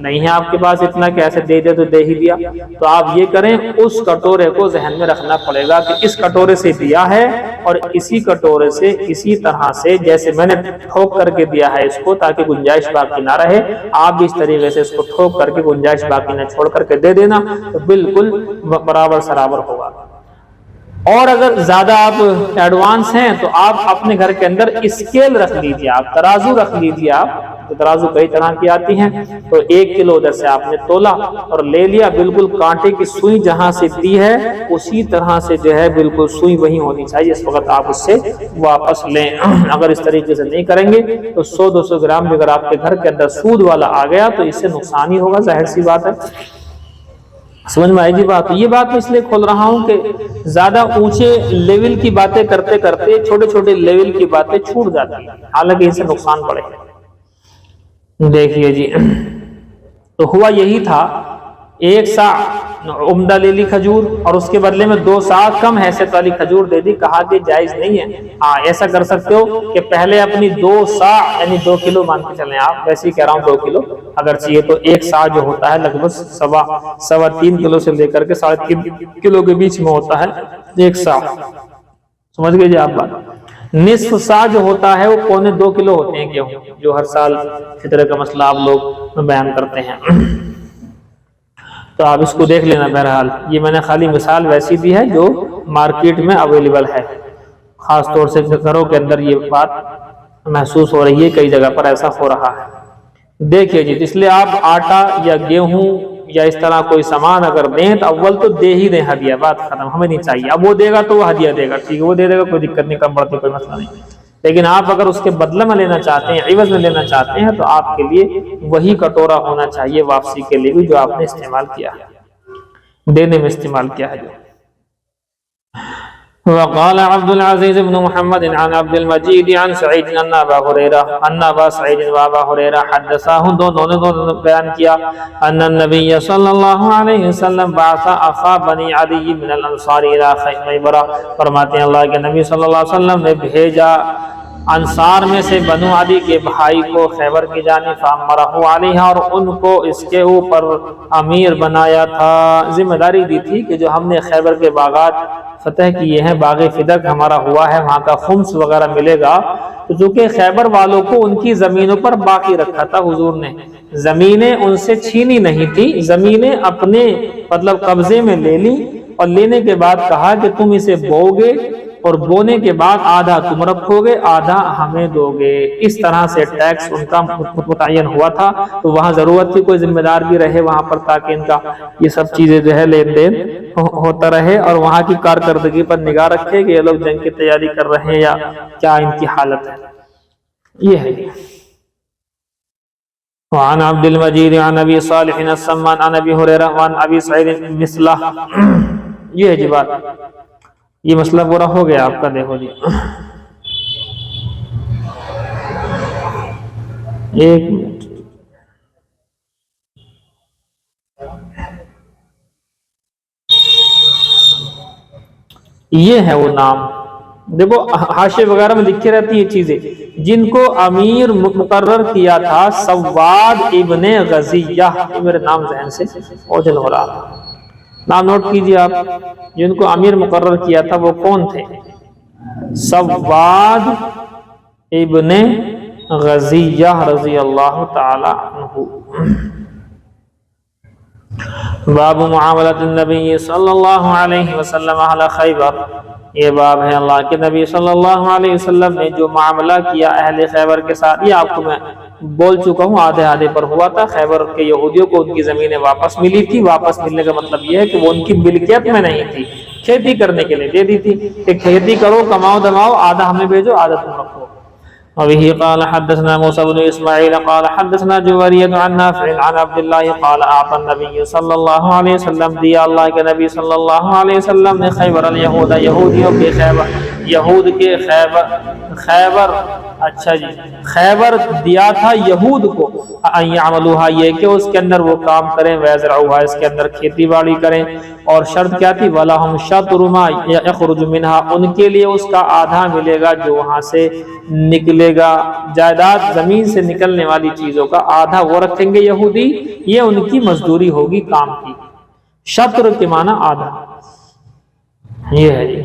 نہیں ہے آپ کے پاس اتنا کہ ایسے دے دے تو دے ہی دیا، تو آپ یہ کریں، اس کٹورے کو ذہن میں رکھنا پڑے گا کہ اس کٹورے سے دیا ہے اور اسی کٹورے سے اسی طرح سے جیسے میں نے ٹھوک کر کے دیا ہے اس کو تاکہ گنجائش باقی نہ رہے، آپ بھی اس طریقے سے اس کو ٹھوک کر کے گنجائش باقی نہ چھوڑ کر کے دے دینا، تو بالکل برابر سرابر ہوگا۔ اور اگر زیادہ آپ ایڈوانس ہیں تو آپ اپنے گھر کے اندر اسکیل رکھ لیجیے، آپ ترازو رکھ لیجیے، آپ ترازو کئی طرح کی آتی ہیں، تو 1 کلو ادھر سے آپ نے تولا اور لے لیا، بالکل کانٹے کی سوئی جہاں سے دی ہے اسی طرح سے جو ہے بالکل سوئی وہی ہونی چاہیے، اس وقت آپ اس سے واپس لیں۔ اگر اس طریقے سے نہیں کریں گے تو 100-200 گرام بھی اگر آپ کے گھر کے اندر سود والا آ گیا تو اس سے نقصان ہی ہوگا، ظاہر سی بات ہے۔ سمجھ میں آئی جی بات؟ یہ بات میں اس لیے کھول رہا ہوں کہ زیادہ اونچے لیول کی باتیں کرتے کرتے چھوٹے چھوٹے لیول کی باتیں چھوٹ جاتی ہیں، حالانکہ ان سے نقصان پڑے۔ دیکھیے جی، تو ہوا یہی تھا، 1 سا عمدہ لے لی کھجور اور اس کے بدلے میں 2 سا کم حیثیت والی کھجور دے دی، کہا کہ جائز نہیں ہے۔ ہاں ایسا کر سکتے ہو کہ پہلے اپنی 2 سا یعنی 2 کلو مان کے چلیں، آپ ویسے ہی کہہ رہا ہوں 2 کلو اگر چاہیے تو 1 سا جو ہوتا ہے لگ بھگ 3.25 کلو سے لے کر کے 3.5 کلو کے بیچ میں ہوتا ہے 1 سا، سمجھ گئے جی آپ بات۔ نصف سا جو ہوتا ہے وہ 1.25 کلو ہوتے ہیں گیہوں، جو ہر سال فطر کا مسئلہ آپ لوگ بیان کرتے ہیں، تو آپ اس کو دیکھ لینا۔ بہرحال یہ میں نے خالی مثال ویسی دی ہے جو مارکیٹ میں اویلیبل ہے، خاص طور سے گھروں کے اندر یہ بات محسوس ہو رہی ہے، کئی جگہ پر ایسا ہو رہا ہے۔ دیکھیے جی، اس لیے آپ آٹا یا گیہوں یا اس طرح کوئی سامان اگر دیں تو اول تو دے ہی دیں ہدیہ، بات ختم، ہمیں نہیں چاہیے۔ اب وہ دے گا تو وہ ہدیہ دے گا، ٹھیک ہے، وہ دے دے گا، کوئی دقت نہیں، کم بڑھتی کوئی مسئلہ نہیں، لیکن آپ اگر اس کے بدلے میں لینا چاہتے ہیں، عوض میں لینا چاہتے ہیں، تو آپ کے لیے وہی کٹورا ہونا چاہیے واپسی کے لیے بھی جو آپ نے استعمال کیا ہے، دینے میں استعمال کیا ہے جو۔ وقال عبد العزيز بن محمد عن عبد المجيد عن سعيد ان ابا سعيد وابا هريره حدثاه، دونوں نے بیان کیا، ان النبي صلی اللہ علیہ وسلم بعث اخا بني عدي من الانصار الى خیبر، فرماتے ہیں اللہ کے نبی صلی اللہ علیہ وسلم نے بھیجا انصار میں سے بنو عدی کے بھائی کو خیبر کی جانب، فامرہ علیہ، اور ان کو اس کے اوپر امیر بنایا تھا، ذمہ داری دی تھی کہ جو ہم نے خیبر کے باغات فتح کیے ہیں، باغ فدق ہمارا ہوا ہے، وہاں کا خمس وغیرہ ملے گا، تو جو کہ خیبر والوں کو ان کی زمینوں پر باقی رکھا تھا حضور نے، زمینیں ان سے چھینی نہیں تھی، زمینیں اپنے مطلب قبضے میں لے لی، اور لینے کے بعد کہا کہ تم اسے بو گے اور بونے کے بعد آدھا تم رکھو گے، آدھا ہمیں دو گے، اس طرح سے ٹیکس ان کا متعین ہوا تھا۔ تو وہاں ضرورت تھی کوئی ذمہ دار بھی رہے وہاں پر، تاکہ ان کا یہ سب چیزیں جو ہے لین دین ہوتا رہے، اور وہاں کی کارکردگی پر نگاہ رکھے کہ یہ لوگ جنگ کی تیاری کر رہے ہیں یا کیا ان کی حالت ہے، یہ ہے۔ وعن عبد المجید عن ابی صالح السمان عن ابی ہریرہ وعن ابی سعید مثلہ، یہ ہے جی بات، یہ مسئلہ پورا ہو گیا آپ کا۔ دیکھو جی، ایک منٹ، یہ ہے وہ نام، دیکھو حاشیے وغیرہ میں لکھی رہتی یہ چیزیں، جن کو امیر مقرر کیا تھا سواد ابن غزیہ، یہ میرے نام ذہن سے اوجھل ہو رہا تھا، نام نوٹ کیجئے آپ، جن کو امیر مقرر کیا تھا وہ کون تھے؟ سواد ابن غزیہ رضی اللہ تعالی عنہ۔ باب معاملت النبی صلی اللہ علیہ وسلم اہل خیبر، یہ باب ہے اللہ کے نبی صلی اللہ علیہ وسلم نے جو معاملہ کیا اہل خیبر کے ساتھ۔ یہ آپ کو میں بول چکا ہوں، آدھے آدھے پر ہوا تھا۔ خیبر کے یہودیوں کو ان کی زمینیں واپس ملی تھی، واپس ملنے کا مطلب یہ ہے کہ وہ ان کی ملکیت میں نہیں تھی، کھیتی کرنے کے لیے دے دی تھی کہ کھیتی کرو، کماؤ دماؤ، آدھا ہمیں بھیجو، آدھا تم رکھو۔ وبه قال حدثنا موسى بن اسماعيل قال حدثنا جويرية عن نافع عن عبد الله قال اعطى النبي صلی اللہ علیہ وسلم، دیا اللہ کے نبی صلی اللہ علیہ وسلم نے خیبر الیہود، یہودیوں کے خیبر، یہود کے خیبر خیبر، اچھا جی، خیبر دیا تھا یہود کو، ان یعملوها، یہ کہ اس کے اندر وہ کام کریں، ویزرعوها، اس کے اندر کھیتی باڑی کریں، اور شرط کیا تھی، وَلَهُمْ شَطْرُ مَا يَخْرُجُ مِنْهَا، ان کے لیے اس کا آدھا ملے گا جو وہاں سے نکلے گا، جائیداد زمین سے نکلنے والی چیزوں کا آدھا وہ رکھیں گے یہودی، یہ ان کی مزدوری ہوگی کام کی۔ شطر کے معنی آدھا، یہ ہے جی۔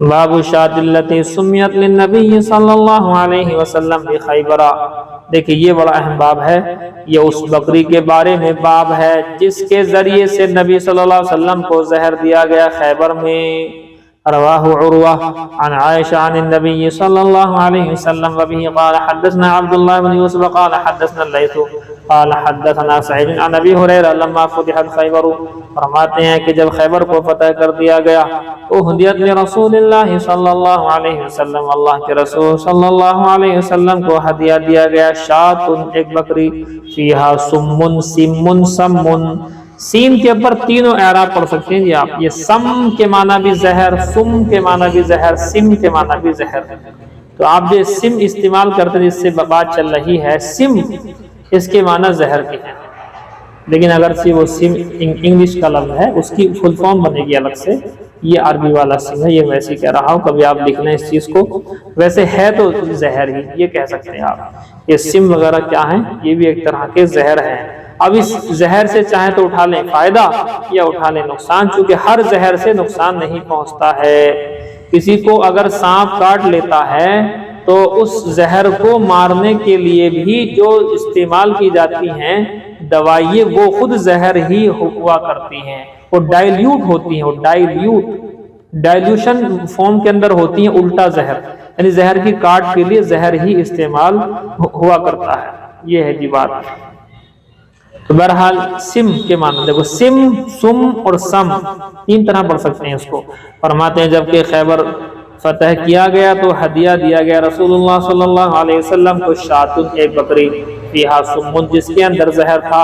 باب الشاة التي سمیت للنبی صلی اللہ علیہ وسلم بخیبر، دیکھیں یہ بڑا اہم باب ہے، یہ اس بکری کے بارے میں باب ہے جس کے ذریعے سے نبی صلی اللہ علیہ وسلم کو زہر دیا گیا خیبر میں۔ رواہ عروہ عن عائشہ عن النبی صلی اللہ علیہ وسلم وبه قال حدثنا عبد الله بن یوسف قال حدثنا الليث قال حدثنا سعید عن ابی ہریرہ لما فتحت خیبر، فرماتے ہیں کہ جب خیبر کو فتح کر دیا گیا، اہدیت لرسول اللہ صلی اللہ علیہ وسلم، اللہ کے رسول صلی اللہ علیہ وسلم کو ہدیہ دیا گیا، شاۃ، ایک بکری، فیہا سمن، سمن، سمن، سین کے اوپر تینوں اعراب پڑھ سکتے ہیں جی آپ، یہ سم کے معنی بھی زہر، سم کے معنی بھی زہر، سم کے معنی بھی زہر، تو آپ جو سم استعمال کرتے ہیں جس سے بات چل رہی ہے، سم اس کے معنی زہر کے ہیں، لیکن اگر وہ سم انگلش کا لفظ ہے، اس کی فل فارم بنے گی الگ سے، یہ عربی والا سم ہے، یہ ویسے کہہ رہا ہوں، کبھی آپ لکھ لیں اس چیز کو، ویسے ہے تو زہر ہی، یہ کہہ سکتے ہیں آپ۔ یہ سم وغیرہ کیا ہیں، یہ بھی ایک طرح کے زہر ہیں۔ اب اس زہر سے چاہیں تو اٹھا لیں فائدہ یا اٹھا لیں نقصان، چونکہ ہر زہر سے نقصان نہیں پہنچتا ہے۔ کسی کو اگر سانپ کاٹ لیتا ہے تو اس زہر کو مارنے کے لیے بھی جو استعمال کی جاتی ہیں دوائیں، وہ خود زہر ہی ہوا کرتی ہیں، وہ ڈائلیوٹ ہوتی ہیں، وہ ڈائلیوشن فارم کے اندر ہوتی ہیں، الٹا زہر، یعنی زہر کی کاٹ کے لیے زہر ہی استعمال ہوا کرتا ہے، یہ ہے جی بات۔ تو بہرحال سم کے معنی دیکھو، سم، سم اور سم تین طرح پڑھ سکتے ہیں اس کو۔ فرماتے ہیں جب کہ خیبر فتح کیا گیا تو ہدیہ دیا گیا رسول اللہ صلی اللہ علیہ وسلم کو، شاۃ، ایک بکری، فیہا سمن، جس کے اندر زہر تھا۔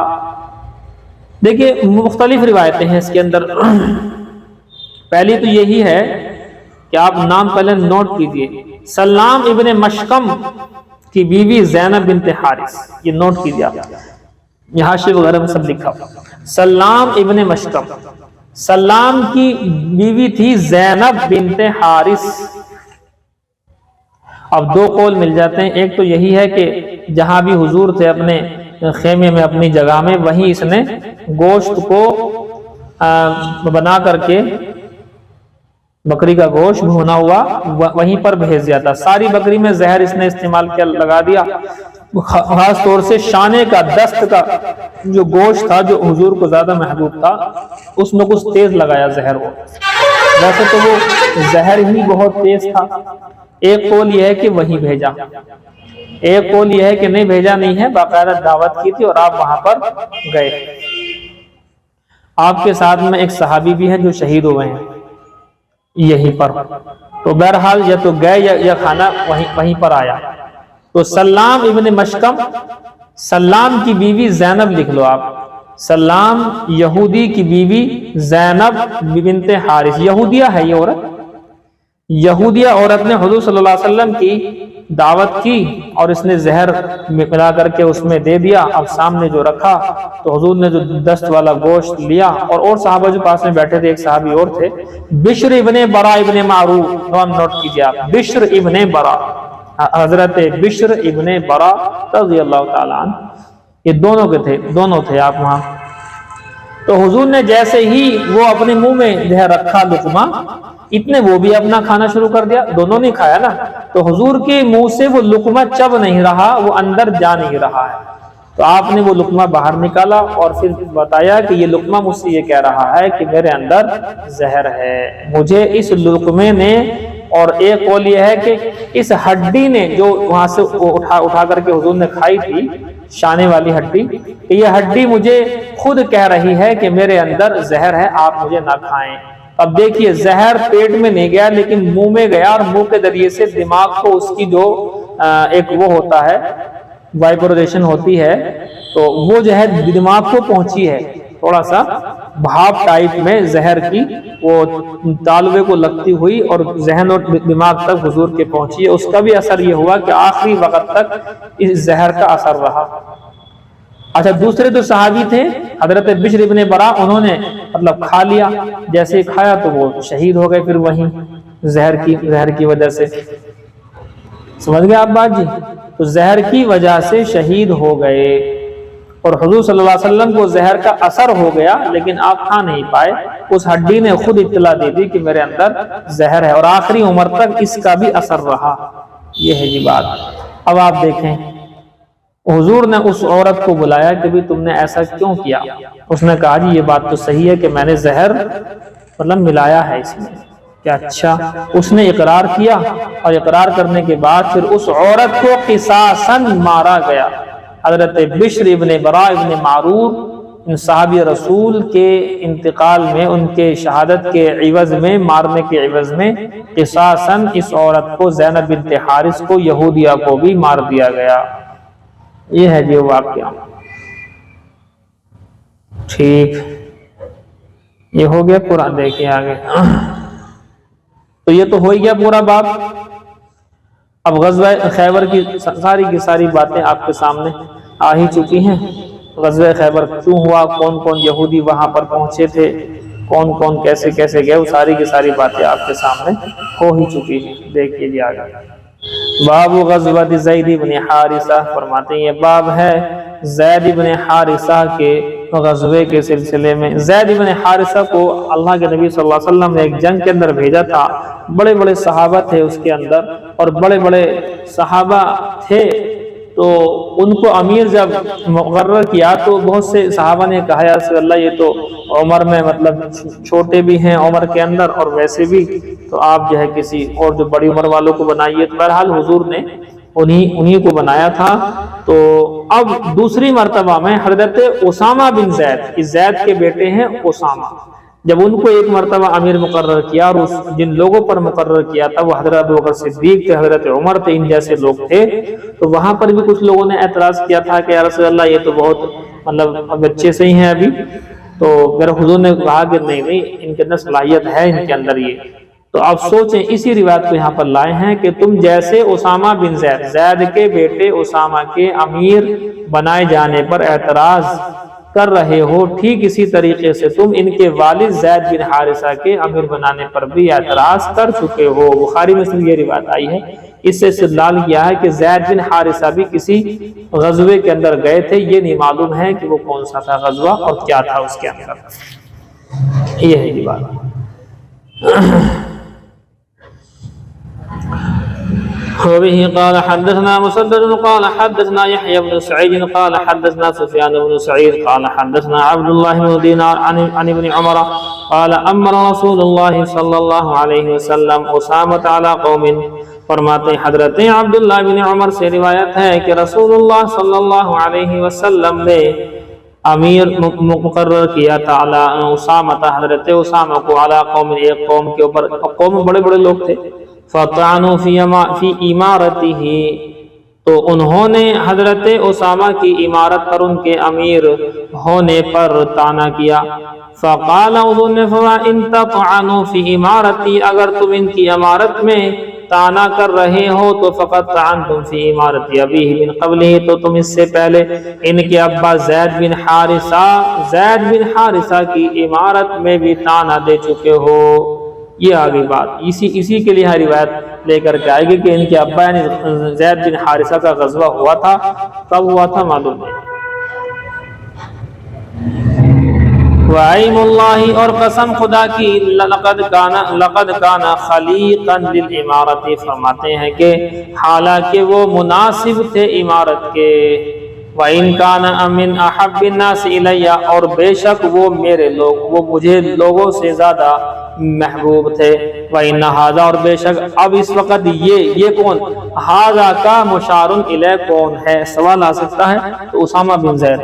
دیکھیے مختلف روایتیں ہیں اس کے اندر، پہلی تو یہی ہے کہ آپ نام پہلے نوٹ کیجئے، سلام ابن مشکم کی بیوی زینب بنت حارث، یہ نوٹ کیجئے آپ، یہاں شیخ وغیرہ میں سب لکھا، سلام ابن مشکم، سلام کی بیوی تھی زینب بنت حارث۔ اب دو قول مل جاتے ہیں، ایک تو یہی ہے کہ جہاں بھی حضور تھے اپنے خیمے میں، اپنی جگہ میں، وہیں اس نے گوشت کو بنا کر کے، بکری کا گوشت بھونا ہوا وہیں پر بھیج دیا تھا، ساری بکری میں زہر اس نے استعمال کیا، لگا دیا، خاص طور سے شانے کا، دست کا جو گوشت تھا جو حضور کو زیادہ محبوب تھا، اس میں کچھ تیز لگایا زہر وہ، ویسے تو وہ زہر ہی بہت تیز تھا۔ ایک قول یہ ہے کہ وہیں بھیجا، ایک قول یہ ہے کہ نہیں بھیجا نہیں ہے، باقاعدہ دعوت کی تھی اور آپ وہاں پر گئے۔ آپ کے ساتھ میں ایک صحابی بھی ہے جو شہید ہوئے ہیں یہیں پر، تو بہرحال یا تو گئے یا کھانا وہیں پر آیا۔ تو سلام ابن مشکم، سلام کی بیوی زینب لکھ لو آپ، سلام یہودی کی بیوی زینب بنت حارث، یہودیہ ہے یہ عورت، یہودیہ عورت نے حضور صلی اللہ علیہ وسلم کی دعوت کی اور اس نے زہر ملا کر کے اس میں دے دیا۔ اب سامنے جو رکھا تو حضور نے جو دست والا گوشت لیا، اور صحابہ جو پاس میں بیٹھے تھے، ایک صحابی اور تھے، بشر ابن برا ابن معروف، نوٹ کیجئے آپ، بشر ابن برا، حضرت بشر ابن برا رضی اللہ تعالیٰ عنہ، یہ دونوں تھے آپ وہاں۔ تو حضور نے جیسے ہی وہ اپنے منہ میں زہر رکھا لقمہ، اتنے وہ بھی اپنا کھانا شروع کر دیا، دونوں نے کھایا نا، تو حضور کے منہ سے وہ لقمہ چب نہیں رہا، وہ اندر جا نہیں رہا ہے، تو آپ نے وہ لقمہ باہر نکالا اور پھر بتایا کہ یہ لقمہ مجھ سے یہ کہہ رہا ہے کہ میرے اندر زہر ہے، مجھے اس لقمے نے، اور ایک قول یہ ہے کہ اس ہڈی نے جو وہاں سے اٹھا کر کے حضور نے کھائی تھی، شانے والی ہڈی، کہ یہ ہڈی مجھے خود کہہ رہی ہے کہ میرے اندر زہر ہے، آپ مجھے نہ کھائیں۔ اب دیکھیے زہر پیٹ میں نہیں گیا لیکن منہ میں گیا، اور منہ کے ذریعے سے دماغ کو اس کی جو ایک وہ ہوتا ہے، وائبریشن ہوتی ہے، تو وہ جو ہے دماغ کو پہنچی ہے، تھوڑا سا بھاپ ٹائپ میں زہر کی وہ تالوے کو لگتی ہوئی اور ذہن اور دماغ تک حضور کے پہنچی. اس کا بھی اثر یہ ہوا کہ آخری وقت تک اس زہر کا اثر رہا. اچھا دوسرے جو صحابی تھے حضرت بشر ابن برا، انہوں نے مطلب کھا لیا، جیسے کھایا تو وہ شہید ہو گئے پھر وہیں زہر کی وجہ سے. سمجھ گئے آپ بات جی؟ تو زہر کی وجہ سے شہید ہو گئے اور حضور صلی اللہ علیہ وسلم کو زہر کا اثر ہو گیا لیکن آپ کھا نہیں پائے. اس ہڈی نے خود اطلاع دے دی کہ میرے اندر زہر ہے اور آخری عمر تک اس کا بھی اثر رہا. یہ ہے جی بات. اب آپ دیکھیں حضور نے اس عورت کو بلایا کہ بھی تم نے ایسا کیوں کیا؟ اس نے کہا جی یہ بات تو صحیح ہے کہ میں نے زہر مطلب ملایا ہے اس میں. کیا اچھا؟ اس نے اقرار کیا اور اقرار کرنے کے بعد پھر اس عورت کو قصاصاً مارا گیا. حضرت بشر ابن برا ابن معرور ان صحابی رسول کے انتقال میں، ان کے شہادت کے عوض میں، مارنے کے عوض میں قصاصاً اس عورت کو زینب بنت حارث کو یہودیہ کو بھی مار دیا گیا. یہ ہے جو واقعہ. ٹھیک، یہ ہو گیا پورا. دیکھیں آگے تو یہ تو ہو گیا پورا باب. اب غزوہ خیبر کی ساری باتیں آپ کے سامنے آ ہی چکی ہیں. غزوہ خیبر کیوں ہوا، کون کون یہودی وہاں پر پہنچے تھے، کون کون کیسے کیسے گئے، وہ ساری کی ساری باتیں آپ کے سامنے ہو ہی چکی ہیں. دیکھیے جی آگے باب غزوہ زید بن حارثہ. فرماتے ہیں یہ باب ہے زید بن حارثہ کے غزوے کے سلسلے میں. زید بن حارثہ کو اللہ کے نبی صلی اللہ علیہ وسلم نے ایک جنگ کے اندر بھیجا تھا. بڑے بڑے صحابہ تھے اس کے اندر اور بڑے بڑے صحابہ تھے، تو ان کو امیر جب مقرر کیا تو بہت سے صحابہ نے کہا یا رسول اللہ یہ تو عمر میں مطلب چھوٹے بھی ہیں عمر کے اندر اور ویسے بھی، تو آپ جو ہے کسی اور جو بڑی عمر والوں کو بنائیے. تو بہرحال حضور نے انہی کو بنایا تھا. تو اب دوسری مرتبہ میں حضرت اسامہ بن زید، زید کے بیٹے ہیں اسامہ، جب ان کو ایک مرتبہ امیر مقرر کیا اور جن لوگوں پر مقرر کیا تھا وہ حضرت ابوبکر صدیق تھے، حضرت عمر تھے، ان جیسے لوگ تھے، تو وہاں پر بھی کچھ لوگوں نے اعتراض کیا تھا کہ یا رسول اللہ یہ تو بہت مطلب بچے سے ہی ہیں ابھی. تو میرے حضور نے کہا کہ نہیں ان کے اندر صلاحیت ہے ان کے اندر یہ. تو آپ سوچیں اسی روایت کو یہاں پر لائے ہیں کہ تم جیسے اسامہ بن زید کے بیٹے اسامہ کے امیر بنائے جانے پر اعتراض کر رہے ہو، ٹھیک اسی طریقے سے تم ان کے والد زید بن حارثہ کے امیر بنانے پر بھی اعتراض کر چکے ہو. بخاری میں یہ روایت آئی ہے. اس سے استدلال کیا ہے کہ زید بن حارثہ بھی کسی غزوے کے اندر گئے تھے. یہ نہیں معلوم ہے کہ وہ کون سا تھا غزوہ اور کیا تھا اس کے اندر. یہ ہے یہ بات. وبه قال حدثنا مسدد قال حدثنا يحيى بن سعيد قال حدثنا سفيان بن سعيد قال حدثنا عبد الله بن دينار عن ابن عمر قال امر رسول الله صلى الله عليه وسلم اسامة على قوم. فرماتے ہیں حضرت عبداللہ بن عمر سے روایت ہے کہ رسول اللہ صلی اللہ علیہ وسلم نے امیر مقرر کیا تھا اسامہ، حضرت اسامہ کو، علی قوم، ایک قوم کے اوپر. قوم بڑے بڑے لوگ تھے. فطعنوا فی امارتہ، تو انہوں نے حضرت اسامہ کی عمارت پر، ان کے امیر ہونے پر طعنہ کیا. فقال حضور نے فرمایا ان تطعنوا فی امارتی، اگر تم ان کی عمارت میں طعنہ کر رہے ہو تو فقط طعنتم فی عمارت ابیہ من قبلہ، تو تم اس سے پہلے ان کے ابا زید بن حارثہ کی عمارت میں بھی طعنہ دے چکے ہو. یہ آگے بات اسی کے لیے روایت لے کر کے آئے گی کہ ان کے ابا یعنی زید بن حارثہ کا غزوہ ہوا تھا. کب ہوا تھا معلوم نہیں. وَعَيْمُ اللَّهِ، اور قسم خدا کی، لَقَدْ كَانَ خَلِيقًا لِلْعِمَارَةِ، فرماتے ہیں کہ حالانکہ وہ مناسب تھے عمارت کے. وَإِنْ كَانَ مِنْ أَحَبِّ النَّاسِ إِلَيَّ، اور بے شک وہ میرے لوگ، وہ مجھے لوگوں سے زیادہ محبوب تھے. وَإِنَّ هَذَا، اور بے شک اب اس وقت یہ کون، هَذَا کا مشار الیہ کون ہے، سوال آ سکتا ہے. تو اسامہ بن زید،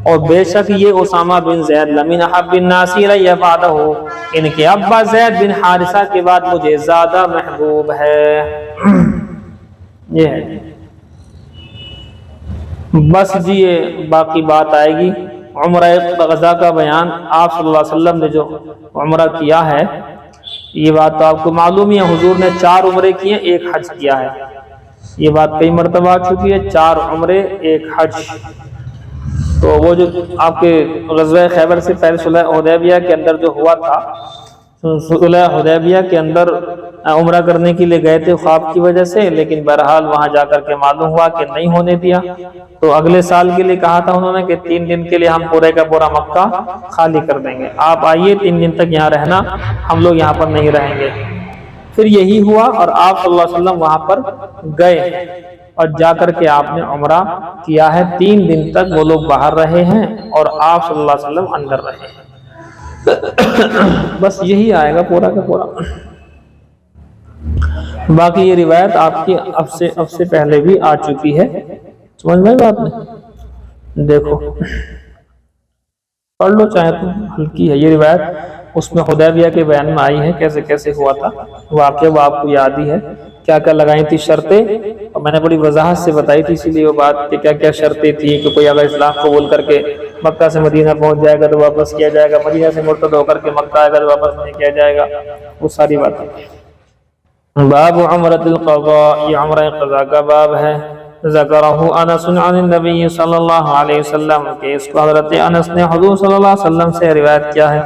اور بے شک یہ اسامہ بن زید لمن احب الناس الی بعدہ، ان کے ابا زید بن حارثہ کے بعد مجھے زیادہ محبوب ہے. یہ ہے بس جی، یہ باقی بات آئے گی عمرہ غزہ کا بیان آپ صلی اللہ علیہ وسلم نے جو عمرہ کیا ہے، یہ بات تو آپ کو معلوم ہی ہے، حضور نے 4 عمرے کیے، 1 حج کیا ہے، یہ بات کئی مرتبہ آ چکی ہے، 4 عمرے 1 حج۔ تو وہ جو آپ کے غزوہ خیبر سے پہلے صلح حدیبیہ کے اندر جو ہوا تھا، صلح حدیبیہ کے اندر عمرہ کرنے کے لیے گئے تھے خواب کی وجہ سے، لیکن بہرحال وہاں جا کر کے معلوم ہوا کہ نہیں ہونے دیا، تو اگلے سال کے لیے کہا تھا انہوں نے کہ 3 دن کے لیے ہم پورے کا پورا مکہ خالی کر دیں گے، آپ آئیے 3 دن تک یہاں رہنا، ہم لوگ یہاں پر نہیں رہیں گے۔ پھر یہی ہوا اور آپ صلی اللہ علیہ وسلم وہاں پر گئے اور جا کر کے آپ نے عمرہ کیا ہے، 3 دن تک وہ لوگ باہر رہے ہیں اور آپ صلی اللہ علیہ وسلم اندر رہے ہیں۔ بس یہی آئے گا پورا کا پورا۔ باقی یہ روایت آپ کی اب سے پہلے بھی آ چکی ہے، سمجھ میں بات نہیں؟ دیکھو پڑھ لو چاہے تو، ہلکی ہے یہ روایت، اس میں حدیبیہ کے بیان میں آئی ہے کیسے کیسے ہوا تھا واقعہ، وہ آپ کو یاد ہی ہے، کیا کیا لگائی تھی شرطیں، اور میں نے بڑی وضاحت سے بتائی تھی، اسی لیے وہ بات کہ کیا کیا شرطیں تھی کہ کوئی اگر اسلام قبول کر کے مکہ سے مدینہ پہنچ جائے گا تو واپس کیا جائے گا، مدینہ سے مرتد ہو کر کے مکہ آئے گا تو واپس نہیں کیا جائے گا، وہ ساری باتیں۔ باب عمرۃ القضاء، یہ عمرہ قضاء کا باب ہے۔ ذکرہ انس عن النبی صلی اللہ علیہ وسلم، کہ اس کو حضرت انس نے حضور صلی اللہ علیہ وسلم سے روایت کیا ہے۔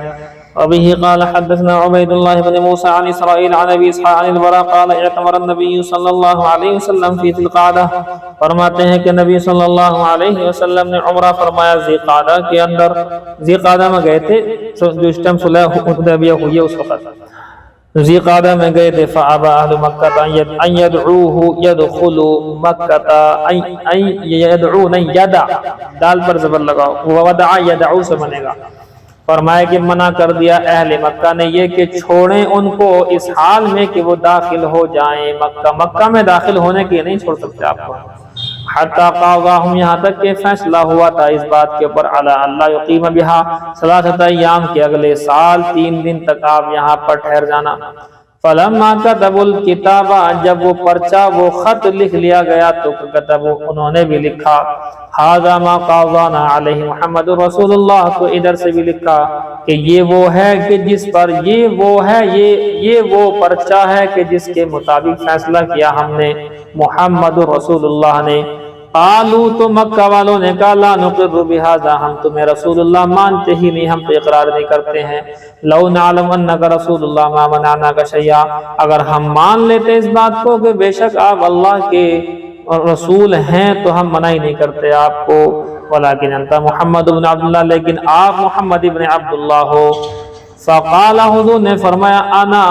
وبه قال حدثنا عبید اللہ بن موسیٰ عن اسرائیل عن ابی اسحاق عن البراء قال اعتمر النبی صلی اللہ علیہ وسلم فی ذی القعدہ، فرماتے ہیں کہ نبی صلی اللہ علیہ وسلم نے عمرہ فرمایا ذی قعدہ کے اندر، ذی قعدہ میں گئے تھے جو اس ٹائم صلح حدیبیہ ہوئی ہے اس وقت، ذی قعدہ میں گئے تھے، فابى اہل مکہ ان يدعوه يدخلوا مکہ، ان يدعون یدع، دال پر زبر لگاؤ، ودعا یدعو سے بنے گا، فرمایا کہ منع کر دیا اہل مکہ نے یہ کہ چھوڑیں ان کو اس حال میں کہ وہ داخل ہو جائیں مکہ، مکہ میں داخل ہونے کے نہیں چھوڑ سکتے آپ کو، حتی قاضاہم، یہاں تک کہ فیصلہ ہوا تھا اس بات کے اوپر، علی اللہ یقیم بہا ثلاثۃ ایام، کے اگلے سال 3 دن تک آپ یہاں پر ٹھہر جانا۔ فلما كتبوا الكتاب، جب وہ پرچہ وہ خط لکھ لیا گیا تو کتبوا، انہوں نے بھی لکھا، ھذا ما قاضانا علیہ محمد رسول اللہ، تو ادھر سے بھی لکھا کہ یہ وہ ہے کہ جس پر یہ وہ پرچہ ہے کہ جس کے مطابق فیصلہ کیا ہم نے محمد رسول اللہ نے۔ قالوا، تو مکہ والوں نے کہا، لا نقر بہذا، ہم تمہیں رسول اللہ مانتے ہی نہیں، ہم تو اقرار نہیں کرتے ہیں، لو نعلم انک رسول اللہ ما منعناک شیئا، اگر ہم مان لیتے اس بات کو کہ بے شک آپ اللہ کے رسول ہیں تو ہم منع ہی نہیں کرتے آپ کو، ولیکن انت محمد بن عبداللہ، لیکن آپ محمد بن عبداللہ ہو۔ فقال، حضور نے فرمایا، انا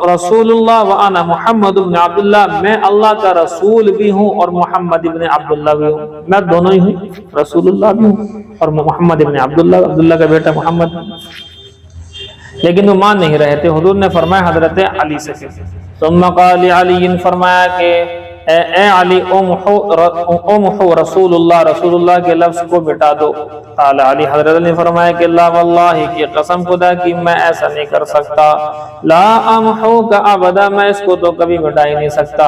رسول اللہ وانا محمد بن عبداللہ، میں اللہ کا رسول بھی ہوں اور محمد بن عبداللہ بھی ہوں، میں دونوں ہی ہوں، رسول اللہ بھی ہوں اور محمد بن عبداللہ، عبداللہ کا بیٹا محمد، لیکن وہ مان نہیں رہے تھے۔ حضور نے فرمایا حضرت علی سے، ثم قال علی، فرمایا کہ اے علی، امحو رسول اللہ کے لفظ کو مٹا دو۔ قال علی، حضرت نے فرمایا کہ لا واللہ، کی قسم خدا کی میں ایسا نہیں کر سکتا، لا امحو کا ابدا، میں اس کو تو کبھی مٹا ہی نہیں سکتا۔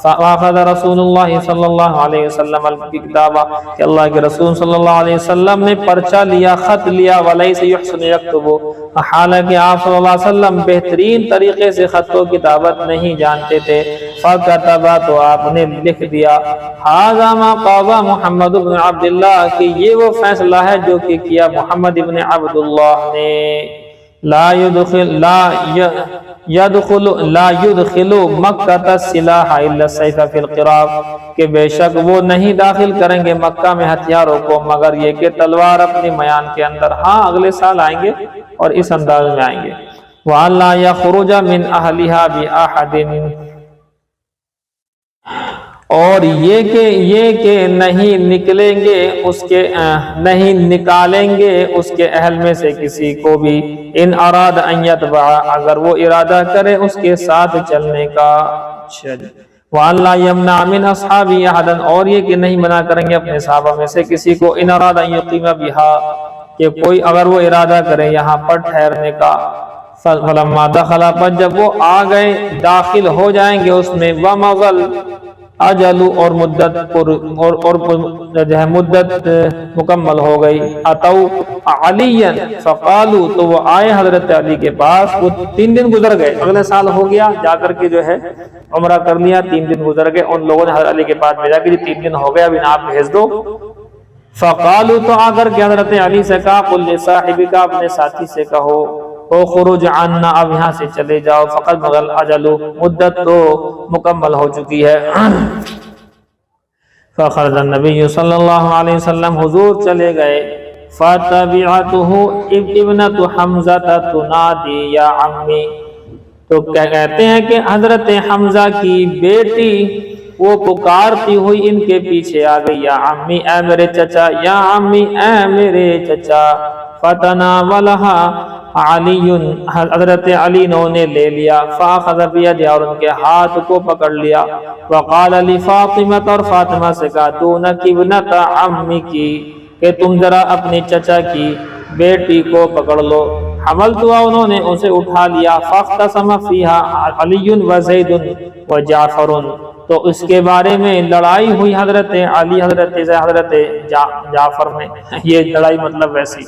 فاخذ رسول اللہ صلی اللہ علیہ وسلم الکتاب، کہ اللہ کے رسول صلی اللہ علیہ وسلم نے پرچہ لیا، خط لیا، ولیس یحسن یکتب، حالانکہ آپ صلی اللہ علیہ وسلم بہترین طریقے سے خط و کتابت نہیں جانتے تھے، فکتب، تو آپ نے لکھ دیا، ھذا ما قضى محمد بن عبداللہ، کہ یہ وہ فیصلہ ہے جو کہ کیا محمد بن عبداللہ نے، لا يدخل مکہ السلاح الا السیف فی القراب، کہ بے شک وہ نہیں داخل کریں گے مکہ میں ہتھیاروں کو مگر یہ کہ تلوار اپنی میان کے اندر، ہاں اگلے سال آئیں گے اور اس انداز میں آئیں گے۔ وَأَلَّا يَخْرُجَ مِنْ أَهْلِهَا بِأَحَدٍ، اور یہ کہ نہیں نکلیں گے اس کے، نہیں نکالیں گے اس کے اہل میں سے کسی کو بھی، ان اراد ان یتبع، اگر وہ ارادہ کرے اس کے ساتھ چلنے کا۔ وَأَلَّا يَمْنَعَ مِنْ أَصْحَابِهِ أَحَدًا، اور یہ کہ نہیں منع کریں گے اپنے صحابہ میں سے کسی کو، ان اراد ان یقیم بها، کہ کوئی اگر وہ ارادہ کرے یہاں پر ٹھہرنے کا۔ فلما دخل، پر جب وہ آ گئے داخل ہو جائیں گے اس میں، ومضل، اجلو اور مدت اور جو ہے مدت مکمل ہو گئی، اتو علی فقالو تو وہ آئے حضرت علی کے پاس، وہ 3 دن گزر گئے، اگلے سال ہو گیا جا کر کے جو ہے عمرہ کر لیا، 3 دن گزر گئے، ان لوگوں نے حضرت علی کے پاس بھیجا کہ 3 دن ہو گئے اب انہیں آپ بھیج دو۔ فقالو تو آ کر کے حضرت علی سے کہا قل لصاحبک اپنے ساتھی سے کہو اخرج عنا اب یہاں سے چلے جاؤ، فقط مغل اجلو مدت تو مکمل ہو چکی ہے۔ فخرج النبی صلی اللہ علیہ وسلم حضور چلے گئے، فتبعته ابنۃ حمزہ تنادی یا عمی، تو کیا کہتے ہیں کہ حضرت حمزہ کی بیٹی وہ پکارتی ہوئی ان کے پیچھے آ گئی، یا عمی اے میرے چچا، یا عمی اے میرے چچا، فتناولہا علی حضرت علی نے لے لیا، فاخذ بیدہا اور ان کے ہاتھ کو پکڑ لیا، وقال لفاطمہ اور فاطمہ سے کہا دونک ابنۃ عمک کہ تم ذرا اپنی چچا کی بیٹی کو پکڑ لو، حملتها انہوں نے اسے اٹھا لیا، فاختصم فیہا علی وزید وجعفر تو اس کے بارے میں لڑائی ہوئی حضرت علی حضرت جعفر میں، یہ لڑائی مطلب ویسی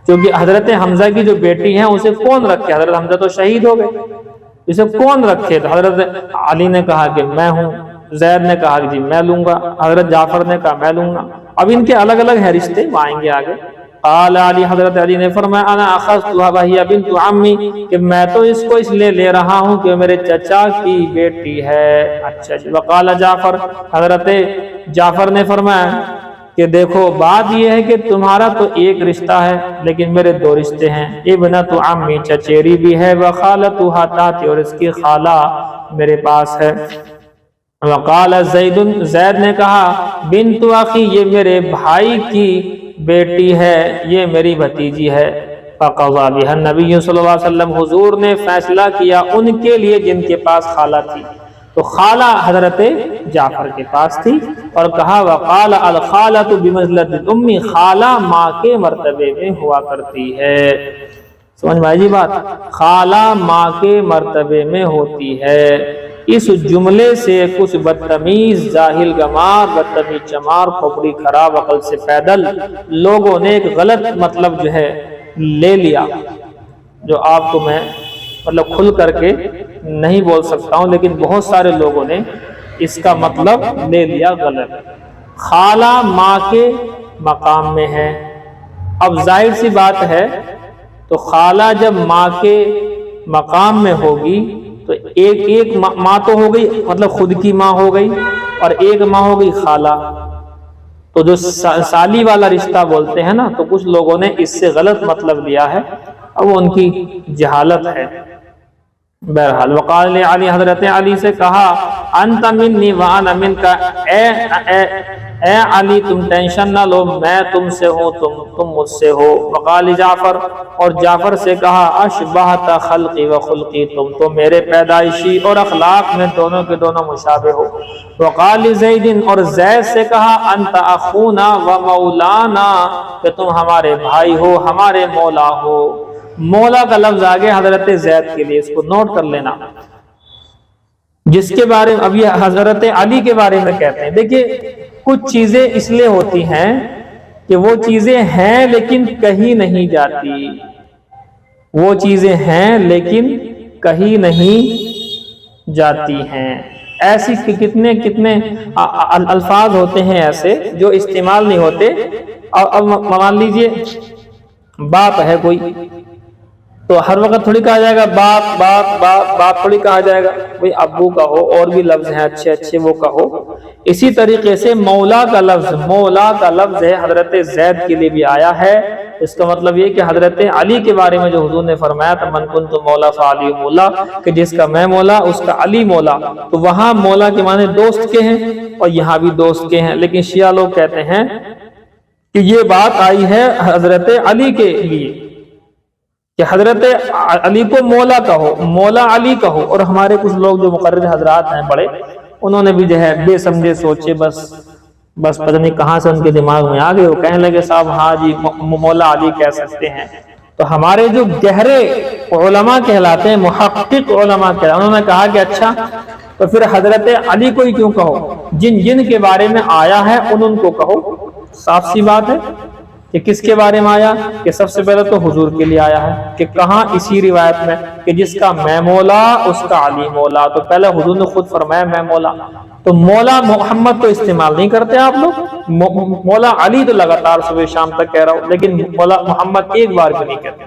کیونکہ حضرت حمزہ کی جو بیٹی ہیں اسے کون رکھے، حضرت حمزہ تو شہید ہو گئے، اسے کون رکھے، تو حضرت علی نے کہا کہ میں ہوں، زید نے کہا کہ جی میں لوں گا، حضرت جعفر نے کہا میں لوں گا، اب ان کے الگ الگ ہیں رشتے، وہ آئیں گے آگے۔ قال علی حضرت علی نے فرمایا انا اخذتها وهي بنت عمی کہ میں تو اس کو اس لیے لے رہا ہوں کہ میرے چچا کی بیٹی ہے۔ اچھا جی۔ وقال جعفر حضرت جعفر نے فرمایا کہ دیکھو بات یہ ہے کہ تمہارا تو ایک رشتہ ہے لیکن میرے 2 رشتے ہیں، ابنۃ عمی چچیری بھی ہے، وخالتها تاتی اور اس کی خالہ میرے پاس ہے۔ وقال زید زید نے کہا بنت اخی یہ میرے بھائی کی بیٹی ہے، یہ میری بھتیجی ہے۔ فقضى بها النبی صلی اللہ علیہ وسلم حضور نے فیصلہ کیا ان کے لیے جن کے پاس خالہ تھی، تو خالہ حضرت جعفر کے پاس تھی، اور کہا وقال الخالۃ بمنزلۃ الام خالہ ماں کے مرتبے میں ہوا کرتی ہے۔ سمجھ میں آئی جی بات، خالہ ماں کے مرتبے میں ہوتی ہے۔ اس جملے سے کچھ بدتمیز جاہل گمار بدتمیز چمار کھوپڑی خراب عقل سے پیدل لوگوں نے ایک غلط مطلب جو ہے لے لیا، جو آپ کو میں مطلب کھل کر کے نہیں بول سکتا ہوں، لیکن بہت سارے لوگوں نے اس کا مطلب لے لیا غلط۔ خالہ ماں کے مقام میں ہے، اب ظاہر سی بات ہے تو خالہ جب ماں کے مقام میں ہوگی تو ایک ماں تو ہو گئی، مطلب خود کی ماں ہو گئی، اور ایک ماں ہو گئی خالہ، تو جو سالی والا رشتہ بولتے ہیں نا، تو کچھ لوگوں نے اس سے غلط مطلب لیا ہے، اب وہ ان کی جہالت ہے۔ بہرحال وقال علی حضرت علی سے کہا انت منی وانا منک، اے علی تم ٹینشن نہ لو، میں تم سے ہوں تم مجھ سے ہو۔ وقال جعفر اور جعفر سے کہا اشبہت خلقی و خلقی، تم تو میرے پیدائشی اور اخلاق میں دونوں کے دونوں مشابہ ہو۔ وقال زید اور زید سے کہا انت اخونا و مولانا، کہ تم ہمارے بھائی ہو ہمارے مولا ہو۔ مولا کا لفظ آگے حضرت زید کے لیے، اس کو نوٹ کر لینا، جس کے بارے میں ابھی حضرت علی کے بارے میں کہتے ہیں۔ دیکھیے کچھ چیزیں اس لیے ہوتی ہیں کہ وہ چیزیں ہیں لیکن کہیں نہیں جاتی، وہ چیزیں ہیں لیکن کہیں نہیں جاتی ہیں۔ ایسی کتنے الفاظ ہوتے ہیں ایسے جو استعمال نہیں ہوتے۔ اب مان لیجئے باپ ہے کوئی، تو ہر وقت تھوڑی کہا جائے گا باپ باپ باپ باپ، تھوڑی کہا جائے گا بھئی ابو کہو، اور بھی لفظ ہیں اچھے اچھے وہ کہو۔ اسی طریقے سے مولا کا لفظ ہے حضرت زید کے لیے بھی آیا ہے۔ اس کا مطلب یہ کہ حضرت علی کے بارے میں جو حضور نے فرمایا تھا من کنت مولا فعلی مولا، کہ جس کا میں مولا اس کا علی مولا، تو وہاں مولا کے معنی دوست کے ہیں اور یہاں بھی دوست کے ہیں، لیکن شیعہ لوگ کہتے ہیں کہ یہ بات آئی ہے حضرت علی کے لیے کہ حضرت علی کو مولا کہو، مولا علی کہو، اور ہمارے کچھ لوگ جو مقرر حضرات ہیں بڑے، انہوں نے بھی جو ہے بے سمجھے سوچے، بس پتہ نہیں کہاں سے ان کے دماغ میں آ گئے، وہ کہنے لگے صاحب ہاں جی مولا علی کہہ سکتے ہیں۔ تو ہمارے جو گہرے علماء کہلاتے ہیں، محقق علماء کہلاتے ہیں، انہوں نے کہا کہ اچھا تو پھر حضرت علی کو ہی کیوں کہو؟ جن جن کے بارے میں آیا ہے ان کو کہو۔ صاف سی بات ہے کہ کس کے بارے میں آیا؟ کہ سب سے پہلے تو حضور کے لیے آیا ہے، کہ کہاں؟ اسی روایت میں کہ جس کا میں مولا اس کا علی مولا۔ تو پہلے حضور نے خود فرمایا میں مولا، تو مولا محمد تو استعمال نہیں کرتے آپ لوگ، مولا علی تو لگاتار صبح شام تک کہہ رہا ہوں، لیکن مولا محمد ایک بار بھی نہیں کہتے۔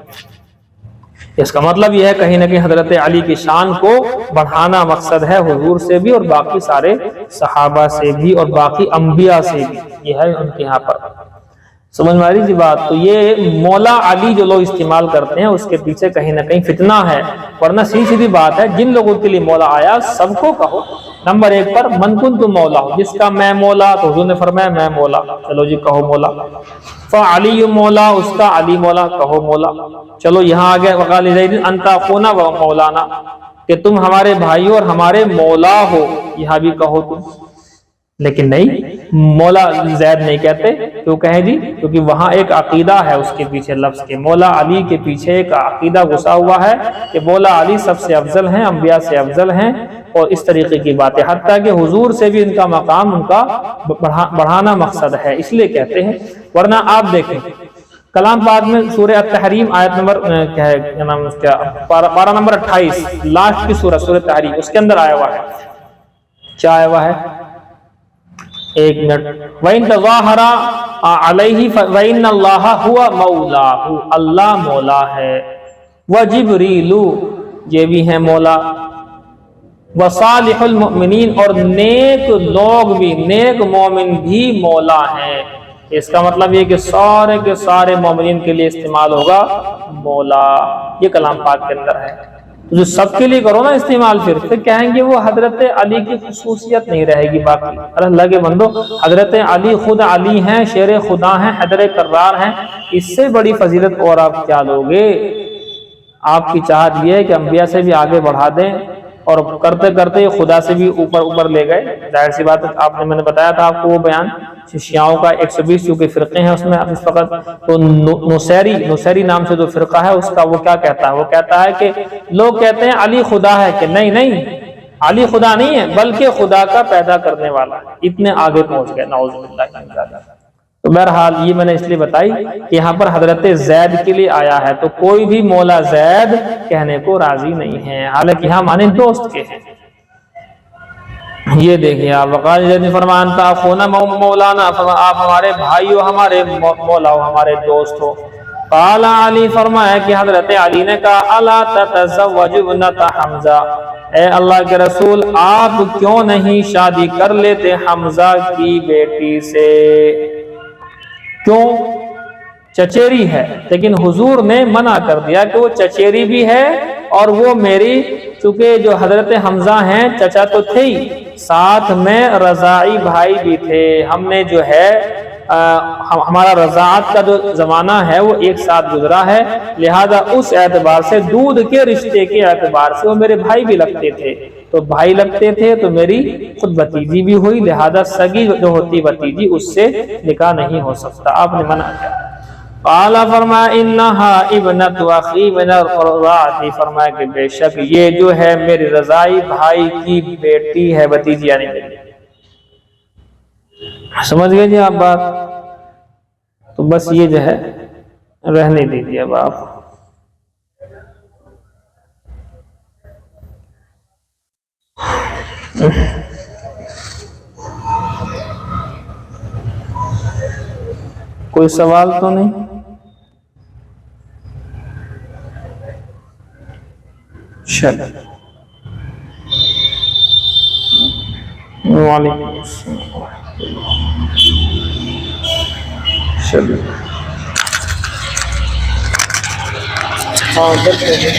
اس کا مطلب یہ ہے کہیں نہ کہیں حضرت علی کی شان کو بڑھانا مقصد ہے حضور سے بھی اور باقی سارے صحابہ سے بھی اور باقی انبیاء سے بھی، یہ ہے ان کے یہاں پر۔ سمجھ میں آ رہی بات؟ تو یہ مولا علی جو لوگ استعمال کرتے ہیں اس کے پیچھے کہیں نہ کہیں فتنہ ہے، ورنہ سیدھی بات ہے جن لوگوں کے لیے مولا آیا سب کو کہو۔ نمبر ایک پر من کنت مولا، جس کا میں مولا، تو حضور نے فرمایا میں مولا، چلو جی کہو مولا۔ فعلی مولا، اس کا علی مولا، کہو مولا۔ چلو یہاں آگے وقال زید انت اخونا و مولانا، کہ تم ہمارے بھائی اور ہمارے مولا ہو، یہاں بھی کہو تم۔ لیکن نہیں، مولا زید نہیں کہتے، کیوں کہیں جی؟ کیونکہ وہاں ایک عقیدہ ہے اس کے پیچھے، لفظ کے مولا علی کے پیچھے ایک عقیدہ گھسا ہوا ہے کہ مولا علی سب سے افضل ہیں، انبیاء سے افضل ہیں، اور اس طریقے کی باتیں، حتیٰ کہ حضور سے بھی ان کا مقام ان کا بڑھانا مقصد ہے، اس لیے کہتے ہیں۔ ورنہ آپ دیکھیں کلام پاک میں سورہ التحریم آیت نمبر پارہ نمبر 28 لاسٹ کی سورہ التحریم، اس کے اندر آیا ہوا ہے، کیا آیا ہوا ہے؟ ایک منٹ، وَإِن تَظَاهَرَ عَلَيْهِ فَإِنَّ اللَّهَ هُوَ مَوْلَاهُ، اللہ مولا ہے، وَجِبْرِيلُ، یہ بھی ہے مولا، وَصَالِحُ الْمُؤْمِنِينَ، اور نیک لوگ بھی، نیک مومن بھی مولا ہیں۔ اس کا مطلب یہ کہ سارے کے سارے مومنین کے لیے استعمال ہوگا مولا، یہ کلام پاک کے اندر ہے۔ جو سب کے لیے کرو نا استعمال، پھر کہیں گے وہ حضرت علی کی خصوصیت نہیں رہے گی باقی۔ اللہ کے بندو، حضرت علی خود علی ہیں، شیر خدا ہیں، حیدر کرار ہیں، اس سے بڑی فضیلت اور آپ کیا لوگے؟ آپ کی چاہت یہ ہے کہ انبیاء سے بھی آگے بڑھا دیں، اور کرتے کرتے خدا سے بھی اوپر لے گئے۔ ظاہر سی بات ہے، میں نے بتایا تھا آپ کو وہ بیان، شیعوں کا 120 جو کہ فرقے ہیں اس میں اس وقت تو نصیری نام سے جو فرقہ ہے اس کا وہ کیا کہتا ہے؟ وہ کہتا ہے کہ لوگ کہتے ہیں علی خدا ہے، کہ نہیں، علی خدا نہیں ہے بلکہ خدا کا پیدا کرنے والا ہے۔ اتنے آگے پہنچ گئے، نعوذ باللہ من ذالک۔ تو بہرحال یہ میں نے اس لیے بتائی کہ یہاں پر حضرت زید کے لیے آیا ہے، تو کوئی بھی مولا زید کہنے کو راضی نہیں ہے، حالانکہ یہاں معنی دوست کے ہیں۔ یہ دیکھیں آپ، وقال زید نے فرمایا انت اخونا مولانا، آپ ہمارے بھائی ہو، ہمارے مولا ہو، ہمارے دوست ہو۔ قال علی، فرمایا کہ حضرت علی نے کہا الا تتزوج ابنت حمزہ، اے اللہ کے رسول آپ کیوں نہیں شادی کر لیتے حمزہ کی بیٹی سے؟ کیوں؟ چچیری ہے، لیکن حضور نے منع کر دیا کہ وہ چچیری بھی ہے اور وہ میری، چونکہ جو حضرت حمزہ ہیں چچا تو تھے ہی، ساتھ میں رضاعی بھائی بھی تھے، ہم نے جو ہے ہمارا رضاعت کا جو زمانہ ہے وہ ایک ساتھ گزرا ہے، لہذا اس اعتبار سے دودھ کے رشتے کے اعتبار سے وہ میرے بھائی بھی لگتے تھے، تو بھائی لگتے تھے تو میری خود بھتیجی بھی ہوئی، لہذا سگی جو ہوتی بھتیجی اس سے نکاح نہیں ہو سکتا، آپ نے منع کیا۔ قال، فرمایا انہا ابنت اخی من الرضاعۃ، فرمایا کہ بے شک یہ جو ہے میری رضاعی بھائی کی بیٹی ہے، بھتیجی یعنی میری۔ سمجھ گئے جی آپ بات؟ تو بس یہ جو ہے رہنے دیجیے اب آپ۔ کوئی سوال تو نہیں؟ چل، وعلیکم السلام، چلیے ہاں کرتے ہیں۔